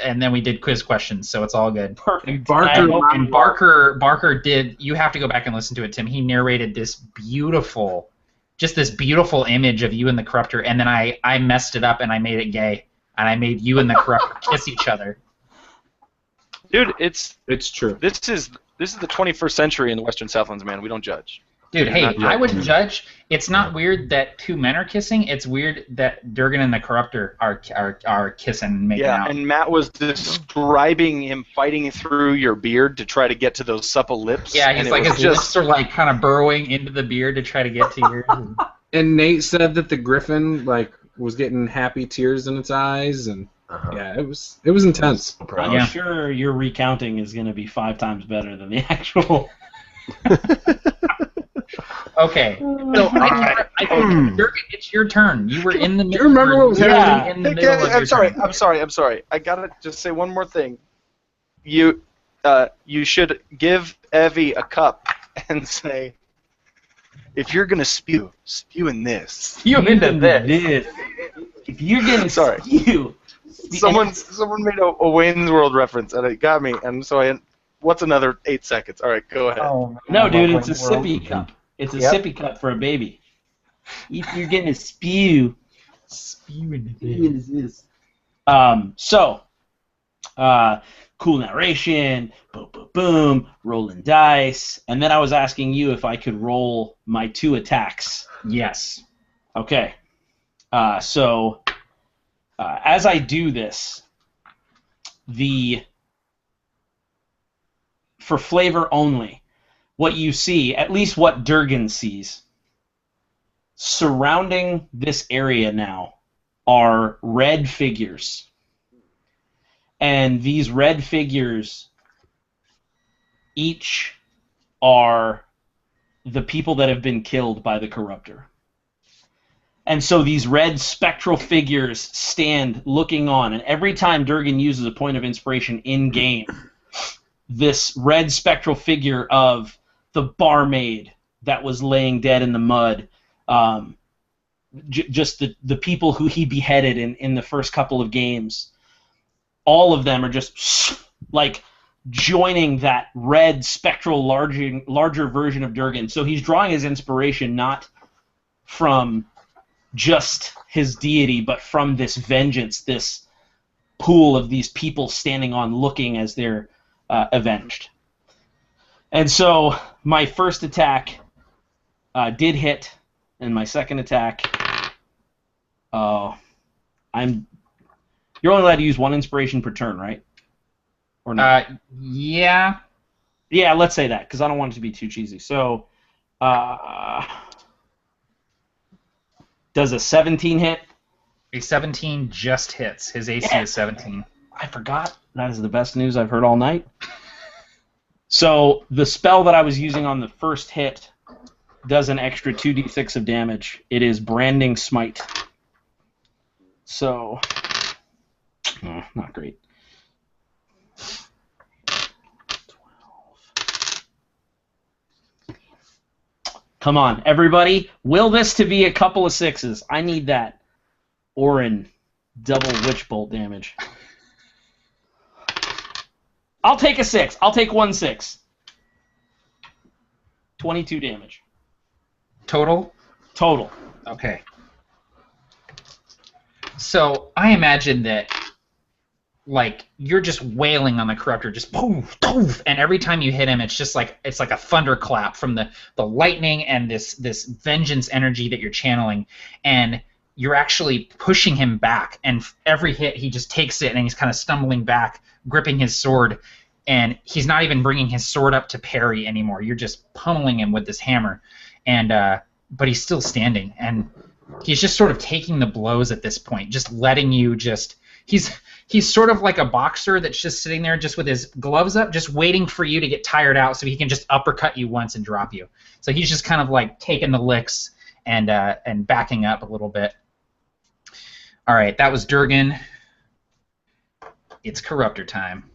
and then we did quiz questions, so it's all good. Perfect. And Barker, And Barker did. You have to go back and listen to it, Tim. He narrated this beautiful image of you and the Corruptor, and then I messed it up and I made it gay, and I made you and the Corruptor kiss each other. Dude, it's true. this is the 21st century in the Western Southlands, man. We don't judge. Dude, hey, Not I would judging. judge. It's not weird that two men are kissing. It's weird that Durgan and the Corruptor are kissing and making Yeah, out. and Matt was describing him fighting through your beard to try to get to those supple lips. Yeah, and he's it like was his just lips are like kind of burrowing into the beard to try to get to yours. And Nate said that the griffin was getting happy tears in its eyes, and yeah, it was intense. I'm Yeah. sure your recounting is going to be 5 times better than the actual. Okay, so I think Durgan, it's your turn. You were in the middle. you remember what was happening? In the middle of I'm your sorry. turn. I'm sorry. I gotta just say one more thing. You should give Evie a cup and say, if you're gonna spew in this. You into this. If you're going to Sorry. spew. Someone made a Wayne's World reference and it got me, and so what's another 8 seconds? All right, go ahead. Oh, No, dude, man. it's a sippy cup. It's a Yep. sippy cup for a baby. If you're going to spew. Spew into What this. is this? Cool narration, boom, boom, boom, rolling dice, and then I was asking you if I could roll my 2 attacks. Yes. Okay. As I do this, for flavor only, what you see, at least what Durgan sees, surrounding this area now are red figures. And these red figures each are the people that have been killed by the Corruptor. And so these red spectral figures stand looking on, and every time Durgan uses a point of inspiration in-game, this red spectral figure of the barmaid that was laying dead in the mud, just the people who he beheaded in the first couple of games, all of them are just like joining that red spectral larger version of Durgan. So he's drawing his inspiration not from just his deity, but from this vengeance, this pool of these people standing on looking as they're avenged. And so my first attack did hit, and my second attack, you're only allowed to use 1 inspiration per turn, right? Or not? Yeah. Yeah, let's say that, because I don't want it to be too cheesy. So, does a 17 hit? A 17 just hits. His AC is 17. I forgot. That is the best news I've heard all night. So the spell that I was using on the first hit does an extra 2d6 of damage. It is Branding Smite. So, not great. 12. Come on, everybody. Will this to be a couple of 6s? I need that Orin double Witch Bolt damage. I'll take a 6. I'll take 1 6. 22 damage. Total? Total. Okay. So I imagine that, like, you're just wailing on the corruptor, just poof, poof, and every time you hit him, it's like a thunderclap from the lightning and this vengeance energy that you're channeling, and you're actually pushing him back. And every hit, he just takes it, and he's kind of stumbling back, gripping his sword, and he's not even bringing his sword up to parry anymore. You're just pummeling him with this hammer, and but he's still standing, and he's just sort of taking the blows at this point, just letting you just. He's sort of like a boxer that's just sitting there just with his gloves up, just waiting for you to get tired out so he can just uppercut you once and drop you. So he's just kind of like taking the licks and backing up a little bit. All right, that was Durgan. It's Corruptor time.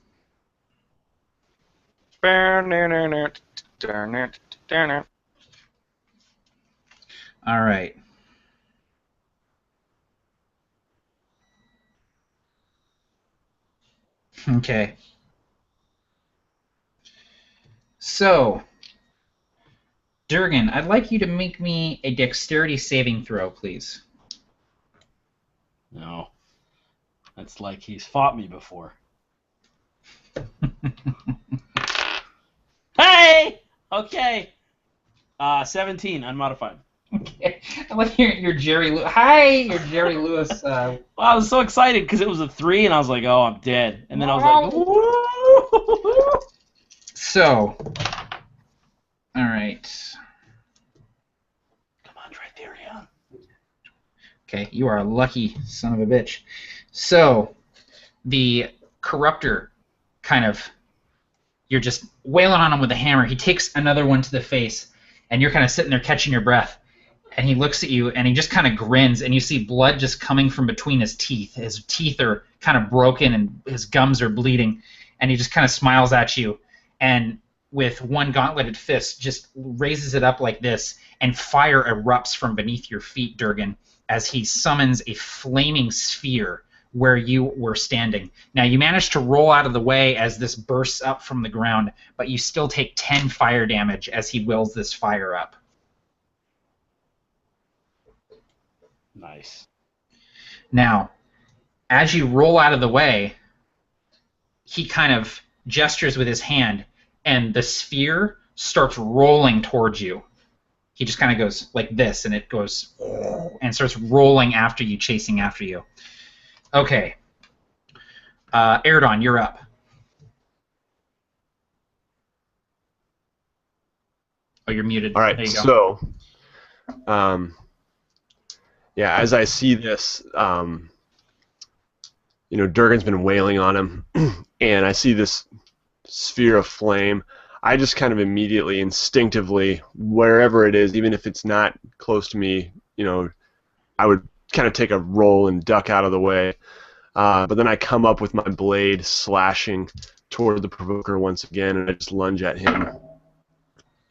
All right. Okay. So, Durgan, I'd like you to make me a dexterity saving throw, please. No. That's like he's fought me before. Hey! Okay. 17, unmodified. Okay. I like your Jerry Lewis. Hi, your Jerry Lewis. Well, I was so excited because it was a 3, and I was like, oh, I'm dead. And then I was like, woo! So, all right. Come on, Tritherion. Okay, you are a lucky son of a bitch. So, the Corruptor kind of, you're just wailing on him with a hammer. He takes another one to the face, and you're kind of sitting there catching your breath. And he looks at you, and he just kind of grins, and you see blood just coming from between his teeth. His teeth are kind of broken, and his gums are bleeding. And he just kind of smiles at you, and with one gauntleted fist, just raises it up like this, and fire erupts from beneath your feet, Durgan, as he summons a flaming sphere where you were standing. Now, you manage to roll out of the way as this bursts up from the ground, but you still take 10 fire damage as he wills this fire up. Nice. Now, as you roll out of the way, he kind of gestures with his hand, and the sphere starts rolling towards you. He just kind of goes like this, and it goes and starts rolling after you, chasing after you. Okay. Erdon, you're up. Oh, you're muted. All right, there you go. so, yeah, as I see this, Durgan's been wailing on him, and I see this sphere of flame. I just kind of immediately, instinctively, wherever it is, even if it's not close to me, I would kind of take a roll and duck out of the way. But then I come up with my blade slashing toward the Provoker once again, and I just lunge at him.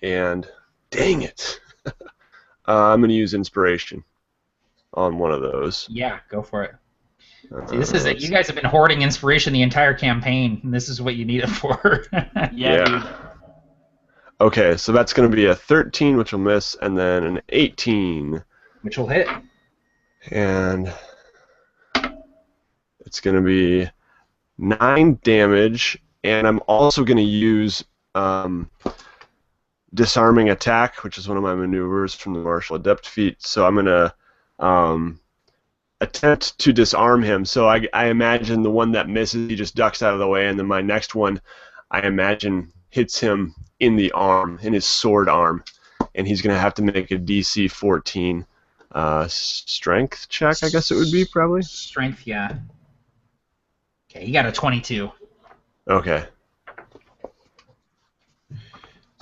And dang it! I'm going to use Inspiration on one of those. Yeah, go for it. See, this is it. You guys have been hoarding inspiration the entire campaign, and this is what you need it for. Yeah, dude. Okay, so that's going to be a 13, which will miss, and then an 18. Which will hit. And it's going to be 9 damage, and I'm also going to use Disarming Attack, which is one of my maneuvers from the Martial Adept feat. So I'm going to attempt to disarm him. So I imagine the one that misses, he just ducks out of the way, and then my next one, I imagine, hits him in the arm, in his sword arm, and he's going to have to make a DC 14 strength check, I guess it would be, probably? Strength, yeah. Okay, he got a 22. Okay.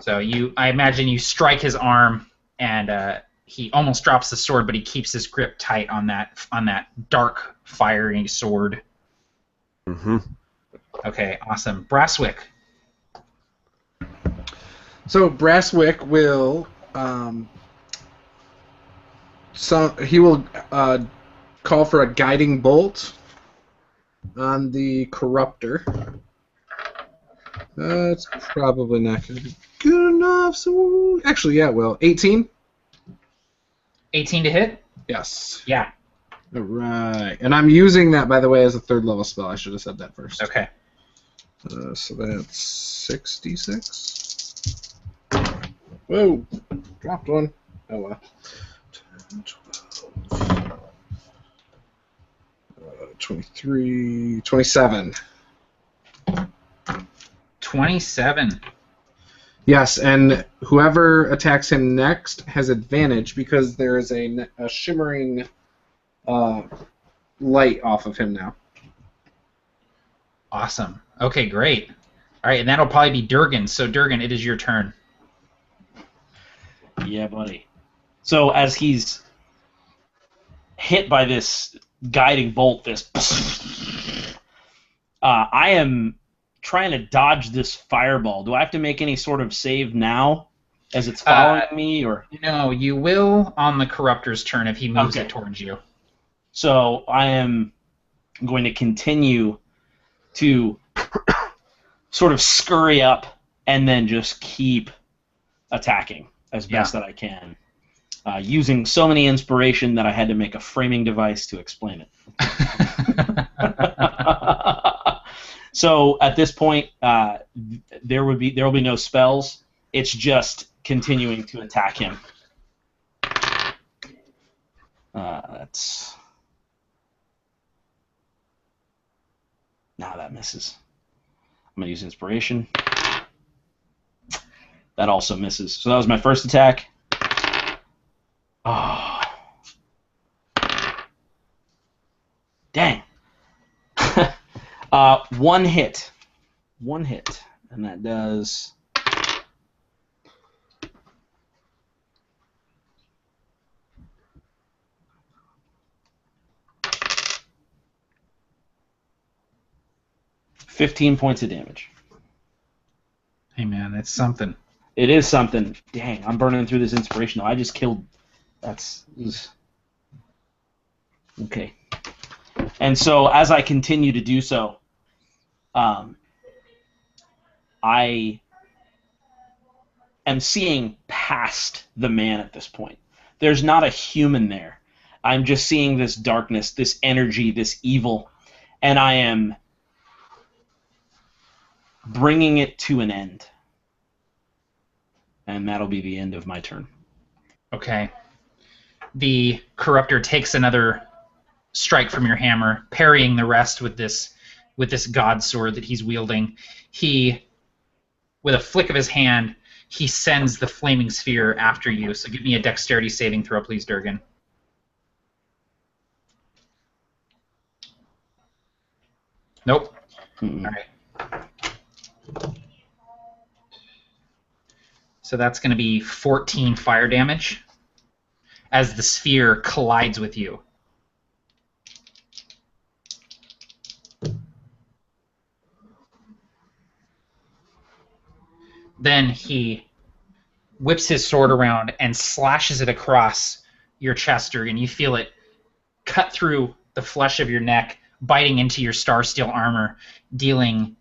So I imagine you strike his arm, and he almost drops the sword, but he keeps his grip tight on that dark, fiery sword. Mm-hmm. Okay, awesome. Brasswick. So Brasswick will he will call for a guiding bolt on the Corruptor. That's probably not going to be good enough. So actually, yeah, it will. 18. 18 to hit? Yes. Yeah. All right, and I'm using that, by the way, as a 3rd level spell. I should have said that first. Okay. So that's 66. Whoa, dropped one. Oh well. 10, 12, 23, 27. 27. Yes, and whoever attacks him next has advantage because there is a shimmering light off of him now. Awesome. Okay, great. All right, and that'll probably be Durgan. So, Durgan, it is your turn. Yeah, buddy. So as he's hit by this guiding bolt, I am trying to dodge this fireball. Do I have to make any sort of save now as it's following me, or? No, you will on the Corruptor's turn if he moves it towards you. So I am going to continue to sort of scurry up and then just keep attacking as best that I can, using so many inspiration that I had to make a framing device to explain it. So at this point, there will be no spells. It's just continuing to attack him. That misses. I'm gonna use inspiration. That also misses. So that was my first attack. Oh. Dang. One hit. One hit. And that does... $15 points of damage. Hey, man, that's something. It is something. Dang, I'm burning through this inspiration, though. I just killed... Okay. And so, as I continue to do so, I am seeing past the man at this point. There's not a human there. I'm just seeing this darkness, this energy, this evil, and I am bringing it to an end. And that'll be the end of my turn. Okay. The Corruptor takes another strike from your hammer, parrying the rest with this god sword that he's wielding. He, with a flick of his hand, he sends the flaming sphere after you. So give me a dexterity saving throw, please, Durgan. Nope. Mm-mm. All right. So that's going to be 14 fire damage as the sphere collides with you. Then he whips his sword around and slashes it across your chest, and you feel it cut through the flesh of your neck, biting into your star steel armor, dealing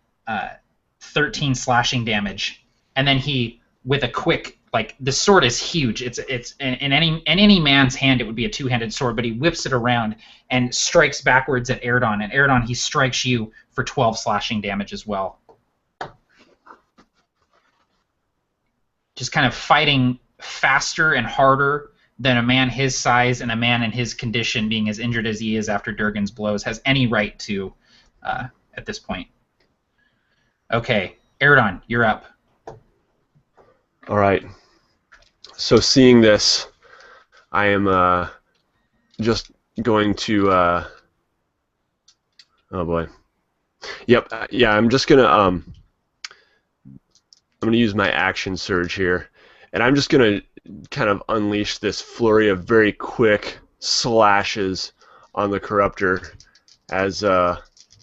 13 slashing damage. And then he, with a quick, the sword is huge. It's in any man's hand it would be a two-handed sword, but he whips it around and strikes backwards at Erdon. And Erdon, he strikes you for 12 slashing damage as well. Just kind of fighting faster and harder than a man his size and a man in his condition, being as injured as he is after Durgan's blows, has any right to at this point. Okay, Erdon, you're up. All right. So seeing this, I am just going to. Oh boy. Yep. Yeah. I'm just gonna. I'm gonna use my action surge here, and I'm just gonna kind of unleash this flurry of very quick slashes on the Corruptor as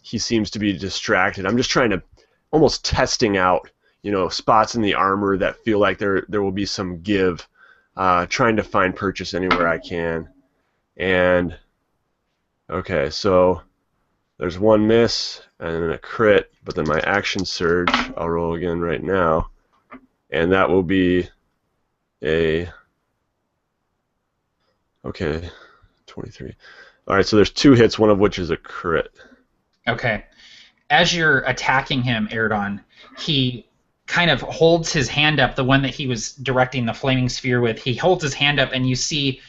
he seems to be distracted. I'm just trying to, almost testing out, spots in the armor that feel like there will be some give, trying to find purchase anywhere I can. And okay, so there's one miss and then a crit, but then my action surge, I'll roll again right now, and that will be a 23. All right, so there's 2 hits, one of which is a crit. Okay. As you're attacking him, Erdon, he kind of holds his hand up, the one that he was directing the flaming sphere with. He holds his hand up, and you see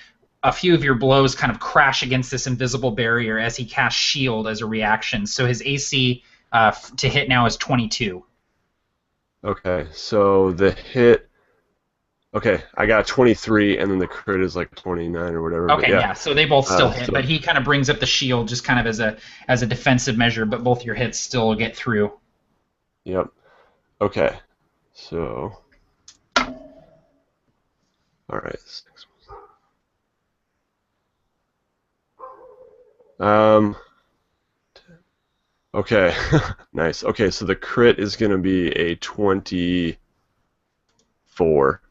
a few of your blows kind of crash against this invisible barrier as he casts Shield as a reaction. So his AC to hit now is 22. Okay, so the hit... Okay, I got 23, and then the crit is like 29 or whatever. Okay, yeah, so they both still hit, so- but he kind of brings up the shield just kind of as a defensive measure, but both your hits still get through. Yep. Okay, so... Alright. Okay, nice. Okay, so the crit is going to be a 24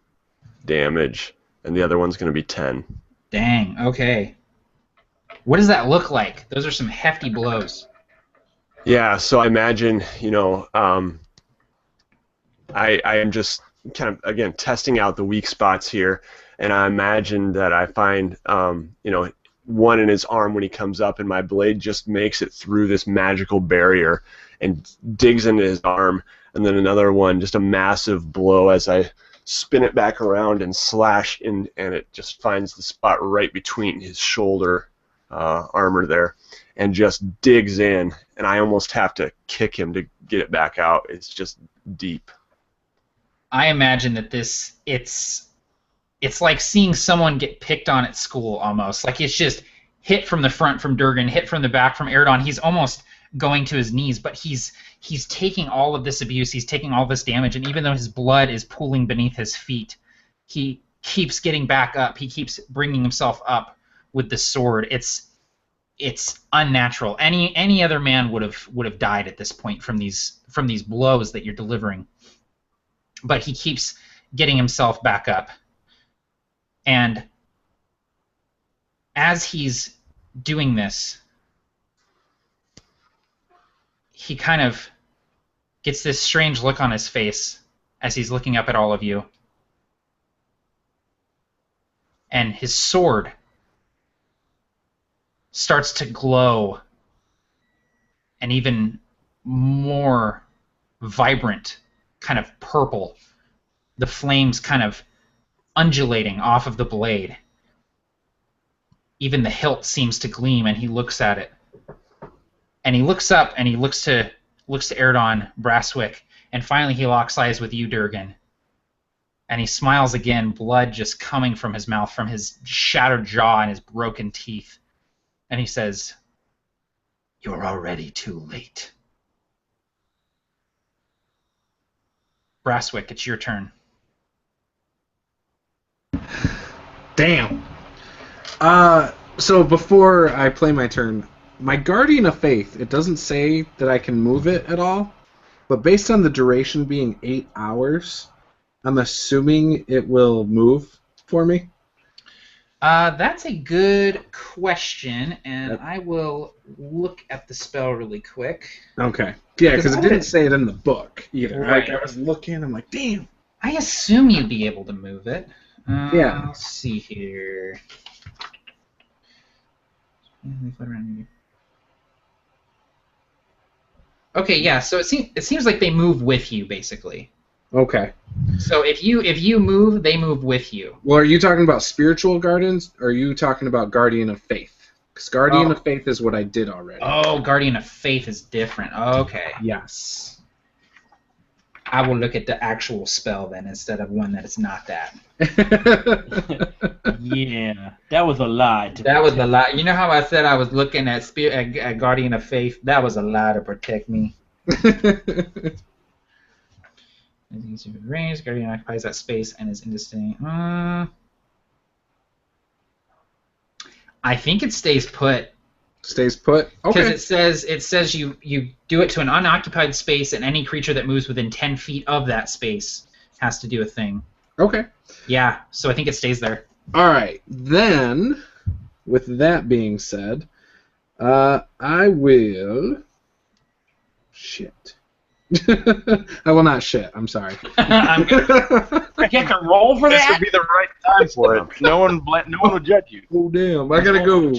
damage, and the other one's going to be 10. Dang, okay. What does that look like? Those are some hefty blows. Yeah, so I imagine, I am just kind of, again, testing out the weak spots here, and I imagine that I find, one in his arm when he comes up, and my blade just makes it through this magical barrier and digs into his arm, and then another one, just a massive blow as I spin it back around and slash in, and it just finds the spot right between his shoulder armor there and just digs in, and I almost have to kick him to get it back out. It's just deep. I imagine that it's like seeing someone get picked on at school almost. Like it's just hit from the front from Durgan, hit from the back from Erdon. He's almost going to his knees, but he's taking all of this abuse, he's taking all this damage, and even though his blood is pooling beneath his feet, he keeps getting back up. He keeps bringing himself up with the sword. It's unnatural. Any other man would have died at this point from these blows that you're delivering. But he keeps getting himself back up. And as he's doing this, he kind of gets this strange look on his face as he's looking up at all of you. And his sword starts to glow an even more vibrant kind of purple. The flames kind of undulating off of the blade. Even the hilt seems to gleam, and he looks at it. And he looks up, and he looks to Erdon Brasswick, and finally he locks eyes with you, Durgan. And he smiles again, blood just coming from his mouth, from his shattered jaw and his broken teeth. And he says, "You're already too late." Brasswick, it's your turn. Damn. So before I play my turn, my Guardian of Faith, it doesn't say that I can move it at all, but based on the duration being 8 hours, I'm assuming it will move for me. That's a good question, and I will look at the spell really quick. Okay. Yeah, because it didn't say it in the book either. Right. Like, I was looking, I'm like, damn. I assume you'd be able to move it. Yeah. Let's see here. Okay, yeah. So it seems like they move with you, basically. Okay. So if you move, they move with you. Well, are you talking about spiritual guardians, or are you talking about Guardian of Faith? Because Guardian of Faith is what I did already. Oh, Guardian of Faith is different. Okay. Yes. I will look at the actual spell then instead of one that is not that. Yeah, that was a lie. That was a lie. You know how I said I was looking at Guardian of Faith? That was a lie to protect me. Range, Guardian occupies that space and is indistinct. I think it stays put. Stays put? Okay. Because it says you do it to an unoccupied space, and any creature that moves within 10 feet of that space has to do a thing. Okay. Yeah, so I think it stays there. All right. Then, with that being said, I will... Shit. I will not shit. I'm sorry. I'm gonna Get to roll for This that? would be the right time for it. No one would judge you. Oh, damn. I gotta go.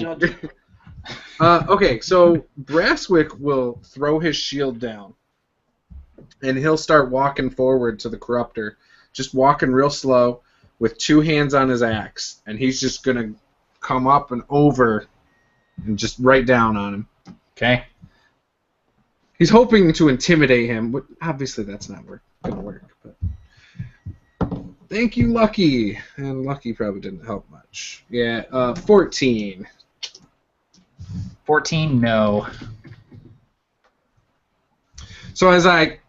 Okay, so Brasswick will throw his shield down, and he'll start walking forward to the Corruptor, just walking real slow with two hands on his axe, and he's just going to come up and over and just right down on him. Okay. He's hoping to intimidate him, but obviously that's not going to work. But thank you, Lucky. And Lucky probably didn't help much. Yeah, 14. 14, no. So as I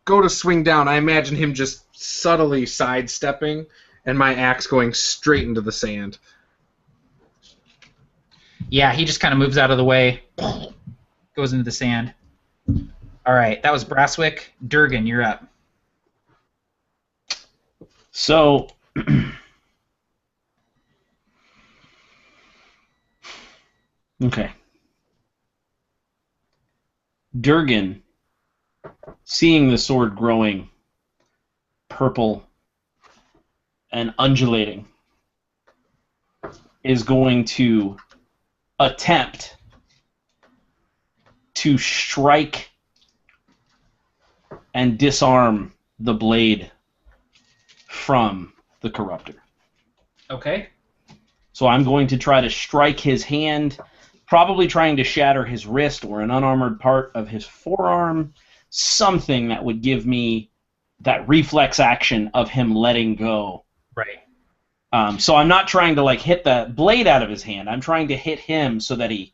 go to swing down, I imagine him just subtly sidestepping and my axe going straight into the sand. Yeah, he just kind of moves out of the way, goes into the sand. All right, that was Brasswick. Durgan, you're up. So, okay. Durgan, seeing the sword growing purple and undulating, is going to attempt to strike and disarm the blade from the Corruptor. Okay. So I'm going to try to strike his hand, probably trying to shatter his wrist or an unarmored part of his forearm, something that would give me that reflex action of him letting go. Right. So I'm not trying to like hit the blade out of his hand. I'm trying to hit him so that he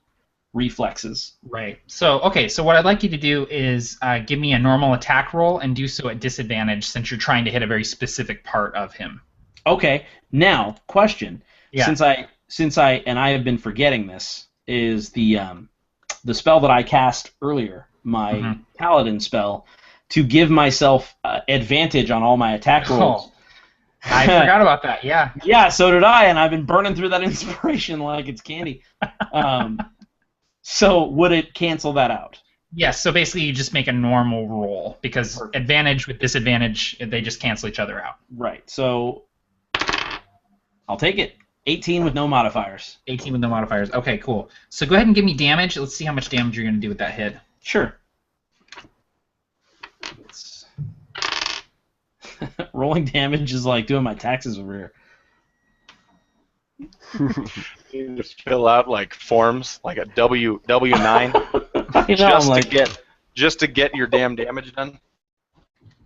reflexes. Right. So, okay, so what I'd like you to do is give me a normal attack roll and do so at disadvantage since you're trying to hit a very specific part of him. Okay. Now, question. Yeah. Since I have been forgetting this, is the spell that I cast earlier, my Paladin spell, to give myself advantage on all my attack rolls. Oh, I forgot about that, yeah. Yeah, so did I, and I've been burning through that inspiration like it's candy. So would it cancel that out? Yes, so basically you just make a normal roll because advantage with disadvantage, they just cancel each other out. Right, so I'll take it. 18 with no modifiers. 18 with no modifiers. Okay, cool. So go ahead and give me damage. Let's see how much damage you're going to do with that hit. Sure. Rolling damage is like doing my taxes over here. You just fill out like forms, like a W9, I know, just to get your damn damage done.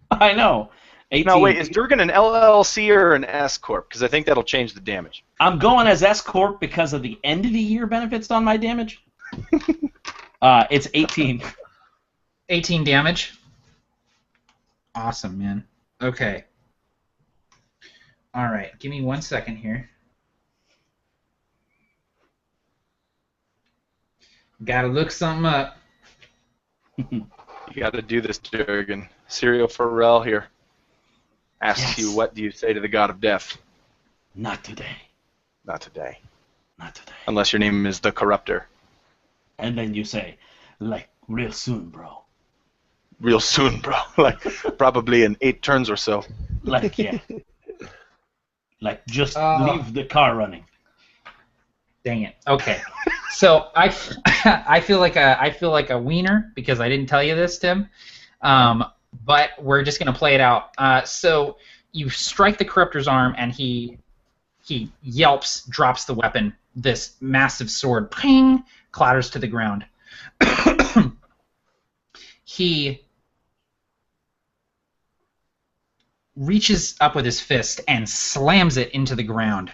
I know. 18. No, wait, is Durgan an LLC or an S corp? Because I think that'll change the damage. I'm going as S corp because of the end of the year benefits on my damage. It's 18. 18 damage. Awesome, man. Okay. All right, give me 1 second here. Gotta look something up. You gotta do this, Durgan. Serial Pharrell here. Asks you, what do you say to the god of death? Not today. Not today. Not today. Unless your name is the Corruptor. And then you say, like, real soon, bro. Real soon, bro. Like, probably in 8 turns or so. Like, yeah. Like, just leave the car running. Dang it. Okay. So I feel like a wiener because I didn't tell you this, Tim. But we're just gonna play it out. So you strike the Corruptor's arm, and he yelps, drops the weapon. This massive sword, ping, clatters to the ground. He reaches up with his fist and slams it into the ground,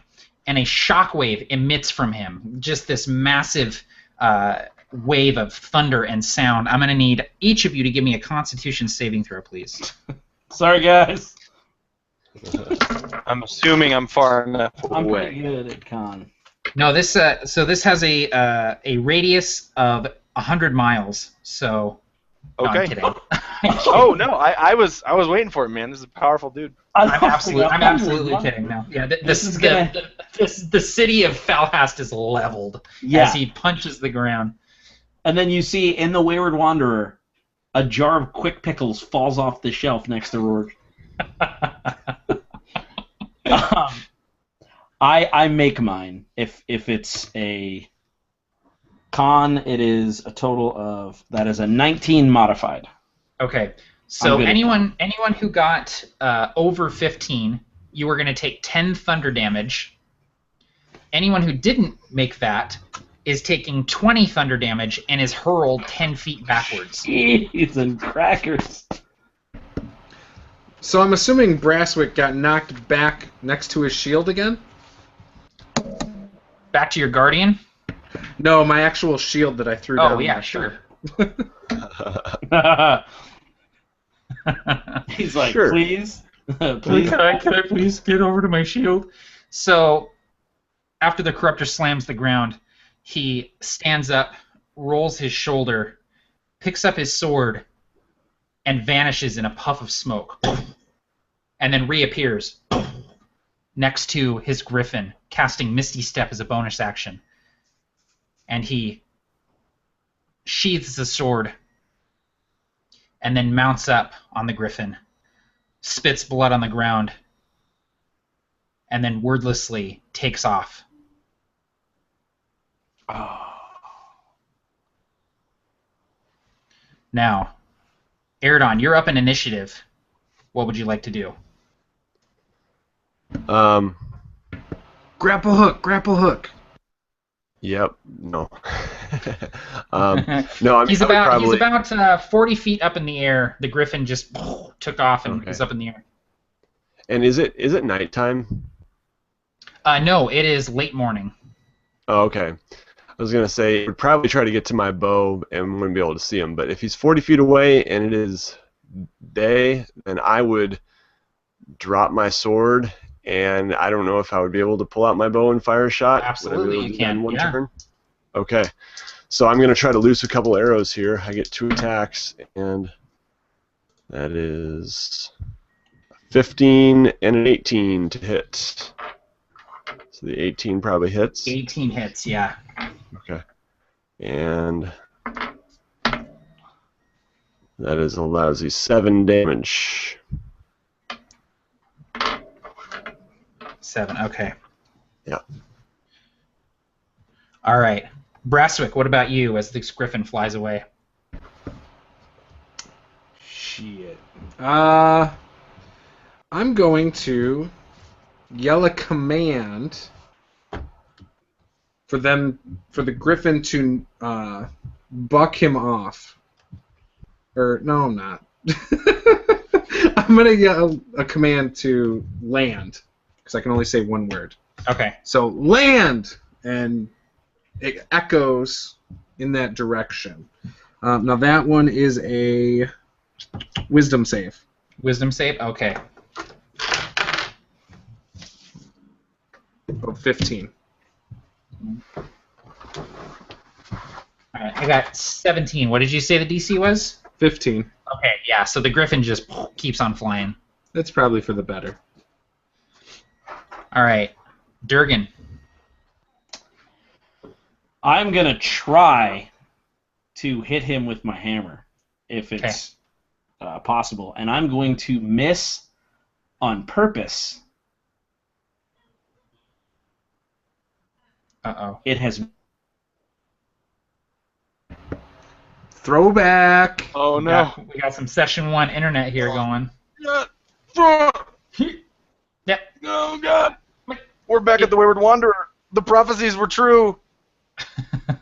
and a shockwave emits from him. Just this massive wave of thunder and sound. I'm going to need each of you to give me a Constitution saving throw, please. Sorry, guys. I'm assuming I'm far enough I'm away. pretty good at con. No, this this has a radius of 100 miles. So no, Okay. I'm kidding. Oh no, I was waiting for it, man. This is a powerful dude. I'm absolutely kidding. No, yeah, the city of Falhast is leveled as he punches the ground. And then you see in the Wayward Wanderer, a jar of quick pickles falls off the shelf next to Rourke. I make mine if it's a Con, it is a total of, that is a 19 modified. Okay. So I'm good at anyone who got over 15, you were going to take 10 thunder damage. Anyone who didn't make that is taking 20 thunder damage and is hurled 10 feet backwards. Jeez and crackers. So I'm assuming Brasswick got knocked back next to his shield again? Back to your guardian? No, my actual shield that I threw down. Oh, yeah, last sure. He's like, Sure. please? Please? Can I please get over to my shield? So, after the Corruptor slams the ground, he stands up, rolls his shoulder, picks up his sword, and vanishes in a puff of smoke. And then reappears next to his griffin, casting Misty Step as a bonus action. And he sheathes the sword and then mounts up on the griffin, spits blood on the ground, and then wordlessly takes off. Oh. Now, Erdon, you're up in initiative. What would you like to do? Grapple hook, grapple hook. Yep. No. No. He's about 40 feet up in the air. The griffin just took off and is up in the air. And is it nighttime? No, it is late morning. Oh, okay. I was gonna say I would probably try to get to my bow and wouldn't be able to see him. But if he's 40 feet away and it is day, then I would drop my sword. And I don't know if I would be able to pull out my bow and fire a shot. Absolutely, you can. One turn? Okay. So I'm going to try to loose a couple arrows here. I get 2 attacks, and that is 15 and an 18 to hit. So the 18 probably hits. 18 hits, yeah. Okay. And that is a lousy 7 damage. 7, okay. Yeah. All right. Brasswick, what about you as this griffin flies away? Shit. I'm going to yell a command for the griffin to buck him off. Or no, I'm not. I'm gonna yell a command to land, because I can only say one word. Okay. So land, and it echoes in that direction. Now that one is a wisdom save. Wisdom save? Okay. Of 15. All right, I got 17. What did you say the DC was? 15. Okay, yeah, so the griffin just keeps on flying. That's probably for the better. All right. Durgan. I'm going to try to hit him with my hammer, if it's possible. And I'm going to miss on purpose. Uh-oh. It has... Throwback! Oh no. We got some Session 1 internet here going. Yep. Oh god. We're back at the Wayward Wanderer. The prophecies were true.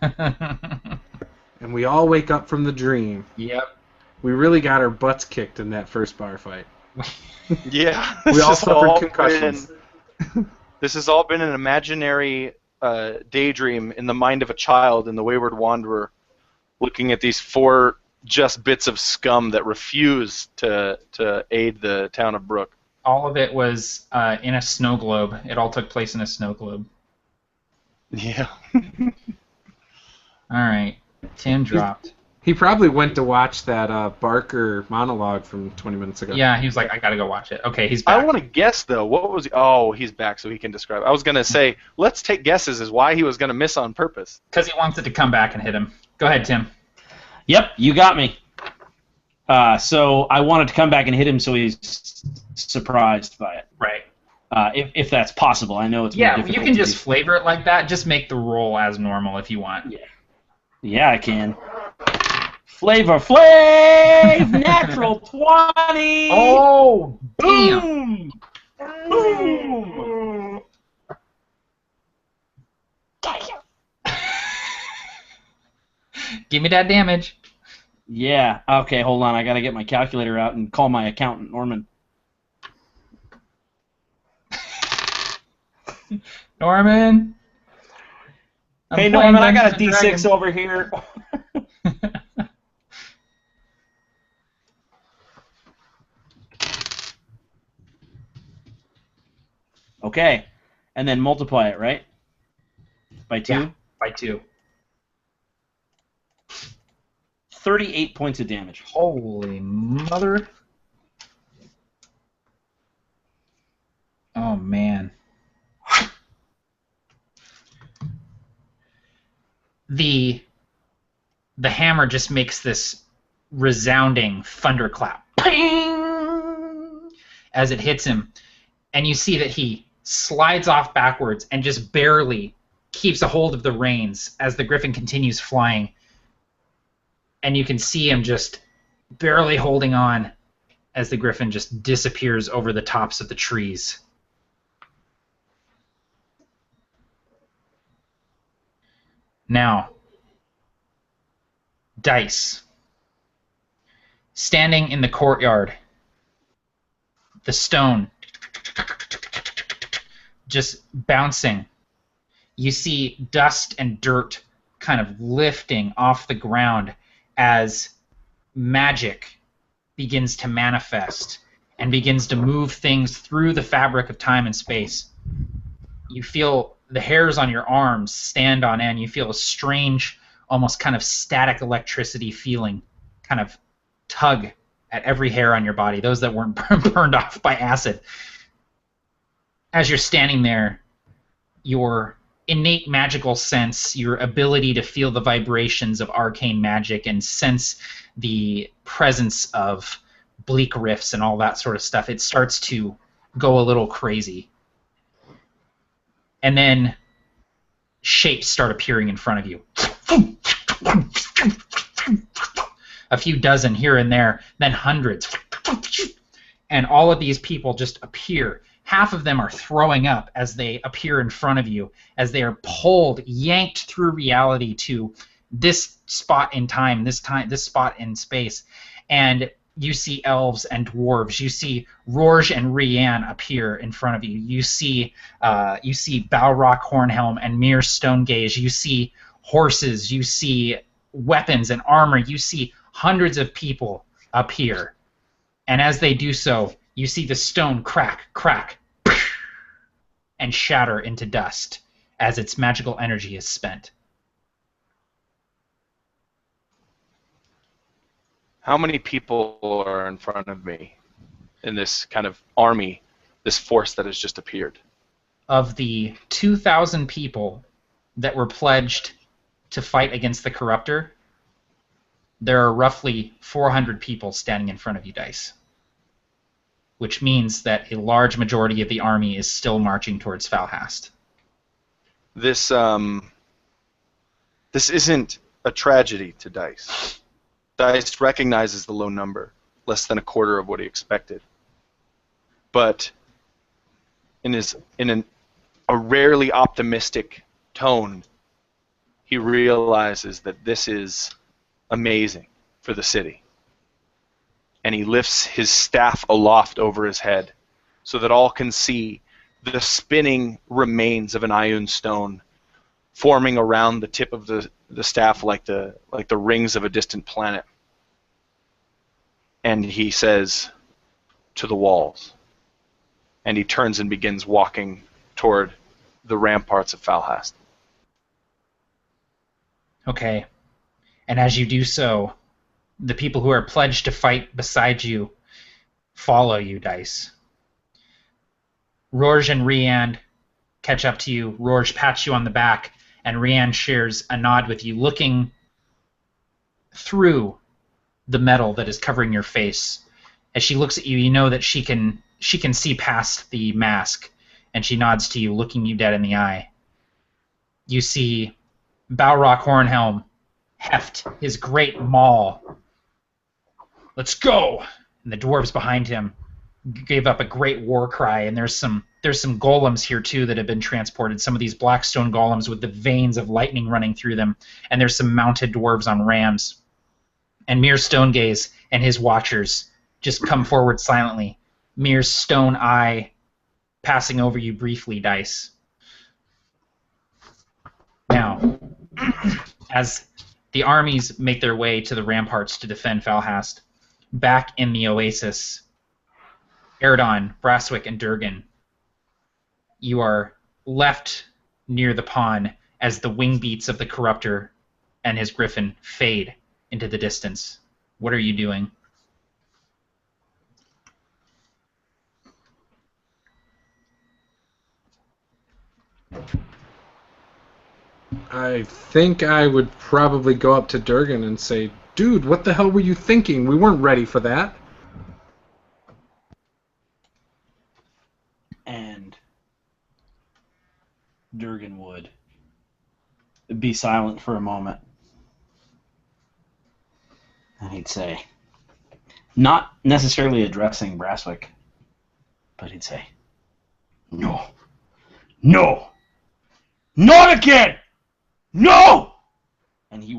And we all wake up from the dream. Yep. We really got our butts kicked in that first bar fight. Yeah. We all suffered concussions. This has all been an imaginary daydream in the mind of a child in the Wayward Wanderer, looking at these 4 just bits of scum that refuse to aid the town of Brook. All of it was in a snow globe. It all took place in a snow globe. Yeah. All right. Tim dropped. He probably went to watch that Barker monologue from 20 minutes ago. Yeah, he was like, I gotta go watch it. Okay, he's back. I want to guess, though. What was... Oh, he's back, so he can describe. I was going to say, let's take guesses as why he was going to miss on purpose. Because he wants it to come back and hit him. Go ahead, Tim. Yep, you got me. So I wanted to come back and hit him so he's surprised by it. Right. If that's possible. I know it's more Yeah, difficult you can to just do. flavor it like that. Just make the roll as normal if you want. Yeah. Yeah, I can. Flavor Flav! Natural 20! Oh, damn! Boom! Boom! Give me that damage. Yeah. Okay, hold on. I gotta get my calculator out and call my accountant, Norman. Norman. Hey, I'm Norman, I playing got a Dungeons and D6 Dragons. over here. Okay. And then multiply it, right? By 2? Yeah, by 2. 38 points of damage. Holy mother. Oh, man. The hammer just makes this resounding thunderclap. Ping! As it hits him. And you see that he slides off backwards and just barely keeps a hold of the reins as the griffin continues flying. And you can see him just barely holding on as the griffin just disappears over the tops of the trees. Now, Dice. Standing in the courtyard, the stone just bouncing. You see dust and dirt kind of lifting off the ground as magic begins to manifest and begins to move things through the fabric of time and space. You feel the hairs on your arms stand on end. You feel a strange, almost kind of static electricity feeling kind of tug at every hair on your body, those that weren't burned off by acid. As you're standing there, your innate magical sense, your ability to feel the vibrations of arcane magic and sense the presence of bleak rifts and all that sort of stuff, it starts to go a little crazy. And then shapes start appearing in front of you. A few dozen here and there, then hundreds. And all of these people just appear. Half of them are throwing up as they appear in front of you, as they are pulled, yanked through reality to this spot in time, this spot in space. And you see elves and dwarves. You see Rorge and Rianne appear in front of you. You see Balrock Hornhelm and Mere Stonegaze. You see horses. You see weapons and armor. You see hundreds of people appear. And as they do so, you see the stone crack, and shatter into dust as its magical energy is spent. How many people are in front of me in this kind of army, this force that has just appeared? Of the 2,000 people that were pledged to fight against the Corruptor, there are roughly 400 people standing in front of you, Dice. Which means that a large majority of the army is still marching towards Falhast. This isn't a tragedy to Dice. Dice recognizes the low number, less than a quarter of what he expected. But in a rarely optimistic tone, he realizes that this is amazing for the city. And he lifts his staff aloft over his head so that all can see the spinning remains of an Ioun stone forming around the tip of the staff like the rings of a distant planet. And he says, "To the walls." And he turns and begins walking toward the ramparts of Falhast. Okay. And as you do so, the people who are pledged to fight beside you follow you, Dice. Rorge and Rianne catch up to you. Rorge pats you on the back, and Rianne shares a nod with you, looking through the metal that is covering your face. As she looks at you, you know that she can see past the mask, and she nods to you, looking you dead in the eye. You see Balrock Hornhelm heft his great maul. Let's go! And the dwarves behind him gave up a great war cry, and there's some golems here too that have been transported. Some of these blackstone golems with the veins of lightning running through them, and there's some mounted dwarves on rams. And Mere Stonegaze and his watchers just come forward silently. Mere's stone eye passing over you briefly, Dice. Now, as the armies make their way to the ramparts to defend Falhast, back in the Oasis, Eridon, Braswick, and Durgan, you are left near the pawn as the wing beats of the Corruptor and his griffin fade into the distance. What are you doing? I think I would probably go up to Durgan and say, "Dude, what the hell were you thinking? We weren't ready for that." And Durgan would be silent for a moment. And he'd say, not necessarily addressing Braswick, but he'd say, "No. No! Not again! No!" And he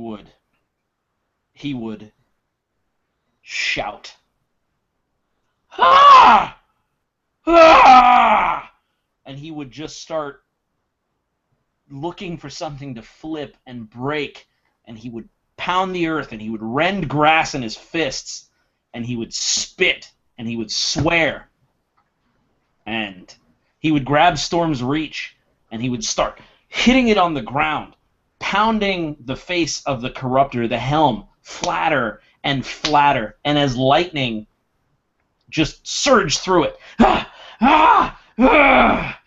would shout, "Ah! Ah!" And he would just start looking for something to flip and break, and he would pound the earth, and he would rend grass in his fists, and he would spit, and he would swear, and he would grab Storm's Reach, and he would start hitting it on the ground, pounding the face of the Corruptor, the helm, flatter and flatter, and as lightning just surged through it. Ah! Ah! Ah!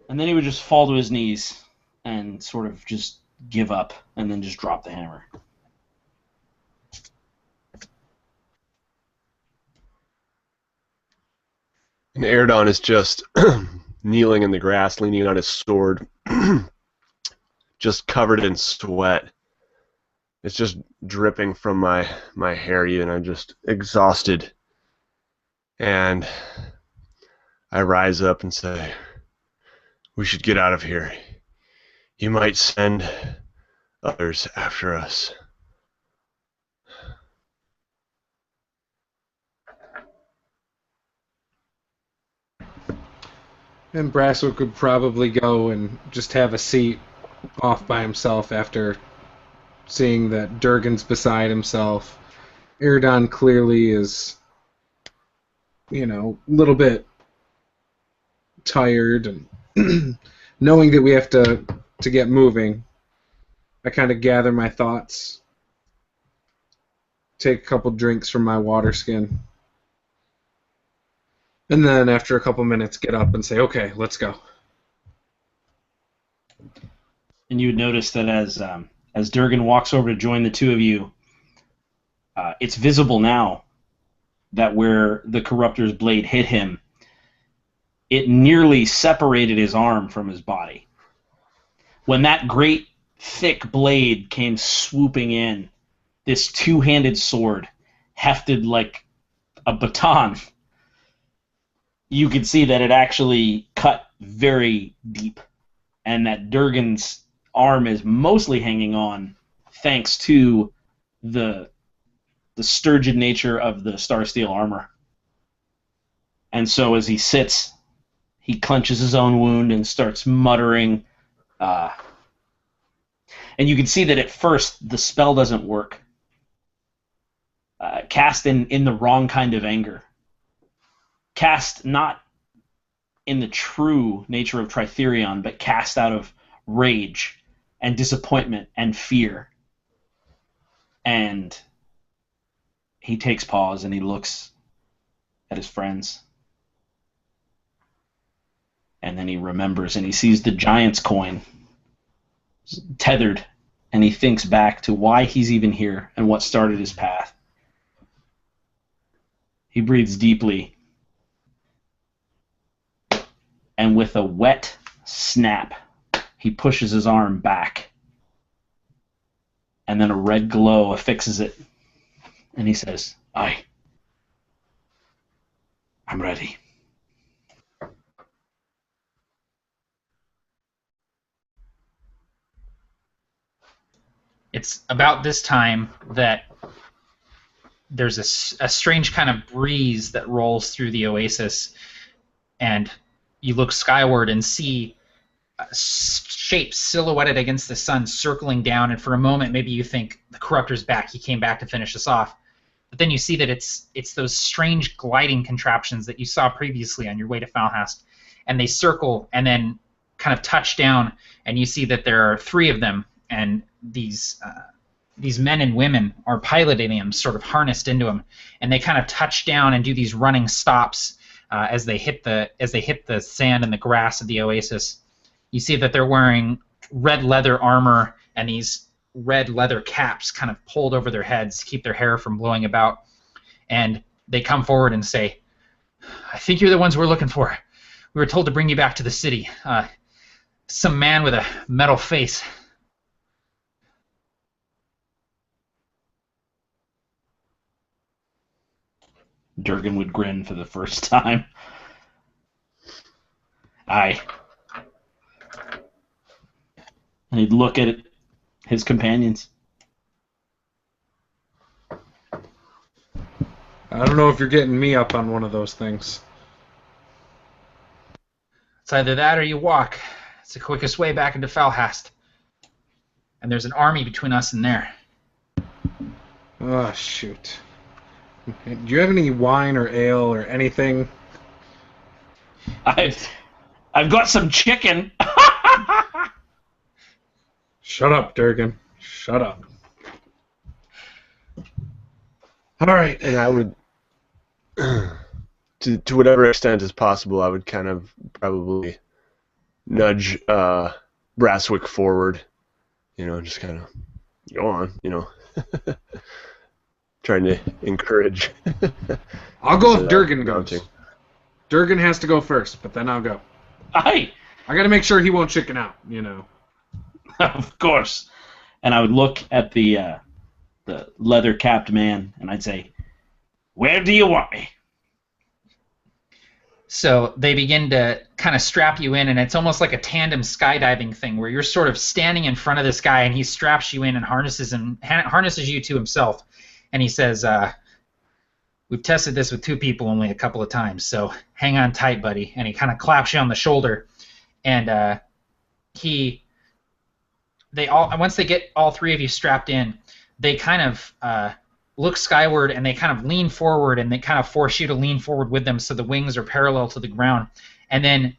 And then he would just fall to his knees and sort of just give up and then just drop the hammer. And Eridon is just kneeling in the grass, leaning on his sword, just covered in sweat. It's just dripping from my hair, and I'm just exhausted. And I rise up and say, "We should get out of here. You might send others after us." And Braswick would probably go and just have a seat off by himself after seeing that Durgan's beside himself. Eridon clearly is, a little bit tired, and knowing that we have to get moving, I kind of gather my thoughts, take a couple drinks from my water skin, and then after a couple minutes get up and say, "Okay, let's go." And you would notice that as Durgan walks over to join the two of you, it's visible now that where the Corruptor's blade hit him, it nearly separated his arm from his body. When that great, thick blade came swooping in, this two-handed sword, hefted like a baton, you could see that it actually cut very deep, and that Durgan's arm is mostly hanging on thanks to the sturgid nature of the Starsteel armor. And so as he sits, he clenches his own wound and starts muttering. And you can see that at first the spell doesn't work. Cast in the wrong kind of anger. Cast not in the true nature of Tritherion, but cast out of rage and disappointment and fear. And he takes pause and he looks at his friends. And then he remembers and he sees the giant's coin tethered, and he thinks back to why he's even here and what started his path. He breathes deeply, and with a wet snap, He pushes his arm back, and then a red glow affixes it, and he says, I'm ready. It's about this time that there's a strange kind of breeze that rolls through the Oasis, and you look skyward and see shapes silhouetted against the sun circling down, and for a moment maybe you think the Corruptor's back, he came back to finish us off. But then you see that it's those strange gliding contraptions that you saw previously on your way to Falhast, and they circle and then kind of touch down, and you see that there are 3 of them, and these men and women are piloting them, sort of harnessed into them, and they kind of touch down and do these running stops as they hit the sand and the grass of the Oasis. You see that they're wearing red leather armor and these red leather caps kind of pulled over their heads to keep their hair from blowing about, and they come forward and say, I think you're the ones we're looking for. We were told to bring you back to the city. Some man with a metal face. Durgan would grin for the first time. Aye. And he'd look at his companions. I don't know if you're getting me up on one of those things. It's either that or you walk. It's the quickest way back into Falhast. And there's an army between us and there. Oh, shoot. Do you have any wine or ale or anything? I've got some chicken. Shut up, Durgan. Shut up. All right. And I would, to whatever extent is possible, I would kind of probably nudge Brasswick forward. Just kind of go on. Trying to encourage. I'll go if Durgan mounting. goes. Durgan has to go first, but then I'll go. Aye. I got to make sure he won't chicken out. Of course. And I would look at the leather-capped man, and I'd say, where do you want me? So they begin to kind of strap you in, and it's almost like a tandem skydiving thing where you're sort of standing in front of this guy, and he straps you in and harnesses you to himself. And he says, we've tested this with 2 people only a couple of times, so hang on tight, buddy. And he kind of claps you on the shoulder, and once they get all 3 of you strapped in, they kind of look skyward and they kind of lean forward, and they kind of force you to lean forward with them so the wings are parallel to the ground. And then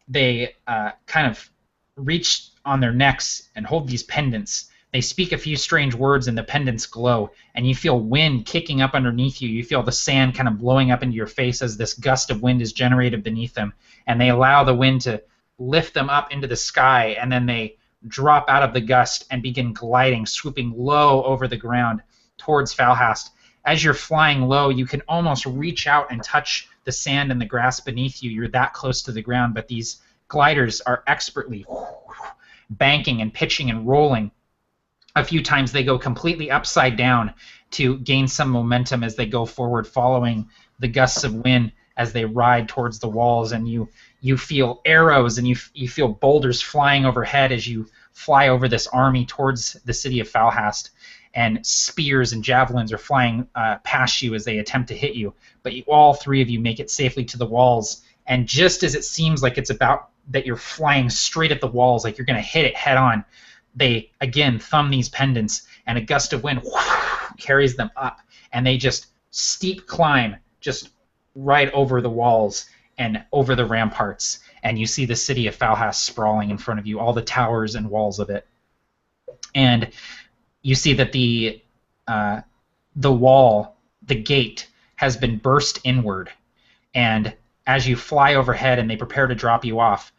they kind of reach on their necks and hold these pendants. They speak a few strange words and the pendants glow, and you feel wind kicking up underneath you. You feel the sand kind of blowing up into your face as this gust of wind is generated beneath them, and they allow the wind to lift them up into the sky, and then they drop out of the gust and begin gliding, swooping low over the ground towards Falhast. As you're flying low, you can almost reach out and touch the sand and the grass beneath you. You're that close to the ground, but these gliders are expertly banking and pitching and rolling. A few times they go completely upside down to gain some momentum as they go forward, following the gusts of wind as they ride towards the walls, and you feel arrows and you feel boulders flying overhead as you fly over this army towards the city of Falhast, and spears and javelins are flying past you as they attempt to hit you, but all 3 of you make it safely to the walls, and just as it seems like it's about that you're flying straight at the walls, like you're going to hit it head on, they again thumb these pendants, and a gust of wind carries them up, and they just steep climb just right over the walls and over the ramparts, and you see the city of Falhast sprawling in front of you, all the towers and walls of it. And you see that the wall, the gate, has been burst inward, and as you fly overhead and they prepare to drop you off,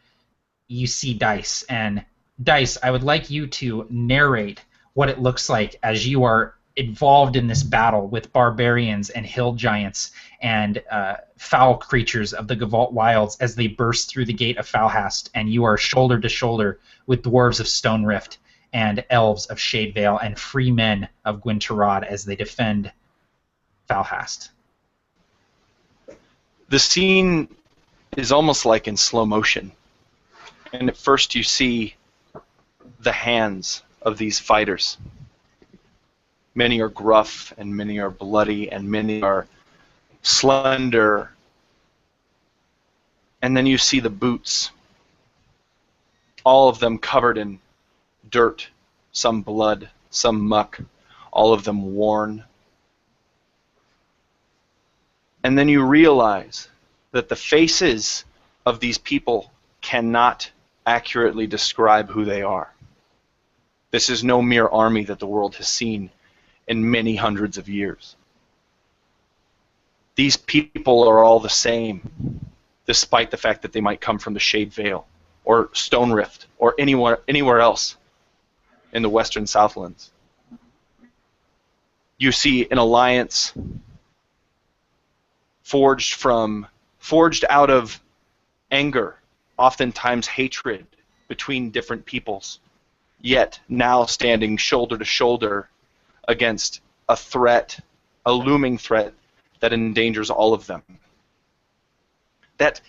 you see Dice. And Dice, I would like you to narrate what it looks like as you are involved in this battle with barbarians and hill giants and foul creatures of the Gavalt Wilds as they burst through the gate of Falhast, and you are shoulder to shoulder with dwarves of Stone Rift and elves of Shadevale and free men of Gwynterod as they defend Falhast. The scene is almost like in slow motion. And at first you see the hands of these fighters. Many are gruff, and many are bloody, and many are slender. And then you see the boots, all of them covered in dirt, some blood, some muck, all of them worn. And then you realize that the faces of these people cannot accurately describe who they are. This is no mere army that the world has seen in many hundreds of years. These people are all the same, despite the fact that they might come from the Shade Vale, or Stone Rift, or anywhere else in the Western Southlands. You see an alliance forged out of anger, oftentimes hatred, between different peoples, yet now standing shoulder to shoulder against a threat, a looming threat that endangers all of them. That,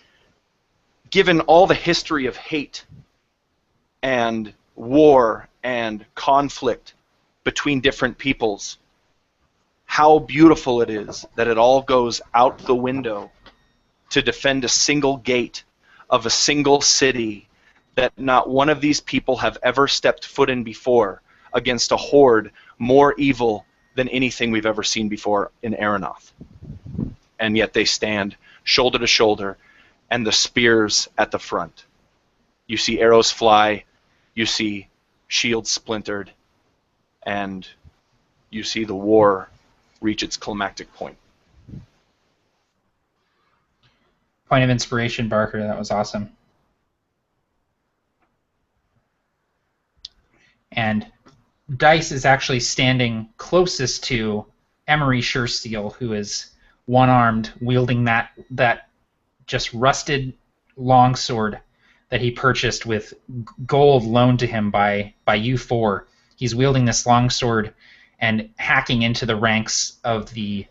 given all the history of hate and war and conflict between different peoples, how beautiful it is that it all goes out the window to defend a single gate of a single city that not one of these people have ever stepped foot in before, against a horde more evil than anything we've ever seen before in Aeronoth. And yet they stand shoulder to shoulder, and the spears at the front. You see arrows fly, you see shields splintered, and you see the war reach its climactic point. Point of inspiration, Barker. That was awesome. And Dice is actually standing closest to Emery Suresteel, who is one-armed, wielding that just rusted longsword that he purchased with gold loaned to him by you four. He's wielding this longsword and hacking into the ranks of the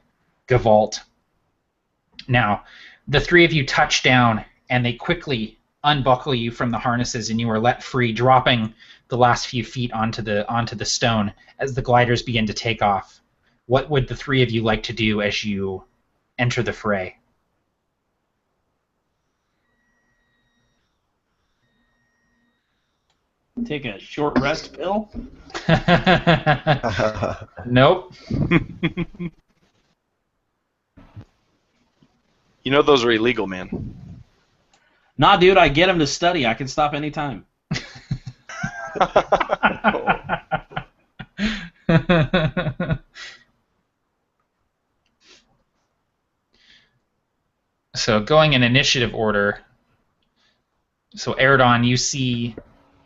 Gavalt. Now, the three of you touch down, and they quickly unbuckle you from the harnesses, and you are let free, dropping the last few feet onto the stone as the gliders begin to take off. What would the three of you like to do as you enter the fray? Take a short rest pill? Nope. You know those are illegal, man. Nah, dude, I get him to study. I can stop anytime. So going in initiative order, so Eredon, you see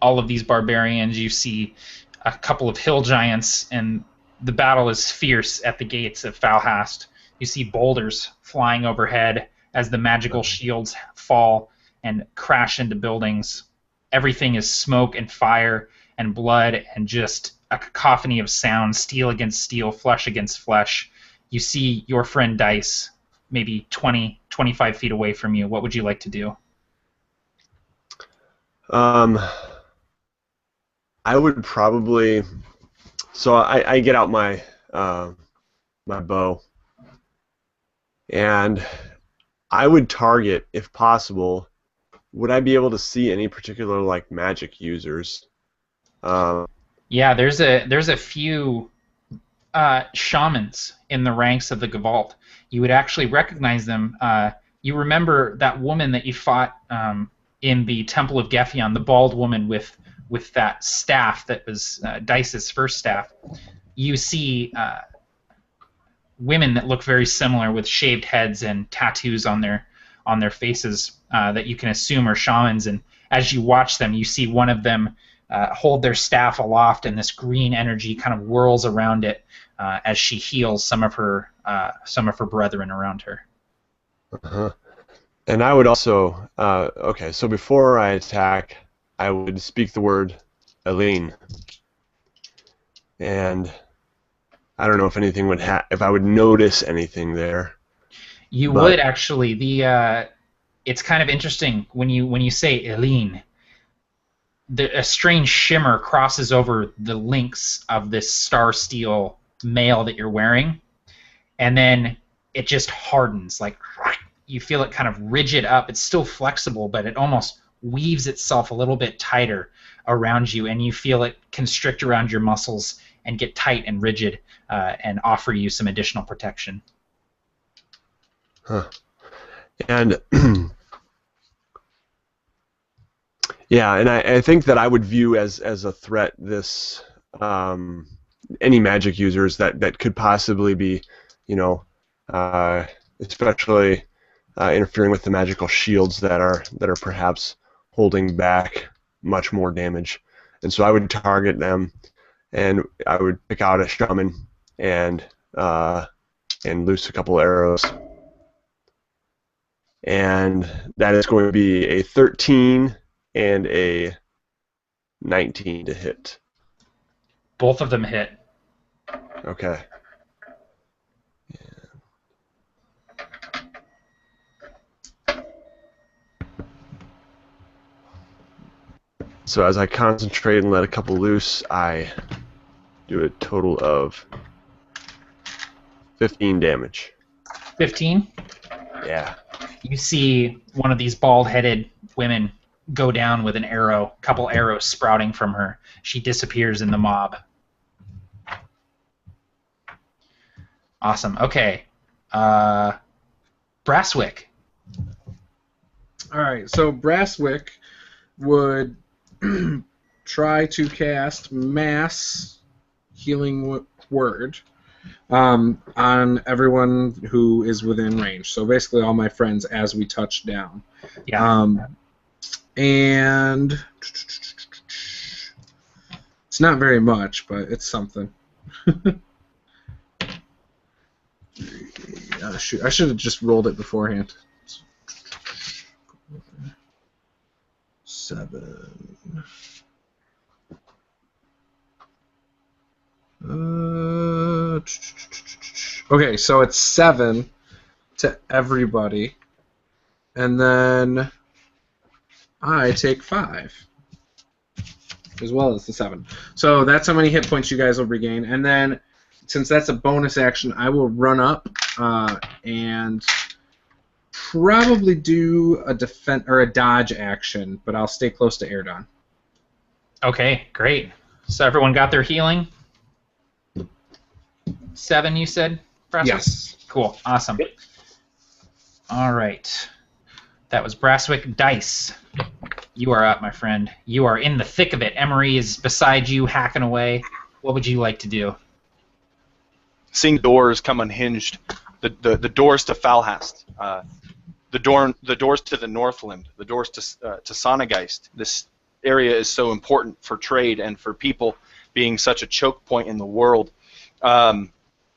all of these barbarians, you see a couple of hill giants, and the battle is fierce at the gates of Falhast. You see boulders flying overhead as the magical shields fall and crash into buildings. Everything is smoke and fire and blood and just a cacophony of sound, steel against steel, flesh against flesh. You see your friend Dice maybe 20, 25 feet away from you. What would you like to do? I would probably... So I get out my my bow, and I would target, if possible. Would I be able to see any particular like magic users? Yeah, there's a few shamans in the ranks of the Gavalt. You would actually recognize them. You remember that woman that you fought in the Temple of Gephion, the bald woman with that staff that was Dice's first staff. You see women that look very similar with shaved heads and tattoos on their faces that you can assume are shamans. And as you watch them, you see one of them hold their staff aloft, and this green energy kind of whirls around it as she heals some of her brethren around her. Uh-huh. And I would also, okay, so before I attack, I would speak the word Aline. And I don't know if anything would if I would notice anything there. You would actually. It's kind of interesting when you say Aline. A strange shimmer crosses over the links of this star steel mail that you're wearing, and then it just hardens. Like you feel it kind of rigid up. It's still flexible, but it almost weaves itself a little bit tighter around you, and you feel it constrict around your muscles and get tight and rigid, and offer you some additional protection. Huh. And yeah, and I think that I would view as a threat this any magic users that could possibly be, especially interfering with the magical shields that are perhaps holding back much more damage. And so I would target them, and I would pick out a shaman and loose a couple arrows. And that is going to be a 13 and a 19 to hit. Both of them hit. Okay. Yeah. So as I concentrate and let a couple loose, I do a total of 15 damage. 15? Yeah. You see one of these bald-headed women go down with an arrow, a couple arrows sprouting from her. She disappears in the mob. Awesome. Okay. Brasswick. All right, so Brasswick would try to cast Mass Healing Word on everyone who is within range. So basically all my friends as we touch down. Yeah. And it's not very much, but it's something. Shoot, I should have just rolled it beforehand. 7. Okay, so it's 7 to everybody, and then I take 5, as well as the 7. So that's how many hit points you guys will regain, and then since that's a bonus action, I will run up and probably do a defense or a dodge action, but I'll stay close to Erdon. Okay, great. So everyone got their healing? 7, you said, Brasswick? Yes. Cool, awesome. Yep. All right. That was Brasswick. Dice. You are up, my friend. You are in the thick of it. Emery is beside you, hacking away. What would you like to do? Seeing doors come unhinged, the doors to Falhast, the doors to the Northland, the doors to Sonegeist. This area is so important for trade and for people, being such a choke point in the world.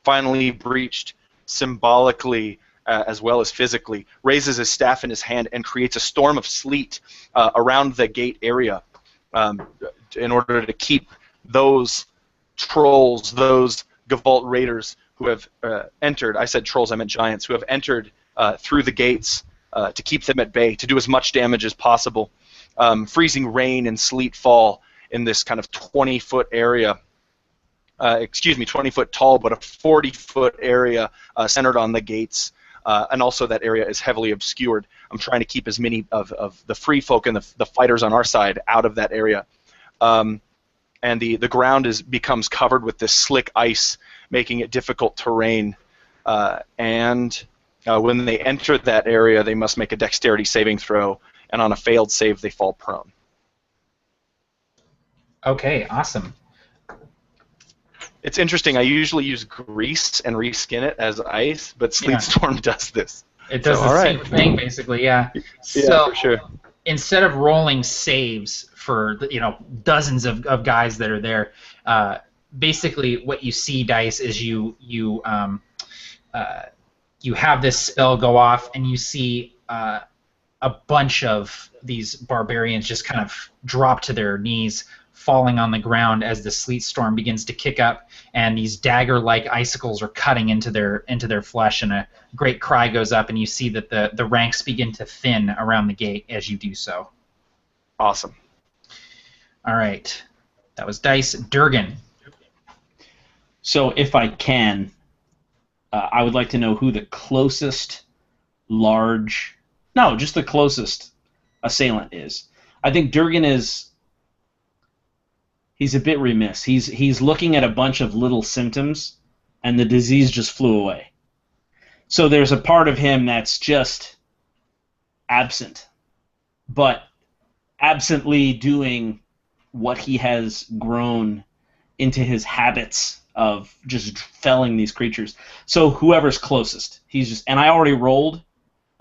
Finally breached symbolically as well as physically, raises his staff in his hand and creates a storm of sleet around the gate area in order to keep those trolls, those Gavault raiders who have entered, I said trolls, I meant giants, who have entered through the gates to keep them at bay, to do as much damage as possible. Freezing rain and sleet fall in this kind of 20-foot area. 20-foot tall, but a 40-foot area centered on the gates, and also that area is heavily obscured. I'm trying to keep as many of the free folk and the fighters on our side out of that area. And the ground becomes covered with this slick ice, making it difficult terrain. And when they enter that area, they must make a dexterity saving throw, and on a failed save, they fall prone. Okay, awesome. It's interesting. I usually use grease and reskin it as ice, but Sleet Storm does this. It does So, the all same right. thing, basically, yeah. Yeah, So, for sure. instead of rolling saves for dozens of guys that are there, basically what you see, Dice, is you have this spell go off, and you see a bunch of these barbarians just kind of drop to their knees, falling on the ground as the sleet storm begins to kick up, and these dagger-like icicles are cutting into their flesh, and a great cry goes up, and you see that the ranks begin to thin around the gate as you do so. Awesome. All right. That was Dice. Durgan. So if I can, I would like to know who the closest just the closest assailant is. I think Durgan he's a bit remiss. He's looking at a bunch of little symptoms, and the disease just flew away. So there's a part of him that's just absent, but absently doing what he has grown into his habits of just felling these creatures. So whoever's closest, and I already rolled.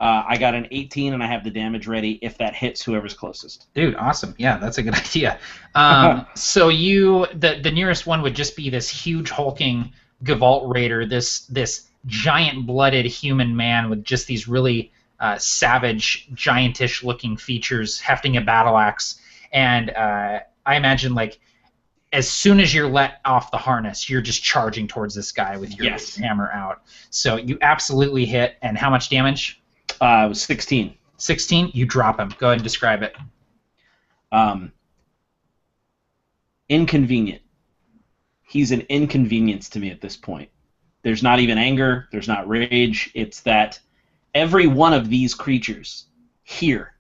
I got an 18, and I have the damage ready if that hits whoever's closest. Dude, awesome. Yeah, that's a good idea. So the nearest one would just be this huge hulking Gevalt Raider, this giant-blooded human man with just these really savage, giantish-looking features, hefting a battle axe. And I imagine, like, as soon as you're let off the harness, you're just charging towards this guy with your hammer out. So you absolutely hit. And how much damage? It was 16. 16? You drop him. Go ahead and describe it. Inconvenient. He's an inconvenience to me at this point. There's not even anger. There's not rage. It's that every one of these creatures here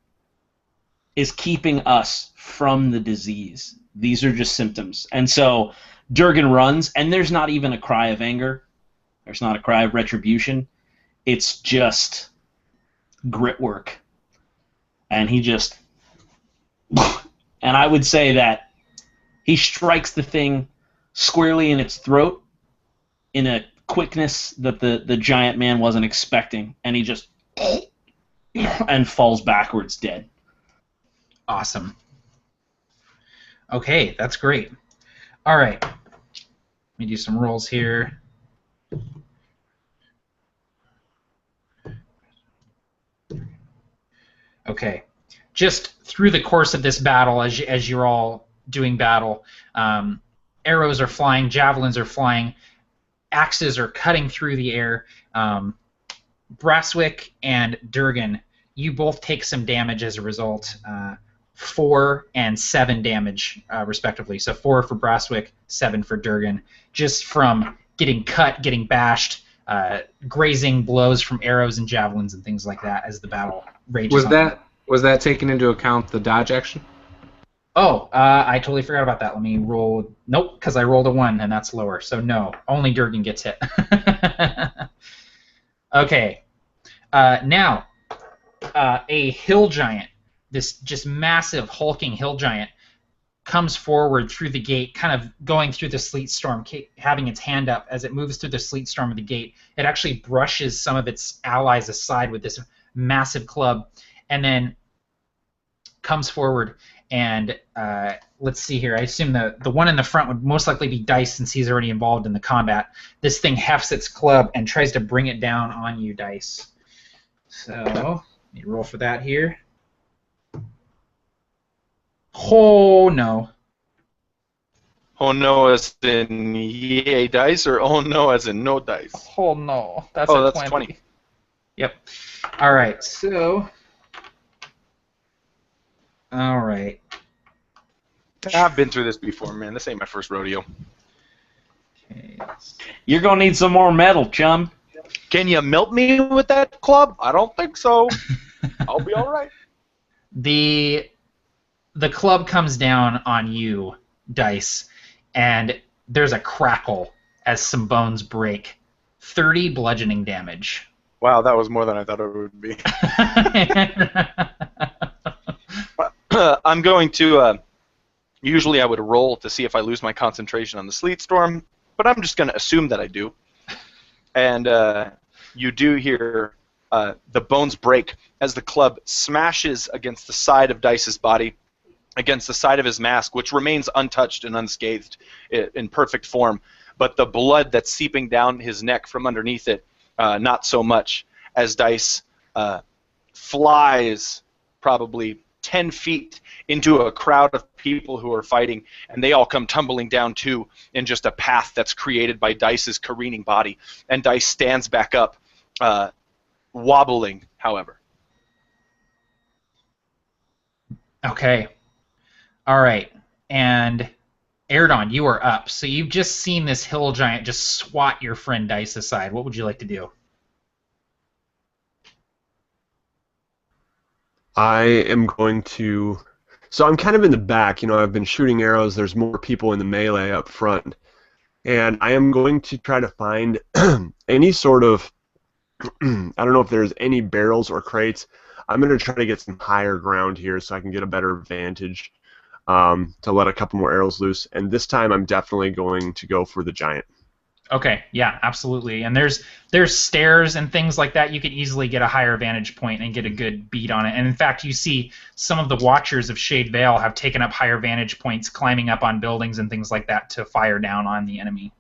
is keeping us from the disease. These are just symptoms. And so Durgan runs, and there's not even a cry of anger. There's not a cry of retribution. It's just grit work. And he just... And I would say that he strikes the thing squarely in its throat in a quickness that the giant man wasn't expecting. And he just... and falls backwards dead. Awesome. Okay, that's great. All right. Let me do some rolls here. Okay. Just through the course of this battle, as you're all doing battle, arrows are flying, javelins are flying, axes are cutting through the air. Brasswick and Durgan, you both take some damage as a result. 4 and 7 damage, respectively. So 4 for Brasswick, 7 for Durgan, just from getting cut, getting bashed, grazing blows from arrows and javelins and things like that as the battle rages on. Was that taken into account the dodge action? Oh, I totally forgot about that. Let me roll. Nope, because I rolled a 1, and that's lower. So no, only Durgan gets hit. Okay. Now, a hill giant, this just massive hulking hill giant, comes forward through the gate, kind of going through the sleet storm, having its hand up. As it moves through the sleet storm of the gate, it actually brushes some of its allies aside with this massive club, and then comes forward and let's see here. I assume the one in the front would most likely be Dice, since he's already involved in the combat. This thing hefts its club and tries to bring it down on you, Dice. So let me roll for that here. Oh no. Oh no as in yay dice, or oh no as in no dice? Oh no. That's oh, a that's 20. Yep. All right. So. All right. I've been through this before, man. This ain't my first rodeo. Okay. You're gonna need some more metal, chum. Can you melt me with that club? I don't think so. I'll be all right. The club comes down on you, Dice, and there's a crackle as some bones break. 30 bludgeoning damage. Wow, that was more than I thought it would be. I'm going to... usually I would roll to see if I lose my concentration on the sleet storm, but I'm just going to assume that I do. And you do hear the bones break as the club smashes against the side of Dice's body, against the side of his mask, which remains untouched and unscathed in perfect form. But the blood that's seeping down his neck from underneath it, not so much, as Dice flies probably 10 feet into a crowd of people who are fighting, and they all come tumbling down too in just a path that's created by Dice's careening body. And Dice stands back up, wobbling, however. Okay. All right. And Erdon, you are up. So you've just seen this hill giant just swat your friend Dice aside. What would you like to do? I am going to... So I'm kind of in the back. I've been shooting arrows. There's more people in the melee up front. And I am going to try to find any sort of... I don't know if there's any barrels or crates. I'm going to try to get some higher ground here so I can get a better vantage to let a couple more arrows loose. And this time I'm definitely going to go for the giant. Okay, yeah, absolutely. And there's stairs and things like that. You can easily get a higher vantage point and get a good beat on it. And in fact, you see some of the Watchers of Shade Vale have taken up higher vantage points, climbing up on buildings and things like that to fire down on the enemy.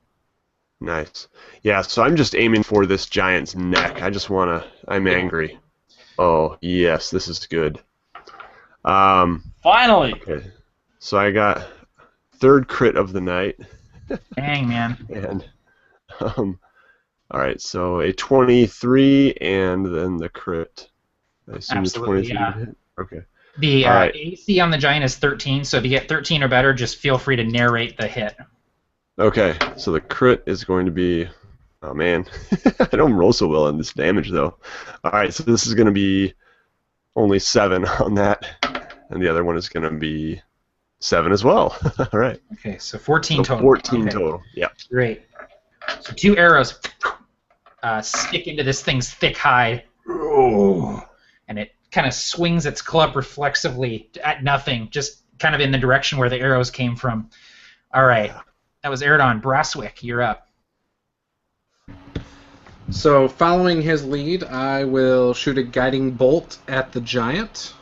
Nice. Yeah, so I'm just aiming for this giant's neck. I'm angry. Oh, yes, this is good. Finally! Okay. So I got third crit of the night. Dang, man. And... all right, so a 23 and then the crit. I assume Absolutely, the 23 yeah. hit? Okay. The right. AC on the giant is 13, so if you get 13 or better, just feel free to narrate the hit. Okay, so the crit is going to be... Oh, man. I don't roll so well on this damage, though. All right, so this is going to be only 7 on that, and the other one is going to be 7 as well. All right. Okay, so 14 So total. 14 Okay. total, yeah. Great. So 2 arrows stick into this thing's thick hide, and it kind of swings its club reflexively at nothing, just kind of in the direction where the arrows came from. All right, that was Erdon. Brasswick, you're up. So, following his lead, I will shoot a guiding bolt at the giant.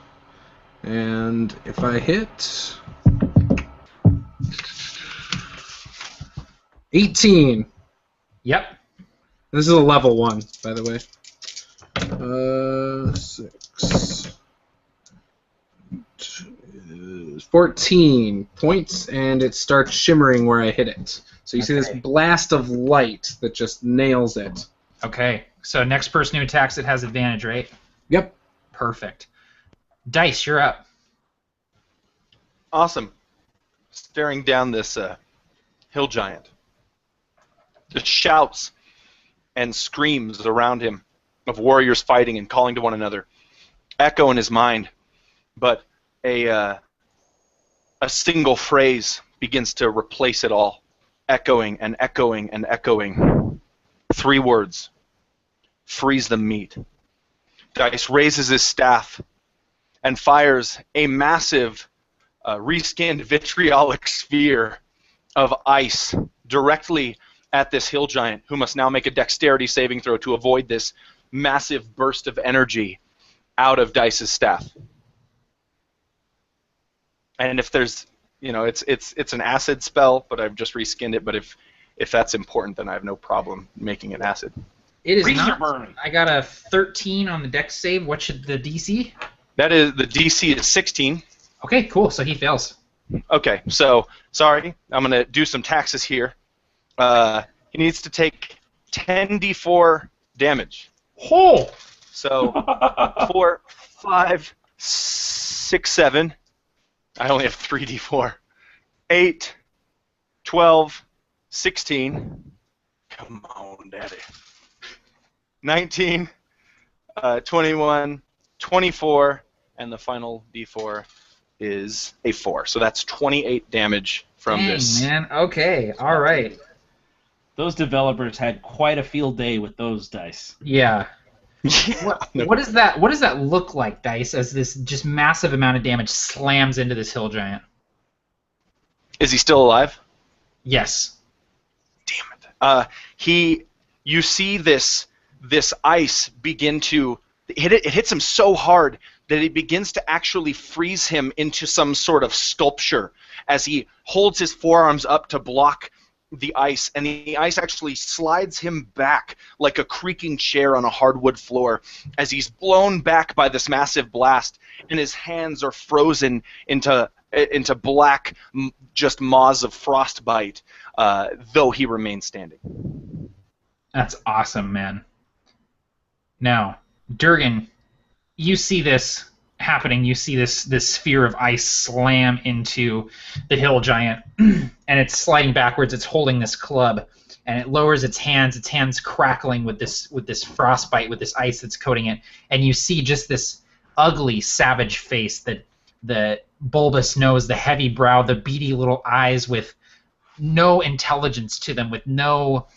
And if I hit... 18. Yep. This is a level 1, by the way. 6. 14 points, and it starts shimmering where I hit it. So you see this blast of light that just nails it. Okay, so next person who attacks it has advantage, right? Yep. Perfect. Dice, you're up. Awesome. Staring down this hill giant. The shouts and screams around him of warriors fighting and calling to one another echo in his mind, but a single phrase begins to replace it all, echoing and echoing and echoing. 3 words: freeze the meat. Dice raises his staff and fires a massive reskinned vitriolic sphere of ice directly at this hill giant, who must now make a dexterity saving throw to avoid this massive burst of energy out of Dice's staff. And if there's, it's an acid spell, but I've just reskinned it. But if that's important, then I have no problem making it acid. It is Freezer not. burn. I got a 13 on the dex save. What should the DC? That is, the DC is 16. Okay, cool. So he fails. Okay, so sorry, I'm gonna do some taxes here. He needs to take 10d4 damage. Oh! So 4, 5, 6, 7. I only have 3d4. 8, 12, 16. Come on, Daddy. 19, 21, 24, and the final d4 is a 4. So that's 28 damage from Dang, this. man. Okay, all right. Those developers had quite a field day with those dice. Yeah. What does that look like, Dice, as this just massive amount of damage slams into this hill giant? Is he still alive? Yes. Damn it. You see this this ice begin to hit it. It hits him so hard that it begins to actually freeze him into some sort of sculpture as he holds his forearms up to block the ice, and the ice actually slides him back like a creaking chair on a hardwood floor as he's blown back by this massive blast, and his hands are frozen into black, just maws of frostbite, though he remains standing. That's awesome, man. Now, Durgan, you see this happening. You see this sphere of ice slam into the hill giant, and it's sliding backwards. It's holding this club, and it lowers its hands crackling with this frostbite, with this ice that's coating it. And you see just this ugly, savage face, the bulbous nose, the heavy brow, the beady little eyes with no intelligence to them, with no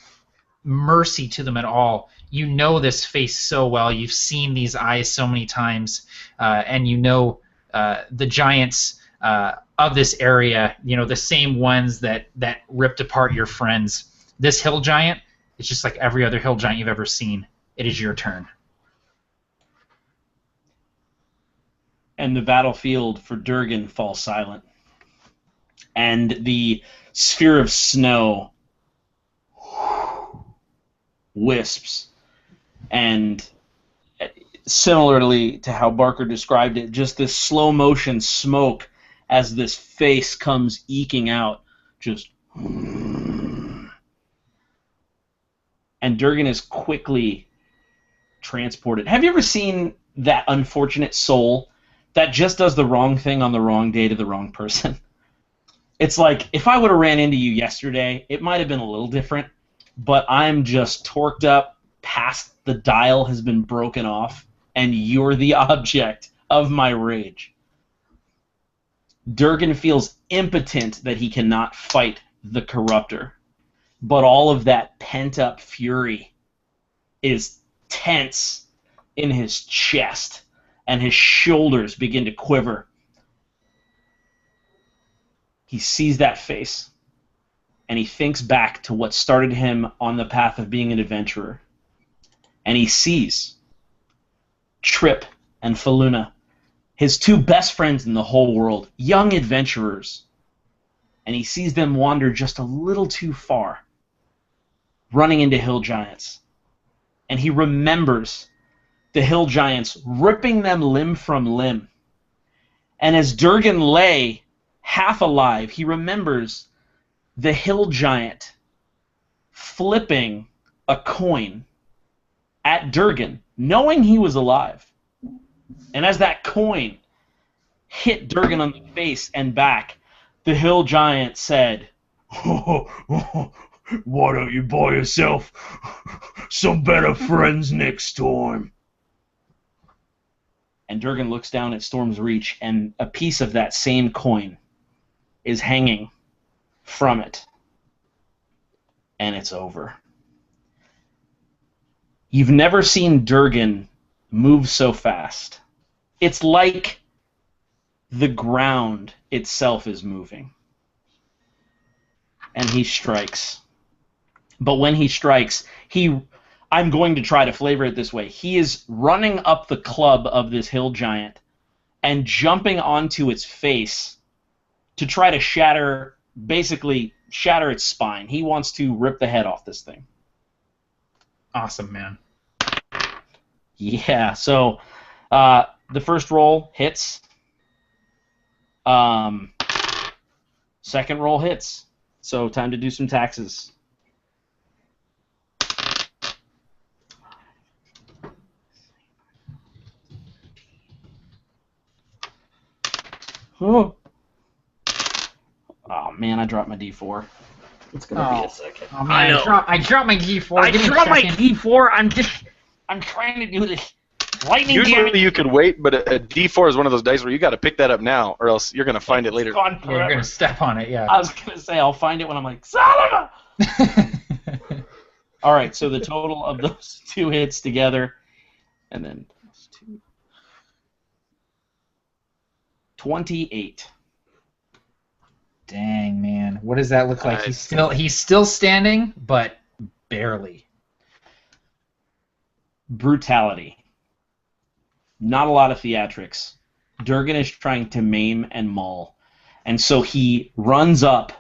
mercy to them at all. You know this face so well. You've seen these eyes so many times, and you know the giants of this area. You know, the same ones that ripped apart your friends. This hill giant is just like every other hill giant you've ever seen. It is your turn. And the battlefield for Durgan falls silent. And the sphere of snow wisps. And similarly to how Barker described it, just this slow motion smoke as this face comes eking out, just. And Durgan is quickly transported. Have you ever seen that unfortunate soul that just does the wrong thing on the wrong day to the wrong person? It's like, if I would have ran into you yesterday, it might have been a little different, but I'm just torqued up past the dial has been broken off, and you're the object of my rage. Durgan feels impotent that he cannot fight the corruptor, but all of that pent-up fury is tense in his chest, and his shoulders begin to quiver. He sees that face, and he thinks back to what started him on the path of being an adventurer. And he sees Trip and Faluna, his two best friends in the whole world, young adventurers. And he sees them wander just a little too far, running into hill giants. And he remembers the hill giants ripping them limb from limb. And as Durgan lay half alive, he remembers the hill giant flipping a coin at Durgan, knowing he was alive. And as that coin hit Durgan on the face and back, the hill giant said, "Why don't you buy yourself some better friends next time?" And Durgan looks down at Storm's Reach, and a piece of that same coin is hanging from it. And it's over. You've never seen Durgan move so fast. It's like the ground itself is moving. And he strikes. But when he strikes, I'm going to try to flavor it this way. He is running up the club of this hill giant and jumping onto its face to try to basically shatter its spine. He wants to rip the head off this thing. Awesome, man. Yeah, so the first roll hits. Second roll hits. So time to do some taxes. Oh man, I dropped my D4. It's gonna be a second. Oh man, I dropped my D4. I dropped my D4. I'm trying to do this. Lightning damage. Usually you could wait, but a D4 is one of those dice where you got to pick that up now, or else you're gonna find it later. Yeah, you're gonna step on it. Yeah. I was gonna say I'll find it when I'm like, son of a. All right, so the total of those two hits together, and then 28. Dang, man. What does that look like? He's still standing, but barely. brutality. Not a lot of theatrics. Durgan is trying to maim and maul. And so he runs up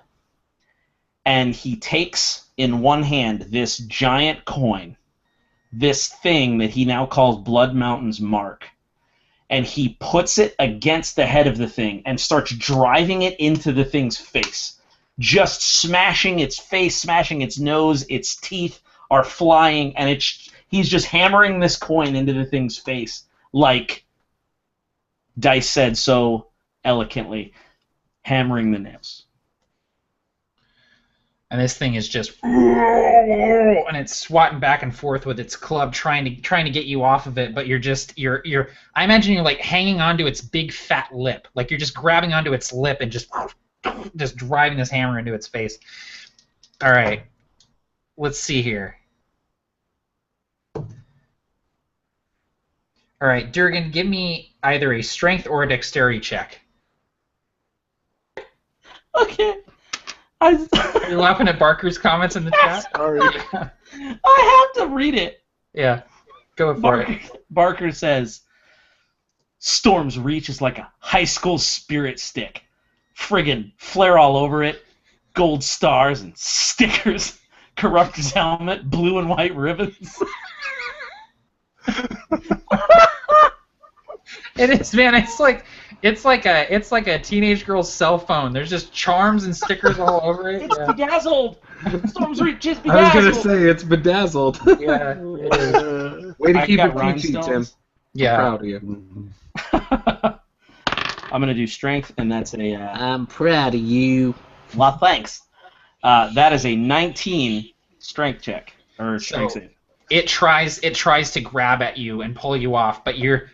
and he takes in one hand this giant coin, this thing that he now calls Blood Mountain's mark, and he puts it against the head of the thing and starts driving it into the thing's face, just smashing its face, smashing its nose, its teeth are flying, and he's just hammering this coin into the thing's face, like Dice said so eloquently, hammering the nails. And this thing is just, and it's swatting back and forth with its club, trying to get you off of it. But you're. I imagine you're like hanging onto its big fat lip, like you're just grabbing onto its lip and just driving this hammer into its face. All right, let's see here. All right, Durgan, give me either a strength or a dexterity check. Okay. Are you laughing at Barker's comments in the chat? Sorry. I have to read it. Yeah, go for it. Barker says, Storm's reach is like a high school spirit stick. Friggin' flare all over it, gold stars and stickers, Corruptor's helmet, blue and white ribbons. It is, man. It's like a teenage girl's cell phone. There's just charms and stickers all over it. It's bedazzled. Storm's reach is I bedazzled. was gonna say it's bedazzled. Yeah. It is. Way to I keep got it PG, Tim. rhinestones. Yeah. Proud of you. I'm gonna do strength, and that's a. I'm proud of you. Well, thanks. That is a 19 strength check or strength save. It tries to grab at you and pull you off, but you're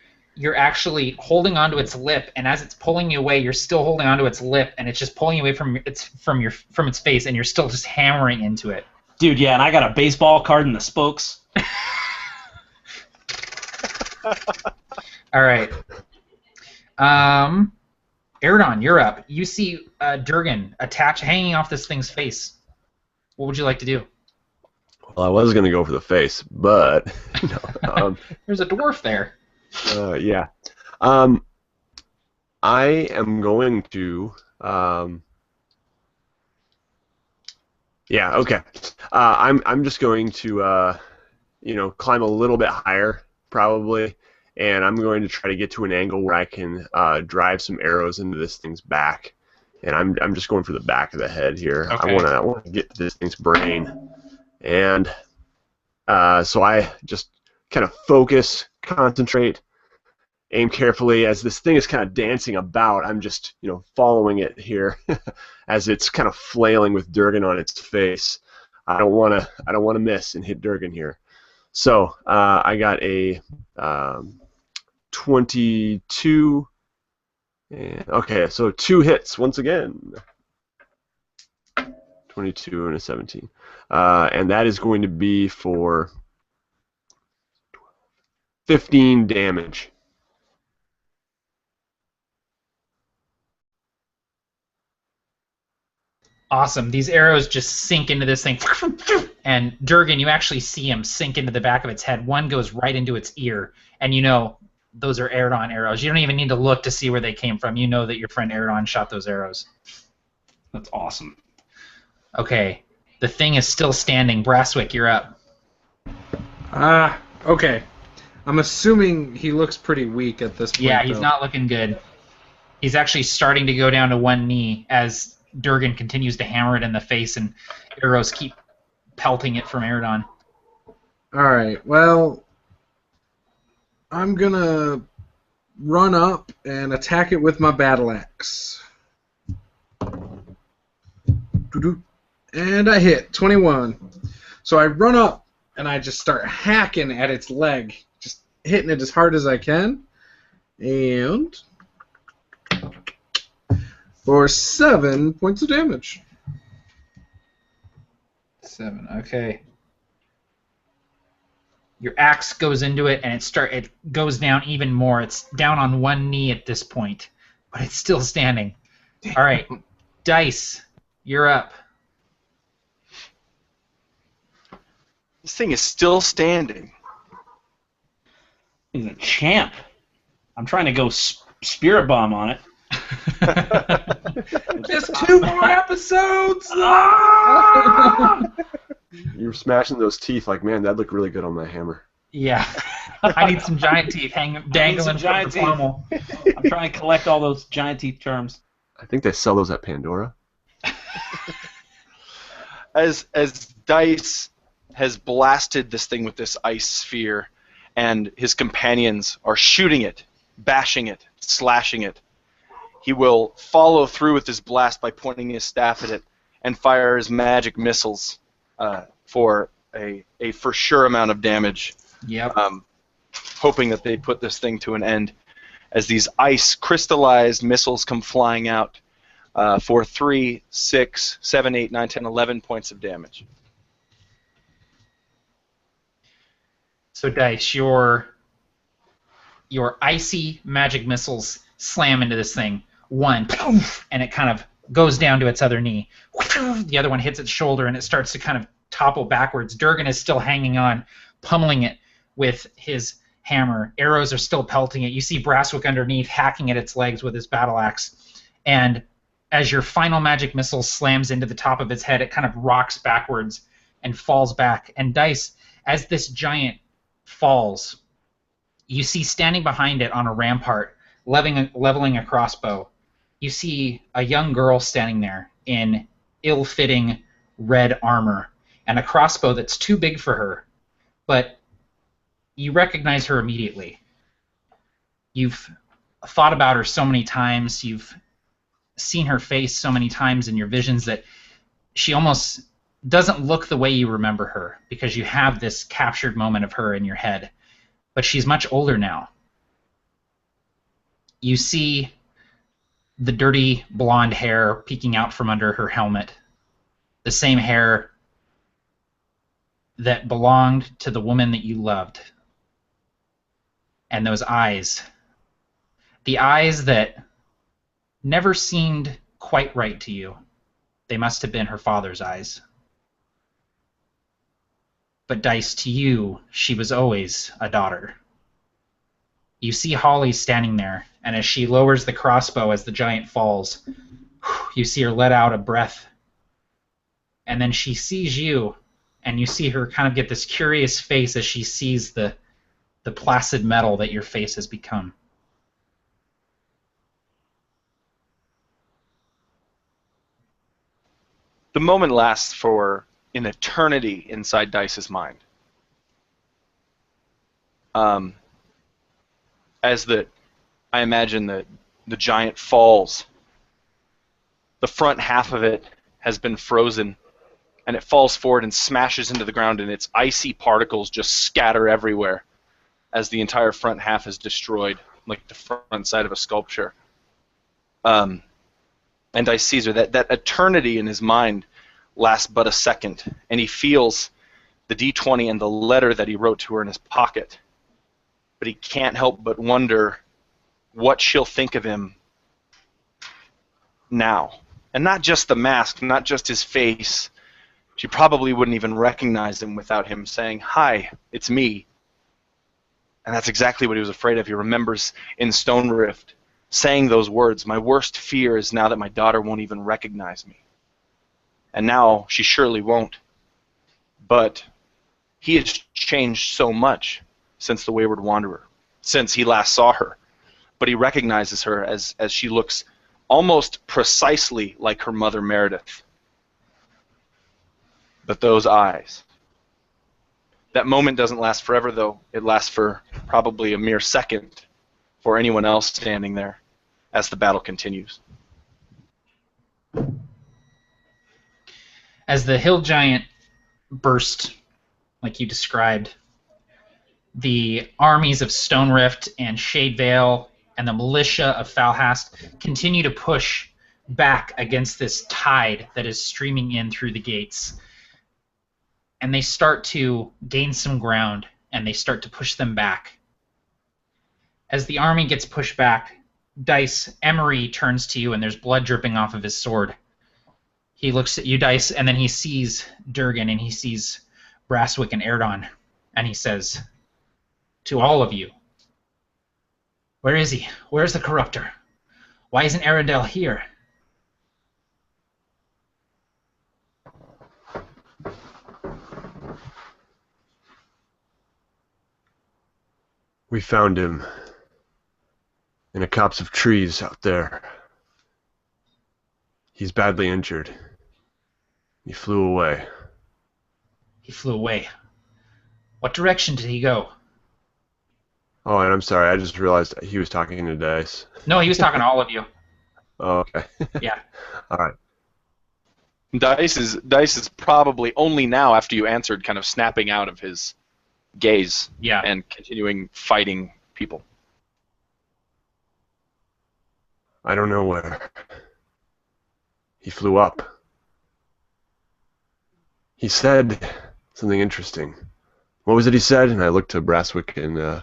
actually holding onto its lip, and as it's pulling you away, you're still holding onto its lip, and it's just pulling you away from its face, and you're still just hammering into it. Dude, yeah, and I got a baseball card in the spokes. All right. Erdon, you're up. You see Durgan hanging off this thing's face. What would you like to do? Well, I was going to go for the face, but no, There's a dwarf there. yeah. I am going to. Yeah. Okay. I'm just going to climb a little bit higher probably, and I'm going to try to get to an angle where I can drive some arrows into this thing's back, and I'm just going for the back of the head here. Okay. I want to get to this thing's brain, and so I just kind of focus, concentrate, aim carefully. As this thing is kind of dancing about, I'm just following it here as it's kind of flailing with Durgan on its face. I don't want to miss and hit Durgan here. So I got a 22. Okay, so 2 hits once again. 22 and a 17. And that is going to be for 15 damage. Awesome. These arrows just sink into this thing. And Durgan, you actually see him sink into the back of its head. One goes right into its ear. And those are Erdon arrows. You don't even need to look to see where they came from. You know that your friend Erdon shot those arrows. That's awesome. Okay. The thing is still standing. Brasswick, you're up. Okay. I'm assuming he looks pretty weak at this point. Yeah, he's though. not looking good. He's actually starting to go down to one knee as Durgan continues to hammer it in the face, and arrows keep pelting it from Erdon. Alright, well, I'm gonna run up and attack it with my battle axe. And I hit 21. So I run up and I just start hacking at its leg, just hitting it as hard as I can. And for 7 points of damage. 7, okay. Your axe goes into it, and it goes down even more. It's down on one knee at this point, but it's still standing. All right, Dice, you're up. This thing is still standing. He's a champ. I'm trying to go spirit bomb on it. Just 2 more episodes! You were smashing those teeth like, man, that'd look really good on my hammer. Yeah. I need some giant teeth dangling giant from the pommel. I'm trying to collect all those giant teeth terms. I think they sell those at Pandora. As Dice has blasted this thing with this ice sphere, and his companions are shooting it, bashing it, slashing it, he will follow through with his blast by pointing his staff at it and fire his magic missiles for a for sure amount of damage. Yep. Hoping that they put this thing to an end as these ice crystallized missiles come flying out for 3, 6, 7, 8, 9, 10, 11 points of damage. So Dice, your icy magic missiles slam into this thing. One, and it kind of goes down to its other knee. The other one hits its shoulder, and it starts to kind of topple backwards. Durgan is still hanging on, pummeling it with his hammer. Arrows are still pelting it. You see Brasswick underneath hacking at its legs with his battle axe. And as your final magic missile slams into the top of its head, it kind of rocks backwards and falls back. And Dice, as this giant falls, you see standing behind it on a rampart, leveling a crossbow, you see a young girl standing there in ill-fitting red armor and a crossbow that's too big for her, but you recognize her immediately. You've thought about her so many times, you've seen her face so many times in your visions that she almost doesn't look the way you remember her because you have this captured moment of her in your head. But she's much older now. You see the dirty blonde hair peeking out from under her helmet, the same hair that belonged to the woman that you loved. And those eyes, the eyes that never seemed quite right to you. They must have been her father's eyes. But Dice, to you, she was always a daughter. You see Holly standing there, and as she lowers the crossbow as the giant falls, you see her let out a breath. And then she sees you, and you see her kind of get this curious face as she sees the placid metal that your face has become. The moment lasts for an eternity inside Dice's mind. I imagine the giant falls, the front half of it has been frozen, and it falls forward and smashes into the ground, and its icy particles just scatter everywhere as the entire front half is destroyed, like the front side of a sculpture. And Dice sees her. That eternity in his mind lasts but a second, and he feels the D20 and the letter that he wrote to her in his pocket. But he can't help but wonder what she'll think of him now. And not just the mask, not just his face. She probably wouldn't even recognize him without him saying, "Hi, it's me." And that's exactly what he was afraid of. He remembers in Stone Rift saying those words, "My worst fear is now that my daughter won't even recognize me." And now she surely won't. But he has changed so much since the Wayward Wanderer, since he last saw her. But he recognizes her as she looks almost precisely like her mother Meredith. But those eyes. That moment doesn't last forever, though. It lasts for probably a mere second for anyone else standing there as the battle continues. As the hill giant burst, like you described, the armies of Stone Rift and Shadevale and the militia of Falhast continue to push back against this tide that is streaming in through the gates. And they start to gain some ground, and they start to push them back. As the army gets pushed back, Dice, Emery turns to you, and there's blood dripping off of his sword. He looks at you, Dice, and then he sees Durgan, and he sees Brasswick and Erdon, and he says, "To all of you, Where is he? Where's the corruptor? Why isn't Arundel here? We found him in a copse of trees out there. He's badly injured. He flew away. He flew away. What direction did he go? Oh, and I'm sorry, I just realized he was talking to Dice. No, he was talking to all of you. Oh, okay. Yeah. All right. Dice is probably only now, after you answered, kind of snapping out of his gaze Yeah. and continuing fighting people. I don't know where. He flew up. He said something interesting. What was it he said? And I looked to Brasswick and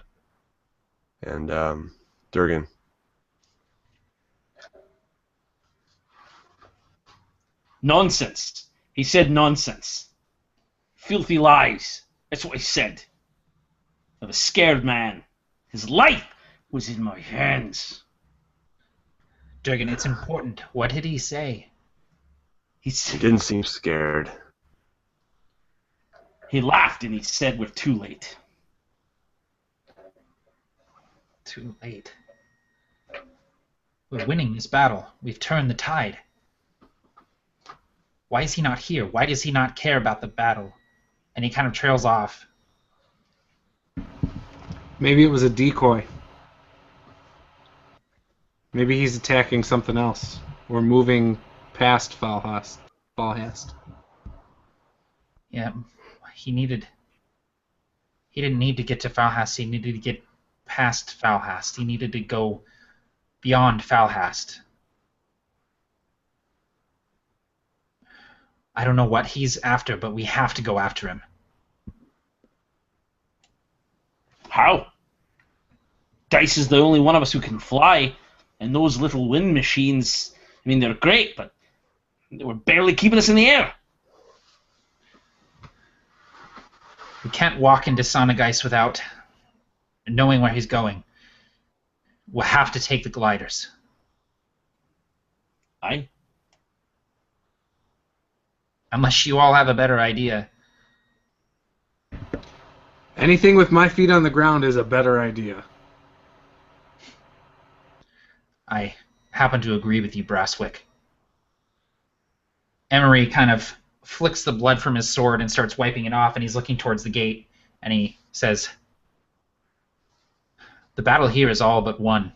Durgan. Nonsense. He said nonsense. Filthy lies. That's what he said. Of a scared man. His life was in my hands. Durgan, it's important. What did he say? He didn't seem scared. He laughed and he said, "We're too late." Too late. We're winning this battle. We've turned the tide. Why is he not here? Why does he not care about the battle? And he kind of trails off. Maybe it was a decoy. Maybe he's attacking something else. We're moving past Falhast. Yeah, he didn't need to get to Falhast. He needed to get past Falhast. He needed to go beyond Falhast. I don't know what he's after, but we have to go after him. How? Dice is the only one of us who can fly, and those little wind machines, I mean, they're great, but they were barely keeping us in the air. We can't walk into Sonageist without knowing where he's going. We'll have to take the gliders. Aye. Unless you all have a better idea. Anything with my feet on the ground is a better idea. I happen to agree with you, Brasswick. Emery kind of flicks the blood from his sword and starts wiping it off, and he's looking towards the gate, and he says, "The battle here is all but won.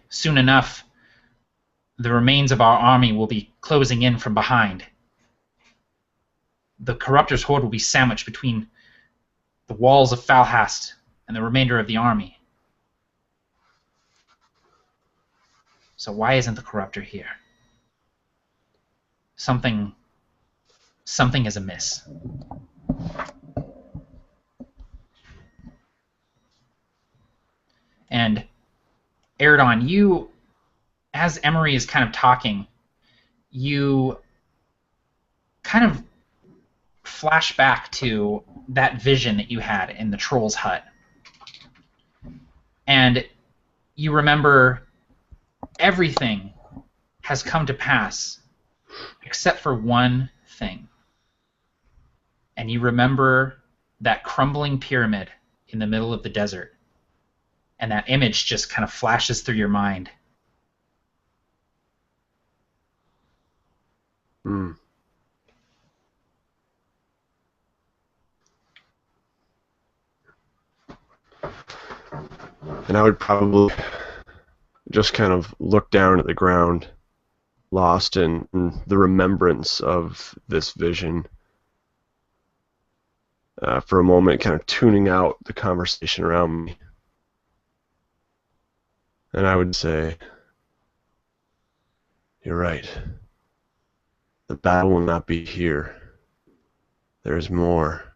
Soon enough, the remains of our army will be closing in from behind. The Corruptor's horde will be sandwiched between the walls of Falhast and the remainder of the army. So why isn't the Corruptor here? Something is amiss." And Eridon, you, as Emery is kind of talking, you kind of flash back to that vision that you had in the troll's hut. And you remember everything has come to pass except for one thing. And you remember that crumbling pyramid in the middle of the desert. And that image just kind of flashes through your mind. Hmm. And I would probably just kind of look down at the ground, lost in the remembrance of this vision. For a moment, kind of tuning out the conversation around me. And I would say, "You're right. The battle will not be here. There is more.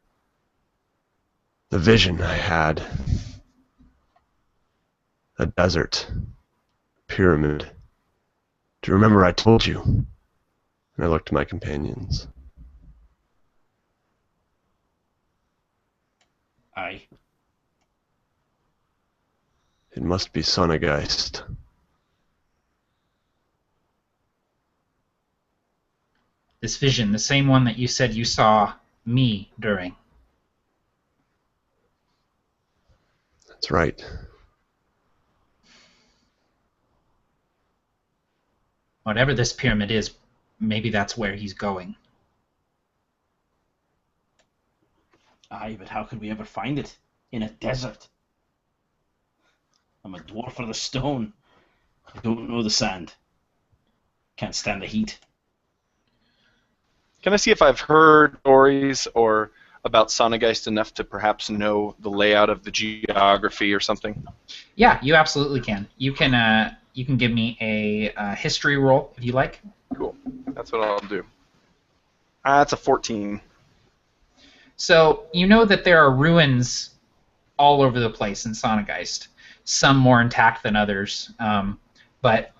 The vision I had. A desert. Pyramid. Do you remember I told you?" And I looked to my companions. Aye. It must be Sonnegeist. This vision, the same one that you said you saw me during. That's right. Whatever this pyramid is, maybe that's where he's going. Aye, but how could we ever find it? In a desert. I'm a dwarf of the stone. I don't know the sand. Can't stand the heat. Can I see if I've heard stories or about Sonnegeist enough to perhaps know the layout of the geography or something? Yeah, you absolutely can. You can give me a history roll if you like. Cool. That's what I'll do. That's a 14. So you know that there are ruins all over the place in Sonnegeist. Some more intact than others, but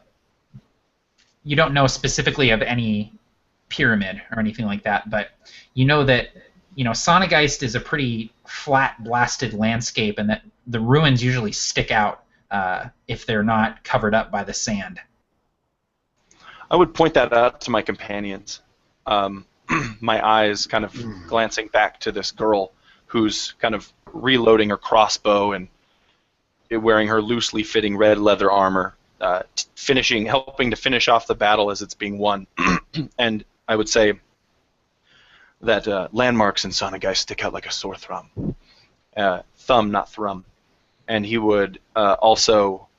you don't know specifically of any pyramid or anything like that. But you know that Sonnegeist is a pretty flat, blasted landscape, and that the ruins usually stick out if they're not covered up by the sand. I would point that out to my companions. My eyes kind of glancing back to this girl who's kind of reloading her crossbow and wearing her loosely fitting red leather armor, helping to finish off the battle as it's being won. And I would say that landmarks in Sonnegeist stick out like a sore thumb. Thumb, not thrum. And he would also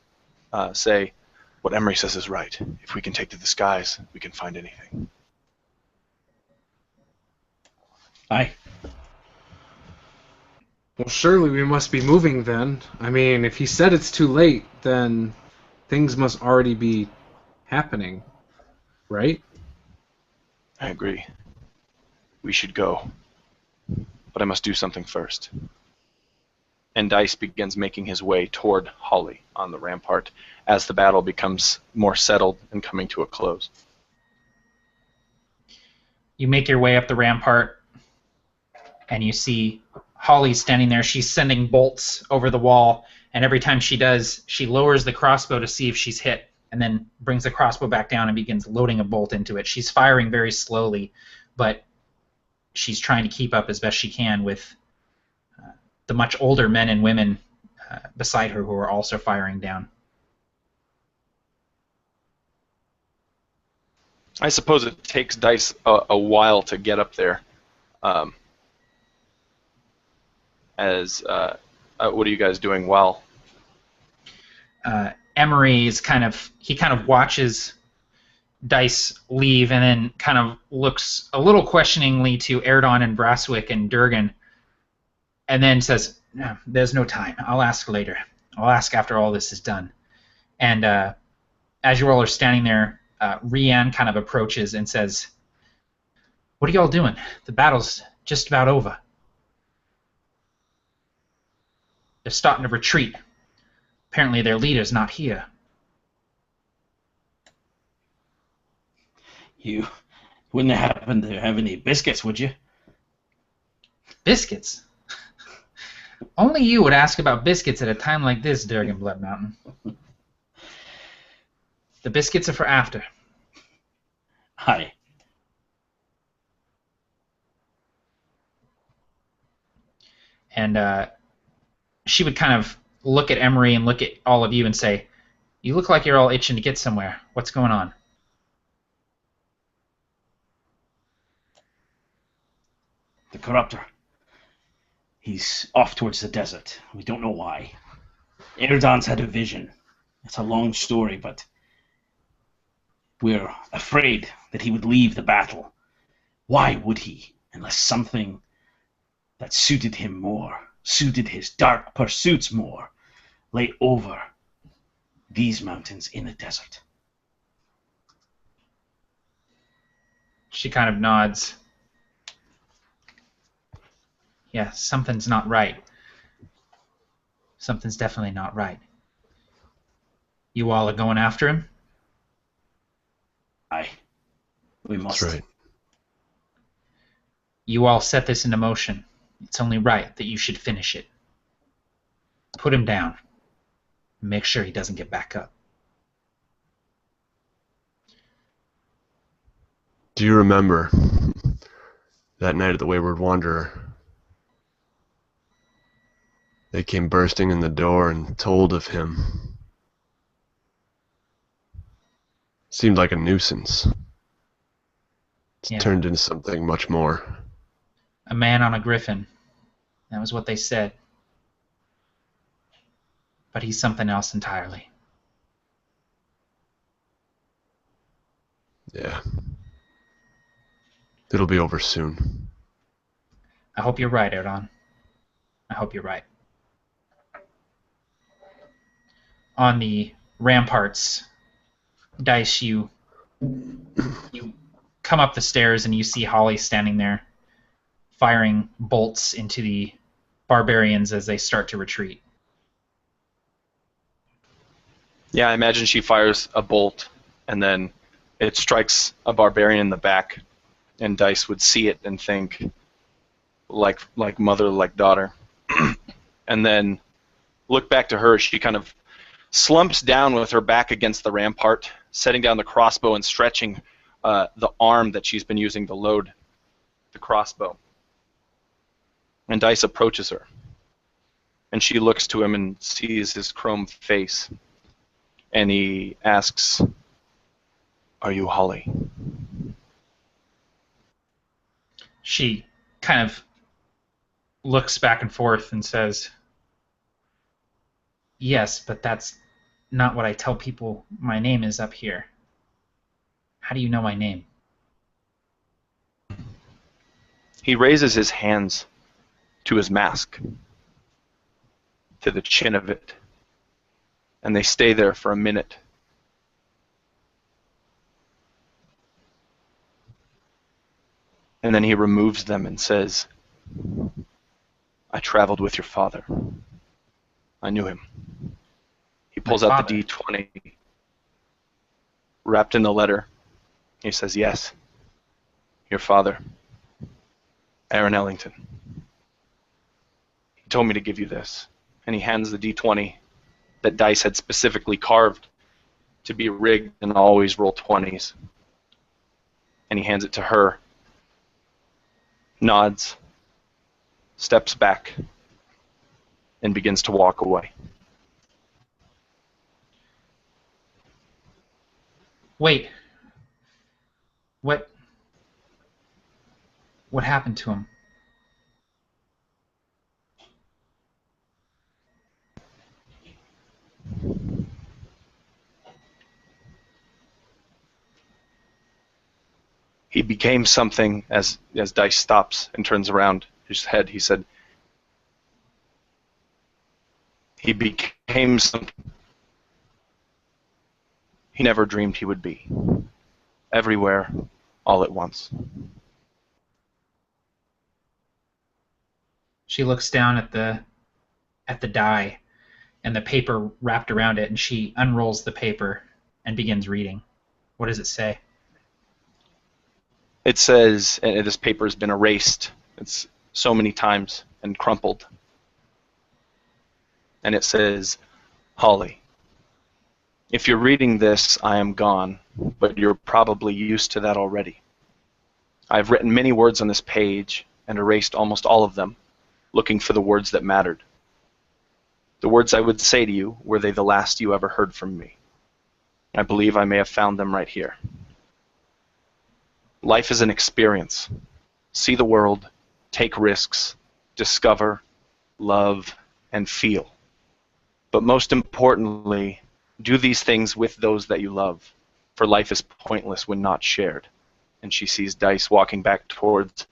say, what Emery says is right. If we can take to the skies, we can find anything. Aye. Well, surely we must be moving then. I mean, if he said it's too late, then things must already be happening, right? I agree. We should go. But I must do something first. And Dice begins making his way toward Holly on the rampart as the battle becomes more settled and coming to a close. You make your way up the rampart, and you see Holly standing there. She's sending bolts over the wall, and every time she does, she lowers the crossbow to see if she's hit, and then brings the crossbow back down and begins loading a bolt into it. She's firing very slowly, but she's trying to keep up as best she can with the much older men and women beside her who are also firing down. I suppose it takes Dice a while to get up there. What are you guys doing while? Emery is kind of watches Dice leave and then kind of looks a little questioningly to Erdon and Braswick and Durgan, and then says, "No, there's no time. I'll ask later. I'll ask after all this is done." And as you all are standing there, Rianne kind of approaches and says, "What are y'all doing? The battle's just about over. They're starting to retreat. Apparently their leader's not here." You wouldn't happen to have any biscuits, would you? Biscuits? Only you would ask about biscuits at a time like this, Durgan Blood Mountain. The biscuits are for after. Aye. And she would kind of look at Emery and look at all of you and say, "You look like you're all itching to get somewhere. What's going on?" The Corruptor. He's off towards the desert. We don't know why. Erdon's had a vision. It's a long story, but we're afraid that he would leave the battle. Why would he, unless something that suited him more, suited his dark pursuits more, lay over these mountains in the desert? She kind of nods. Yeah, something's not right. Something's definitely not right. You all are going after him? Aye. We must. That's right. You all set this into motion. It's only right that you should finish it. Put him down. Make sure he doesn't get back up. Do you remember that night at the Wayward Wanderer? They came bursting in the door and told of him. Seemed like a nuisance. It's turned into something much more. A man on a griffin. That was what they said. But he's something else entirely. Yeah. It'll be over soon. I hope you're right, Erdan. I hope you're right. On the ramparts, Dice, you come up the stairs and you see Holly standing there, firing bolts into the barbarians as they start to retreat. Yeah, I imagine she fires a bolt, and then it strikes a barbarian in the back, and Dice would see it and think, like mother, like daughter. And then look back to her. She kind of slumps down with her back against the rampart, setting down the crossbow and stretching the arm that she's been using to load the crossbow. And Dice approaches her, and she looks to him and sees his chrome face. And he asks, "Are you Holly?" She kind of looks back and forth and says, "Yes, but that's not what I tell people my name is up here. How do you know my name?" He raises his hands to his mask, to the chin of it, and they stay there for a minute. And then he removes them and says, "I traveled with your father. I knew him." He pulls out the D20, wrapped in the letter. He says, "Yes, your father, Aaron Ellington. He told me to give you this." And he hands the D20 that Dice had specifically carved to be rigged and always roll 20s. And he hands it to her, nods, steps back, and begins to walk away. Wait. What happened to him? He became something as Dice stops and turns around his head. He said, he became something he never dreamed he would be. Everywhere, all at once. She looks down at the die and the paper wrapped around it, and she unrolls the paper and begins reading. What does it say? It says, and this paper has been erased. It's so many times and crumpled. And it says, "Holly, if you're reading this, I am gone, but you're probably used to that already. I've written many words on this page and erased almost all of them, looking for the words that mattered. The words I would say to you, were they the last you ever heard from me? I believe I may have found them right here. Life is an experience. See the world, take risks, discover, love, and feel. But most importantly, do these things with those that you love, for life is pointless when not shared." And she sees Dice walking back towards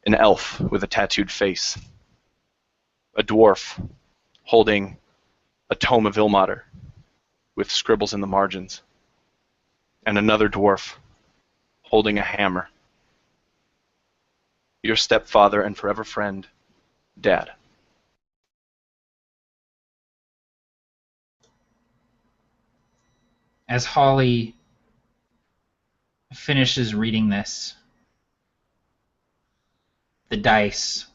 an elf with a tattooed face, a dwarf holding a tome of Ilmater with scribbles in the margins, and another dwarf holding a hammer. Your stepfather and forever friend, Dad. As Holly finishes reading this, the dice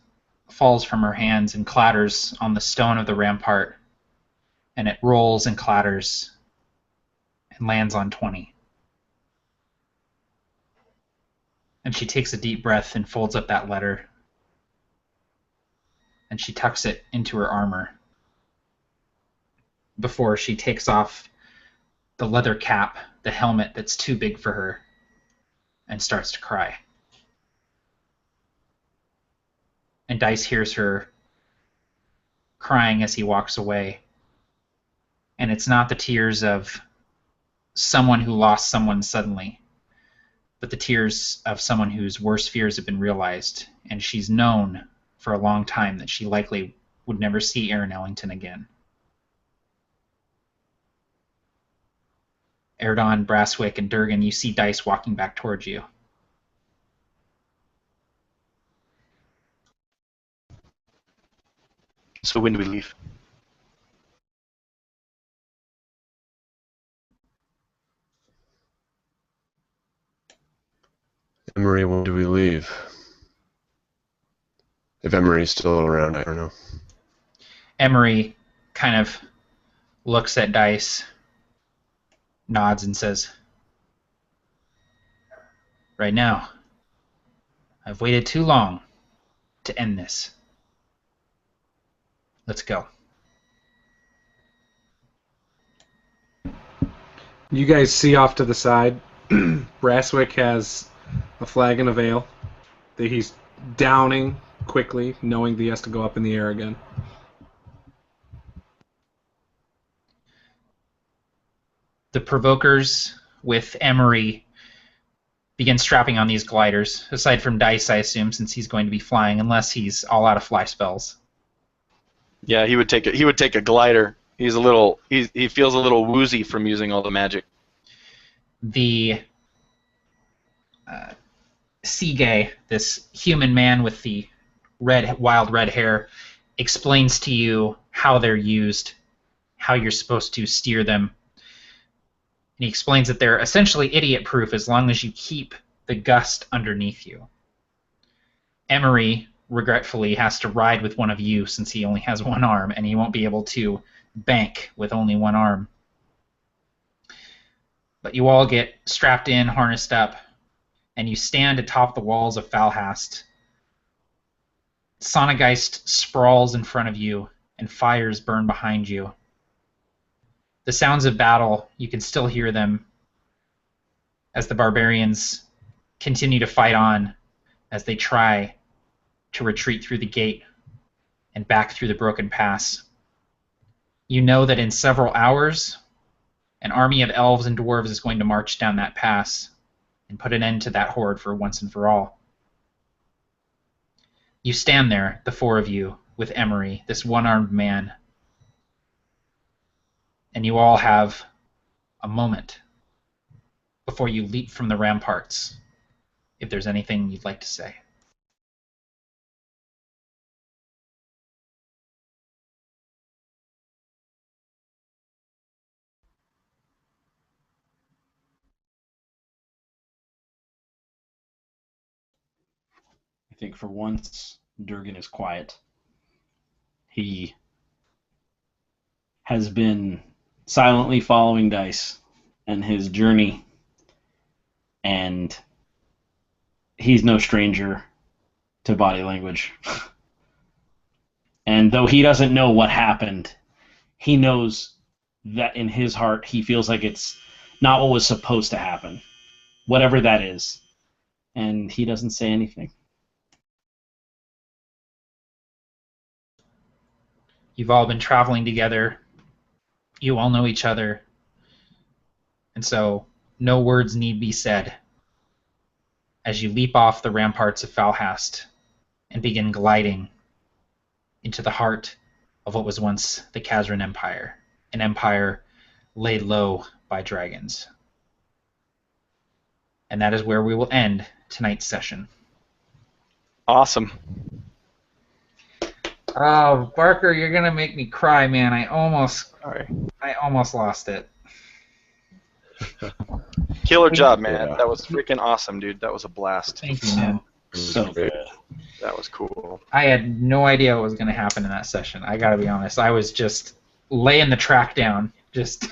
falls from her hands and clatters on the stone of the rampart, and it rolls and clatters and lands on 20. And she takes a deep breath and folds up that letter, and she tucks it into her armor before she takes off the leather cap, the helmet that's too big for her, and starts to cry. And Dice hears her crying as he walks away. And it's not the tears of someone who lost someone suddenly, but the tears of someone whose worst fears have been realized, and she's known for a long time that she likely would never see Aaron Ellington again. Erdon, Brasswick, and Durgan, you see Dice walking back towards you. So when do we leave? Emery, when do we leave? If Emery's still around, I don't know. Emery kind of looks at Dice, nods, and says, "Right now. I've waited too long to end this. Let's go." You guys see off to the side, Brasswick has a flagon of ale that he's downing quickly, knowing that he has to go up in the air again. The Provokers with Emery begin strapping on these gliders, aside from Dice, I assume, since he's going to be flying, unless he's all out of fly spells. Yeah, he would take a glider. He feels a little woozy from using all the magic. The Seagay, this human man with the wild red hair, explains to you how they're used, how you're supposed to steer them. And he explains that they're essentially idiot-proof as long as you keep the gust underneath you. Emery, regretfully, has to ride with one of you since he only has one arm, and he won't be able to bank with only one arm. But you all get strapped in, harnessed up, and you stand atop the walls of Falhast. Sonageist sprawls in front of you, and fires burn behind you. The sounds of battle, you can still hear them as the barbarians continue to fight on as they try to retreat through the gate and back through the broken pass. You know that in several hours, an army of elves and dwarves is going to march down that pass and put an end to that horde for once and for all. You stand there, the four of you, with Emery, this one-armed man, and you all have a moment before you leap from the ramparts, if there's anything you'd like to say. I think for once, Durgan is quiet. He has been silently following Dice and his journey, and he's no stranger to body language. And though he doesn't know what happened, he knows that in his heart he feels like it's not what was supposed to happen, whatever that is, and he doesn't say anything. You've all been traveling together. You all know each other. And so no words need be said as you leap off the ramparts of Falhast and begin gliding into the heart of what was once the Khazran Empire, an empire laid low by dragons. And that is where we will end tonight's session. Awesome. Oh, Barker, you're gonna make me cry, man. I almost lost it. Killer job, man. That was freaking awesome, dude. That was a blast. Thank you, man. So good. That was cool. I had no idea what was going to happen in that session. I got to be honest. I was just laying the track down, just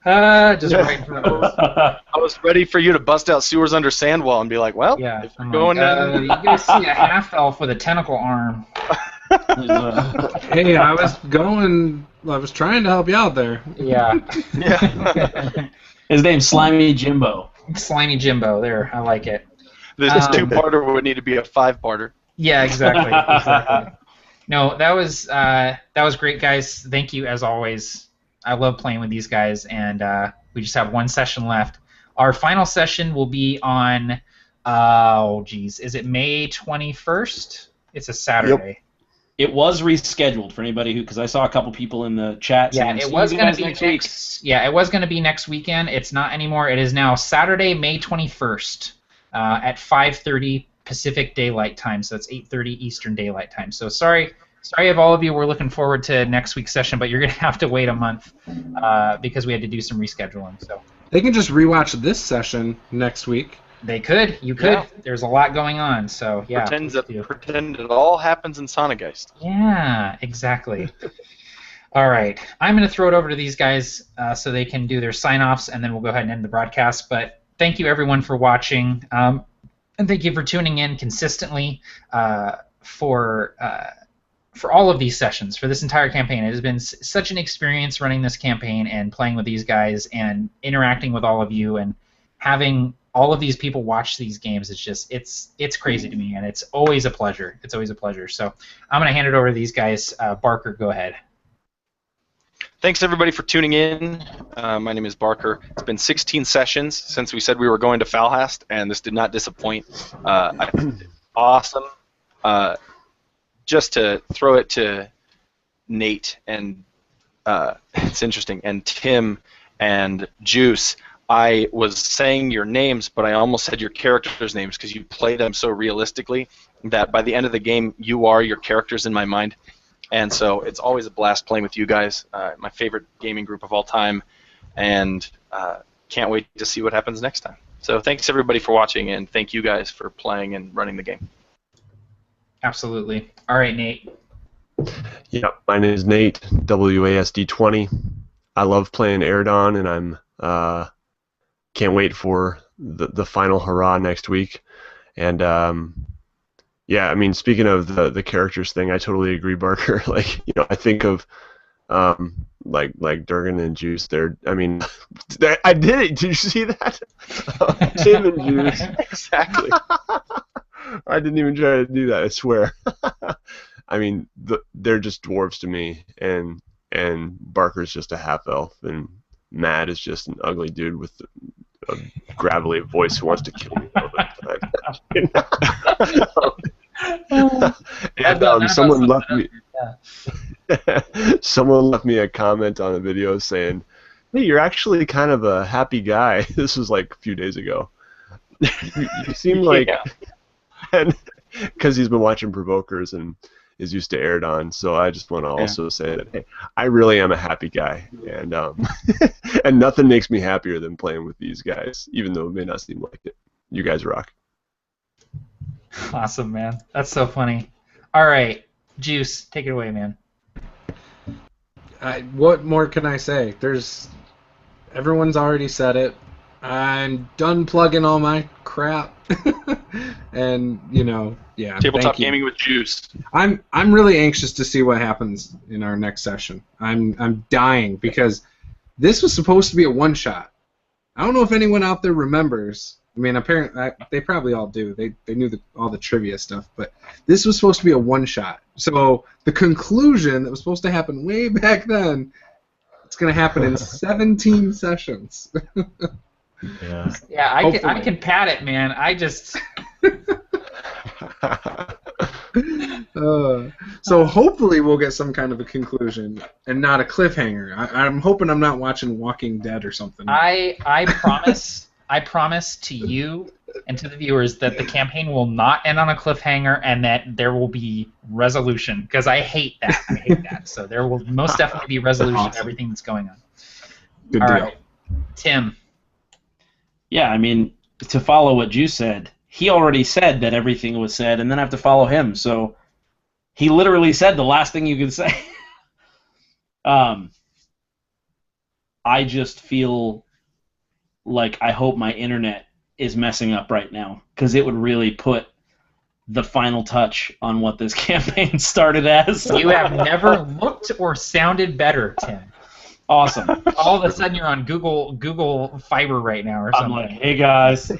waiting for that. I was ready for you to bust out Sewers Under Sandwall and be like, well, Yeah, if you're going you guys see a half elf with a tentacle arm. Hey, I was trying to help you out there. Yeah. Yeah. His name's Slimy Jimbo. Slimy Jimbo. There, I like it. This two-parter would need to be a five-parter. Yeah, exactly. Exactly. No, that was great, guys. Thank you as always. I love playing with these guys, and we just have one session left. Our final session will be on, is it May 21st? It's a Saturday. Yep. It was rescheduled for anybody because I saw a couple people in the chat saying, it was going to be next week. Yeah, it was going to be next weekend. It's not anymore. It is now Saturday, May 21st at 5:30 Pacific Daylight Time, so it's 8:30 Eastern Daylight Time. So sorry of all of you. We're looking forward to next week's session, but you're going to have to wait a month because we had to do some rescheduling. So they can just rewatch this session next week. They could. You could. Yeah. There's a lot going on, so yeah. Pretend it all happens in Sonageist. Yeah, exactly. All right. I'm going to throw it over to these guys so they can do their sign-offs, and then we'll go ahead and end the broadcast. But thank you, everyone, for watching. And thank you for tuning in consistently for all of these sessions, for this entire campaign. It has been such an experience running this campaign and playing with these guys and interacting with all of you and having all of these people watch these games. It's crazy to me, and it's always a pleasure. It's always a pleasure. So I'm going to hand it over to these guys. Barker, go ahead. Thanks, everybody, for tuning in. My name is Barker. It's been 16 sessions since we said we were going to Falhast, and this did not disappoint. I think it's awesome. Just to throw it to Nate, and it's interesting, and Tim and Juice, I was saying your names, but I almost said your characters' names because you play them so realistically that by the end of the game, you are your characters in my mind. And so it's always a blast playing with you guys, my favorite gaming group of all time, and can't wait to see what happens next time. So thanks, everybody, for watching, and thank you guys for playing and running the game. Absolutely. All right, Nate. Yeah, my name is Nate, WASD20. I love playing Erdon, and I'm can't wait for the final hurrah next week. And yeah, I mean, speaking of the characters thing, I totally agree, Barker. Like, I think of like Durgan and Juice. I mean, I did it. Did you see that? Tim and Juice. Exactly. I didn't even try to do that, I swear. I mean, they're just dwarves to me, and Barker's just a half elf, and Matt is just an ugly dude with a gravelly voice who wants to kill me all the time. And someone left me. Someone left me a comment on a video saying, "Hey, you're actually kind of a happy guy." This was like a few days ago. You seem like, and because he's been watching Provokers and is used to Erdon, so I just want to also say that, hey, I really am a happy guy, and and nothing makes me happier than playing with these guys, even though it may not seem like it. You guys rock. Awesome, man. That's so funny. All right, Juice, take it away, man. What more can I say? Everyone's already said it. I'm done plugging all my crap. And yeah. Tabletop gaming with Juice. I'm really anxious to see what happens in our next session. I'm dying because this was supposed to be a one shot. I don't know if anyone out there remembers. I mean, apparently they probably all do. They knew all the trivia stuff, but this was supposed to be a one shot. So the conclusion that was supposed to happen way back then, it's going to happen in 17 sessions. Yeah, I can pat it, man. I just. So hopefully we'll get some kind of a conclusion and not a cliffhanger. I'm hoping I'm not watching Walking Dead or something. I promise to you and to the viewers that the campaign will not end on a cliffhanger and that there will be resolution, because I hate that. So there will most definitely be resolution to everything that's going on. Good All deal. right, Tim. Yeah, I mean, to follow what Juice said, he already said that everything was said, and then I have to follow him. So he literally said the last thing you could say. I just feel like I hope my internet is messing up right now, because it would really put the final touch on what this campaign started as. You have never looked or sounded better, Tim. Awesome. All of a sudden, you're on Google Fiber right now, or something. I'm like, hey guys.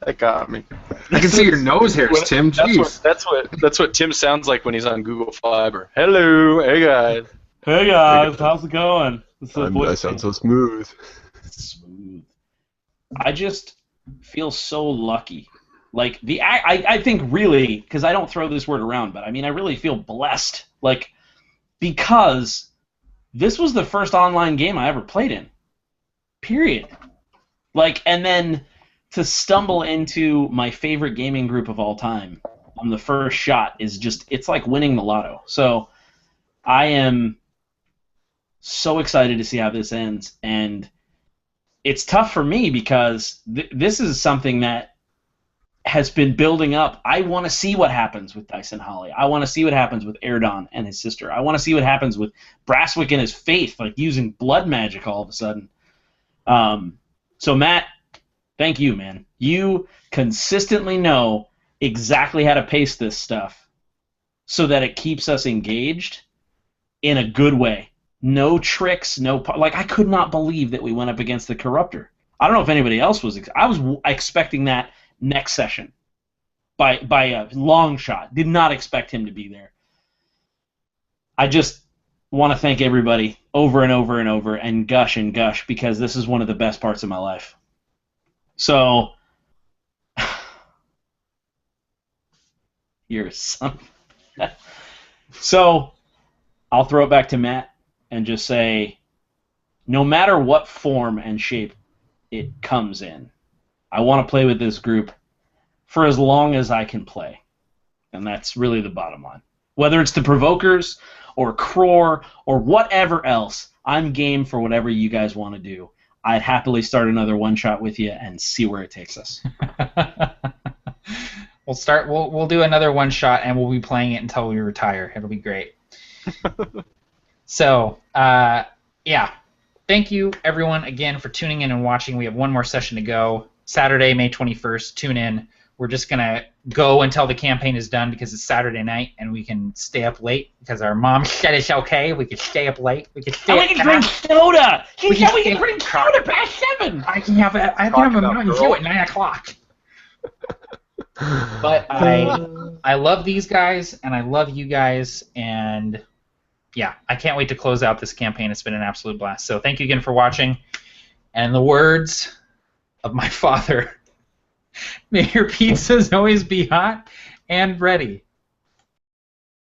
That got me. I can see your nose hairs, Tim. Jeez. That's what Tim sounds like when he's on Google Fiber. Hello, hey guys. Hey guys, how's it going? I sound so smooth. Smooth. I just feel so lucky. Like I think really, because I don't throw this word around, but I mean I really feel blessed. Like, because this was the first online game I ever played in. Period. Like, and then to stumble into my favorite gaming group of all time on the first shot is just, it's like winning the lotto. So I am so excited to see how this ends, and it's tough for me because this is something that has been building up. I want to see what happens with Dyson Holly. I want to see what happens with Erdon and his sister. I want to see what happens with Brasswick and his faith, like using blood magic all of a sudden. So Matt, thank you, man. You consistently know exactly how to pace this stuff so that it keeps us engaged in a good way. No tricks, like, I could not believe that we went up against the Corruptor. I don't know if anybody else was. I was expecting that next session by a long shot. Did not expect him to be there. I just want to thank everybody over and over and over and gush, because this is one of the best parts of my life. So, you're a son. So, I'll throw it back to Matt and just say, no matter what form and shape it comes in, I want to play with this group for as long as I can play. And that's really the bottom line. Whether it's the Provokers or Crore or whatever else, I'm game for whatever you guys want to do. I'd happily start another one-shot with you and see where it takes us. We'll do another one-shot, and we'll be playing it until we retire. It'll be great. So, yeah. Thank you, everyone, again, for tuning in and watching. We have one more session to go. Saturday, May 21st. Tune in. We're just going to go until the campaign is done because it's Saturday night, and we can stay up late because our mom said it's okay. We can stay up late. We can stay we can drink soda! She said we can drink soda past 7! I can have a Mountain Dew at 9 o'clock. But I love these guys, and I love you guys, and yeah, I can't wait to close out this campaign. It's been an absolute blast. So thank you again for watching. And in the words of my father, may your pizzas always be hot and ready.